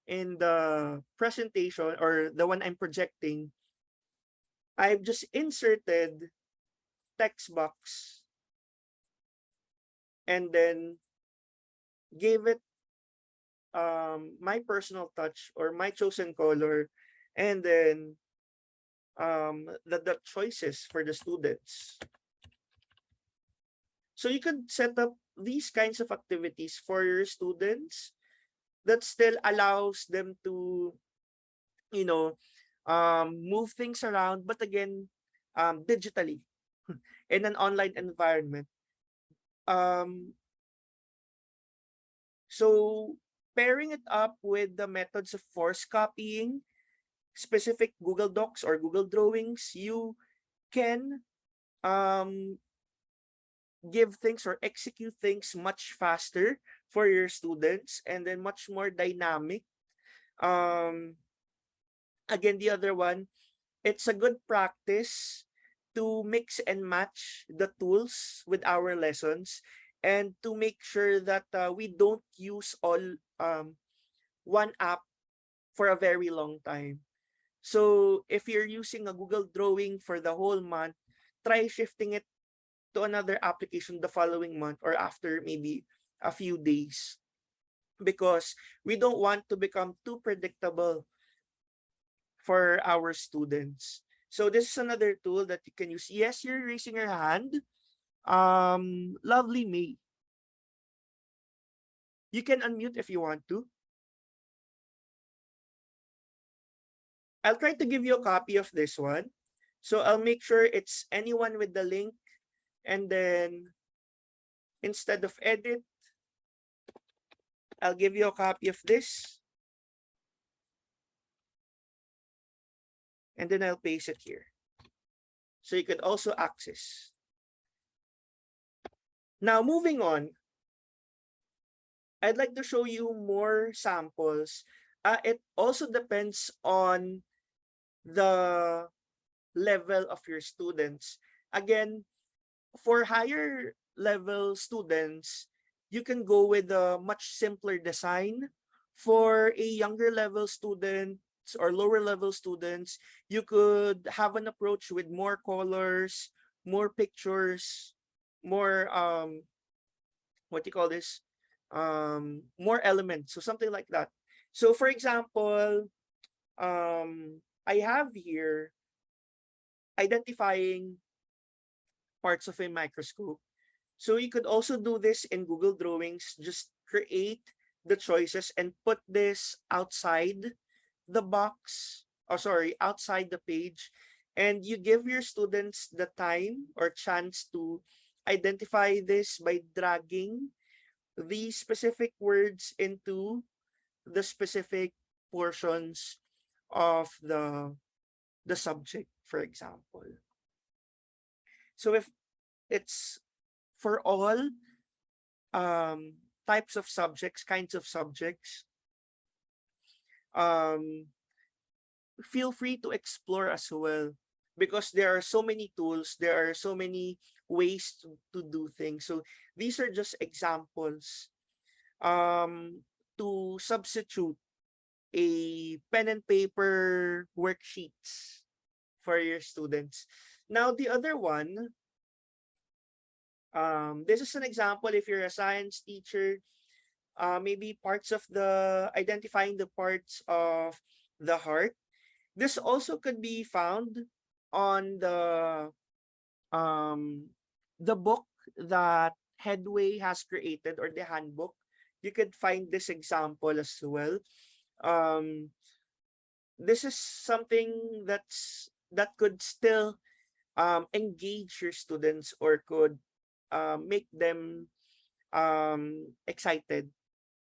the presentation, or the one I'm projecting, I've just inserted text box and then gave it my personal touch or my chosen color, and then the choices for the students. So you could set up these kinds of activities for your students that still allows them to, move things around, but again, digitally in an online environment. So pairing it up with the methods of force copying, specific Google Docs or Google Drawings, you can give things or execute things much faster for your students, and then much more dynamic. Again, the other one, it's a good practice to mix and match the tools with our lessons, and to make sure that we don't use all one app for a very long time. So if you're using a Google Drawing for the whole month, try shifting it to another application the following month, or after maybe a few days, because we don't want to become too predictable for our students. So this is another tool that you can use. Yes, you're raising your hand. Lovely May. You can unmute if you want to. I'll try to give you a copy of this one. So I'll make sure it's anyone with the link, and then instead of edit, I'll give you a copy of this. And then I'll paste it here, so you could also access. Now, moving on, I'd like to show you more samples. It also depends on the level of your students. Again, for higher level students, you can go with a much simpler design. For a younger level students or lower level students, you could have an approach with more colors, more pictures, more what do you call this? More elements. So something like that. So for example, I have here identifying parts of a microscope. So you could also do this in Google Drawings. Just create the choices and put this outside the box, oh sorry, outside the page. And you give your students the time or chance to identify this by dragging the specific words into the specific portions of the subject, for example. So if it's for all types of subjects, kinds of subjects, feel free to explore as well, because there are so many tools, there are so many ways to do things. So these are just examples to substitute a pen and paper worksheets for your students. Now the other one, this is an example. If you're a science teacher, maybe parts of identifying the parts of the heart. This also could be found on the book that HEADway has created, or the handbook. You could find this example as well. This is something that could still engage your students, or could make them excited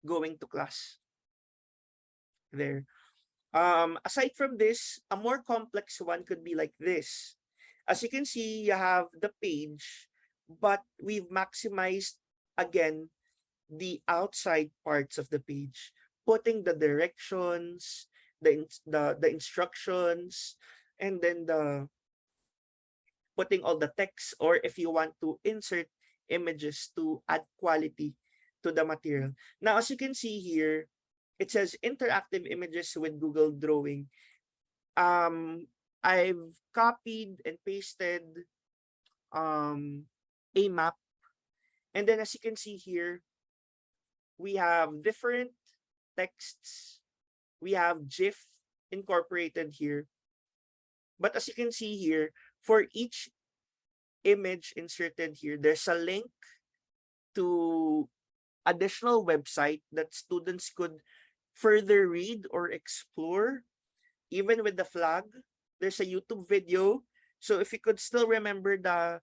going to class there. Aside from this, a more complex one could be like this. As you can see, you have the page, but we've maximized again the outside parts of the page, putting the directions, the instructions, and then putting all the text, or if you want to insert images to add quality to the material. Now, as you can see here, it says interactive images with Google Drawing. I've copied and pasted a map. And then as you can see here, we have different texts. We have GIF incorporated here. But as you can see here, for each image inserted here, there's a link to additional website that students could further read or explore. Even with the flag, there's a YouTube video. So if you could still remember the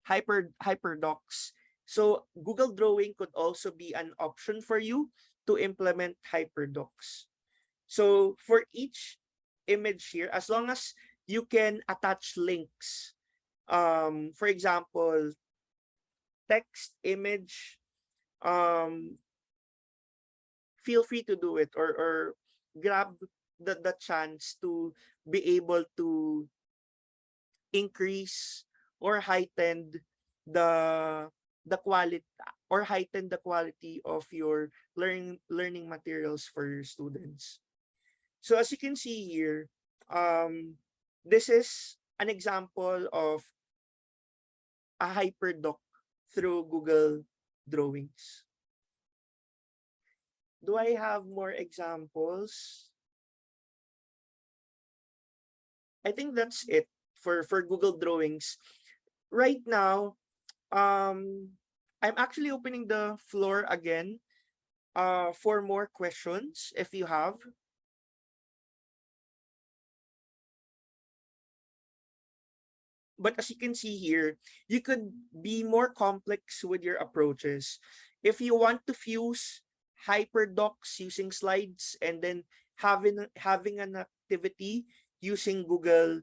hyperdocs, so Google Drawing could also be an option for you to implement hyperdocs. So for each image here, as long as you can attach links, for example, text, image, feel free to do it, or grab the chance to be able to increase or heighten the quality, or heighten the quality of your learning materials for your students. So as you can see here, this is an example of a hyperdoc through Google Drawings. Do I have more examples? I think that's it for Google Drawings. Right now, I'm actually opening the floor again for more questions if you have. But as you can see here, you could be more complex with your approaches. If you want to fuse hyperdocs using slides, and then having an activity using Google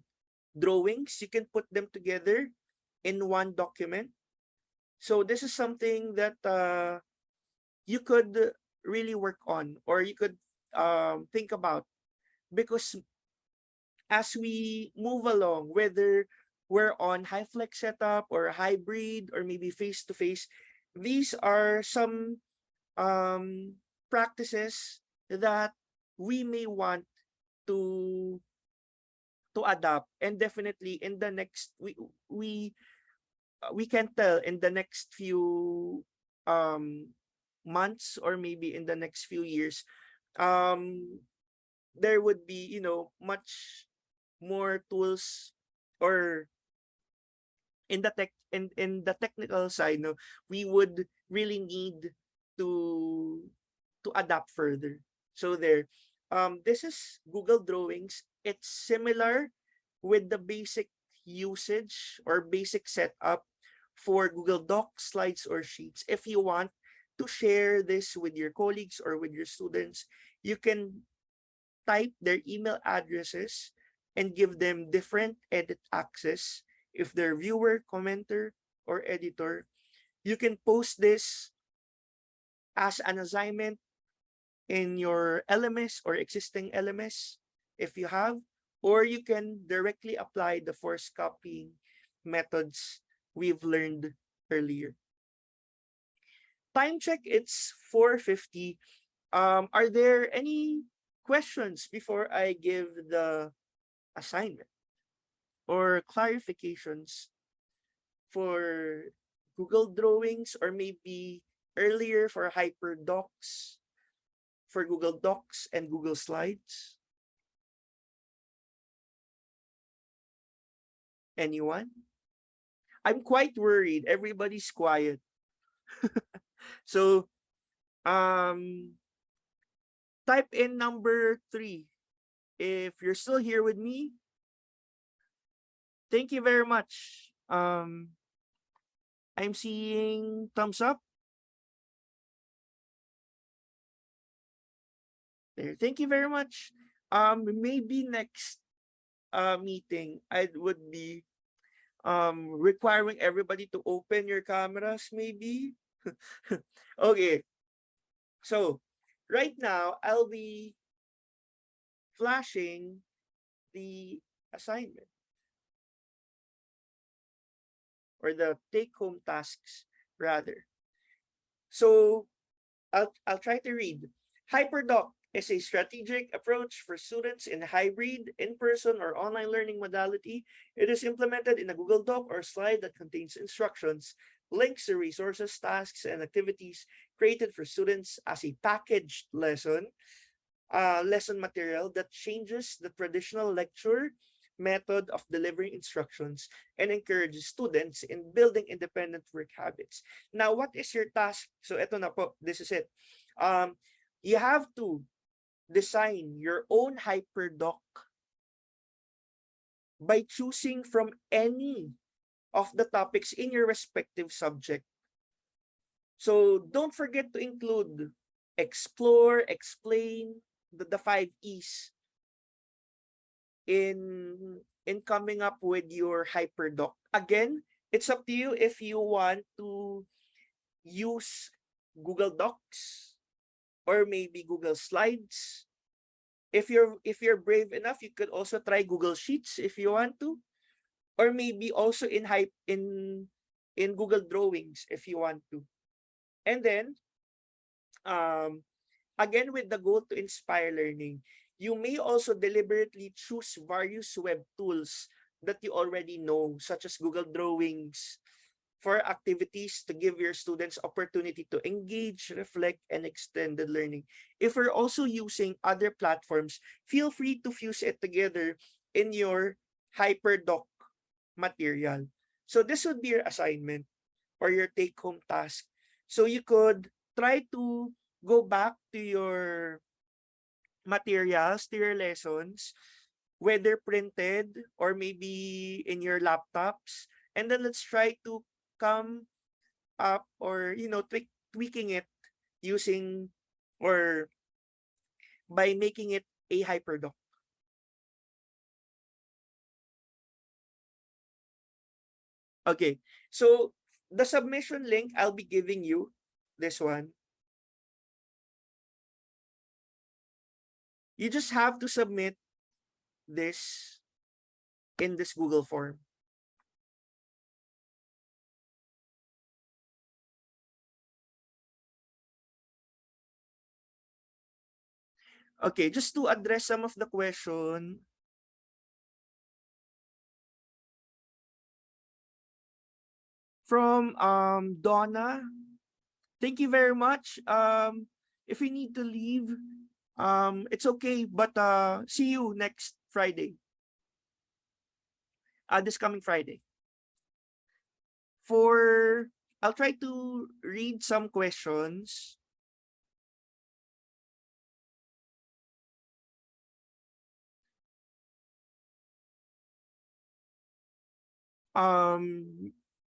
Drawings, you can put them together in one document. So this is something that you could really work on, or you could think about, because as we move along, whether we're on Hyflex setup or hybrid or maybe face-to-face, these are some practices that we may want to adapt, and definitely in the next we can tell in the next few um months or maybe in the next few years, um there would be, you know, much more tools, or in the technical side, no, we would really need to adapt further. So there, this is Google Drawings. It's similar with the basic usage or basic setup for Google Docs, slides, or sheets. If you want to share this with your colleagues or with your students, you can type their email addresses and give them different edit access. If they're viewer, commenter, or editor, you can post this as an assignment in your LMS or existing LMS if you have, or you can directly apply the force copying methods we've learned earlier. Time check, it's 4:50. Are there any questions before I give the assignment or clarifications for Google Drawings, or maybe earlier for HyperDocs, for Google Docs and Google Slides? Anyone? I'm quite worried. Everybody's quiet. So, type in number 3 if you're still here with me. Thank you very much. I'm seeing thumbs up. There. Thank you very much. Maybe next meeting I would be requiring everybody to open your cameras, maybe. Okay. So right now I'll be flashing the assignment or the take-home tasks rather. So I'll try to read. HyperDoc is a strategic approach for students in hybrid, in-person, or online learning modality. It is implemented in a Google Doc or slide that contains instructions, links to resources, tasks, and activities created for students as a packaged lesson material that changes the traditional lecture method of delivering instructions and encourages students in building independent work habits. Now, what is your task? So eto na po, this is it. You have to design your own HyperDoc by choosing from any of the topics in your respective subject. So don't forget to include explore, explain, the 5 E's in coming up with your HyperDoc. Again, it's up to you if you want to use Google Docs or maybe Google Slides. If you're brave enough, you could also try Google Sheets if you want to, or maybe also in Google Drawings if you want to. And then again, with the goal to inspire learning, you may also deliberately choose various web tools that you already know, such as Google Drawings, for activities to give your students opportunity to engage, reflect, and extended learning. If we're also using other platforms, feel free to fuse it together in your HyperDoc material. So this would be your assignment or your take-home task. So you could try to go back to your materials, to your lessons, whether printed or maybe in your laptops, and then let's try to come up or tweaking it using or by making it a HyperDoc. Okay, so the submission link I'll be giving you, this one. You just have to submit this in this Google form. Okay, just to address some of the question. From Donna, thank you very much. If we need to leave, it's okay, but see you next Friday. This coming Friday. I'll try to read some questions.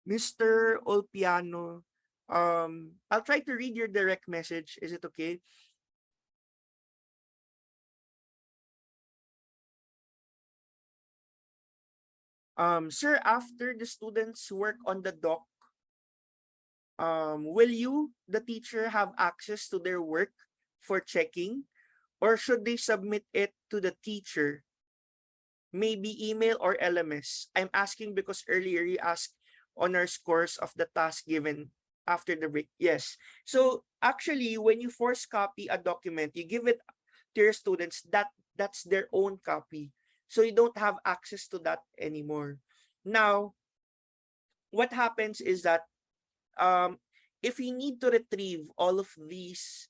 Mr. Olpiano, I'll try to read your direct message. Is it okay? Sir, after the students work on the doc, will you, the teacher, have access to their work for checking? Or should they submit it to the teacher? Maybe email or LMS. I'm asking because earlier you asked on our scores of the task given after the break. Yes. So actually, when you force copy a document, you give it to your students, that's their own copy. So you don't have access to that anymore. Now, what happens is that if you need to retrieve all of these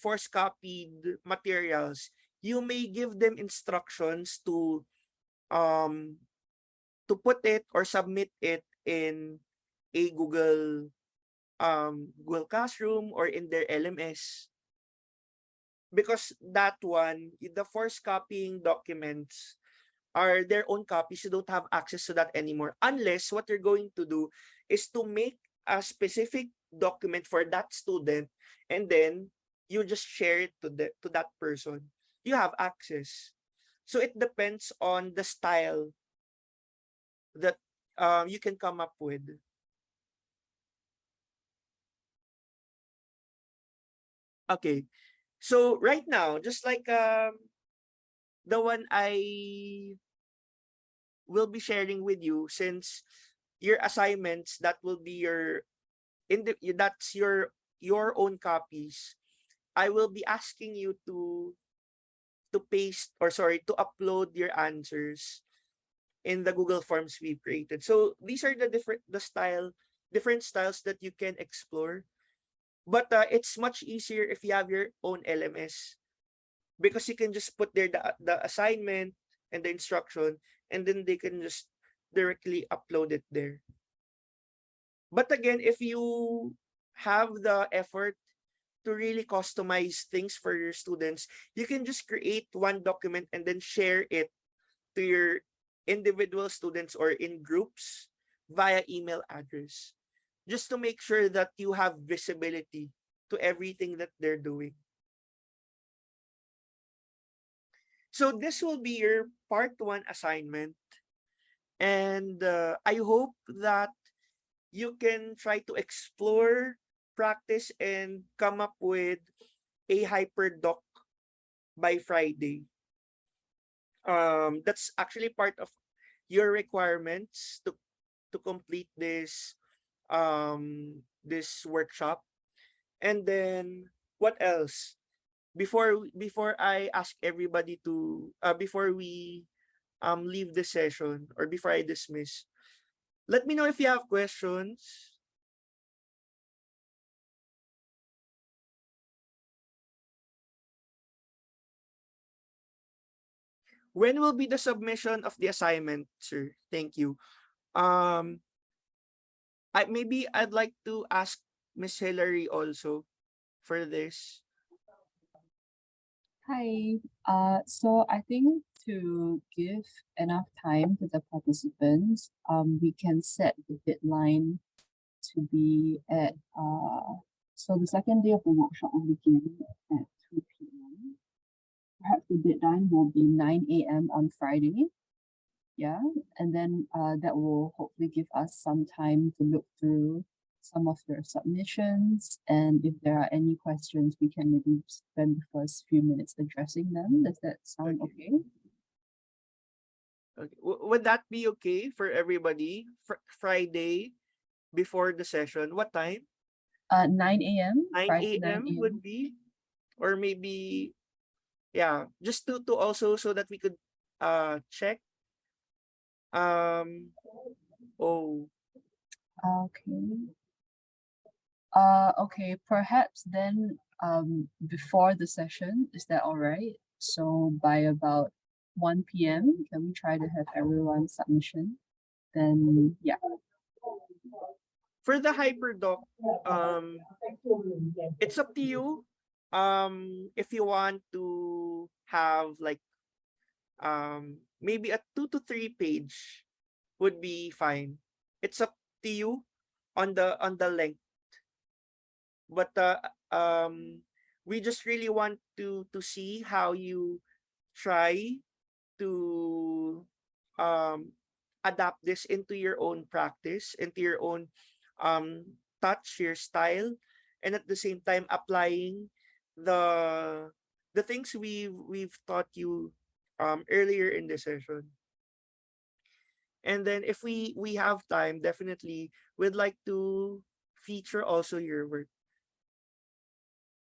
force copied materials, you may give them instructions to put it or submit it in a Google Classroom or in their LMS, because that one, the force copying documents are their own copies. You don't have access to that anymore, unless what you're going to do is to make a specific document for that student, and then you just share it to that person. You have access. So it depends on the style that you can come up with. Okay, so right now, just like the one I will be sharing with you, since your assignments, that will be that's your own copies. I will be asking you to paste, or sorry, to upload your answers in the Google Forms we've created. So these are the different styles that you can explore. But it's much easier if you have your own LMS, because you can just put there the assignment and the instruction, and then they can just directly upload it there. But again, if you have the effort to really customize things for your students, you can just create one document and then share it to your individual students or in groups via email address, just to make sure that you have visibility to everything that they're doing. So this will be your part 1 assignment, and I hope that you can try to explore, practice, and come up with a hyperdoc by Friday. That's actually part of your requirements to complete this this workshop. And then what else? Before I ask everybody to before we leave the session, or before I dismiss, let me know if you have questions. When will be the submission of the assignment, sir? Thank you. I'd like to ask Miss Hillary also for this. Hi. So I think to give enough time to the participants, we can set the deadline to be at so the second day of the workshop will begin at 2 p.m. Perhaps the deadline will be 9 a.m. on Friday. Yeah, and then that will hopefully give us some time to look through some of their submissions, and if there are any questions, we can maybe spend the first few minutes addressing them. Does that sound okay? Okay. Would that be okay for everybody? Friday before the session, what time? 9 a.m. 9 Friday, 9 a.m. a.m. would be, or maybe Yeah, just to also so that we could check. Oh, Okay. Okay, perhaps then before the session, is that all right? So by about 1 p.m., can we try to have everyone's submission? Then yeah. for the hyperdoc, it's up to you. If you want to have like maybe a 2 to 3 page would be fine. It's up to you on the length. But we just really want to see how you try to um adapt this into your own practice, into your own touch, your style, and at the same time applying the things we've taught you earlier in the session. And then if we have time, definitely we'd like to feature also your work.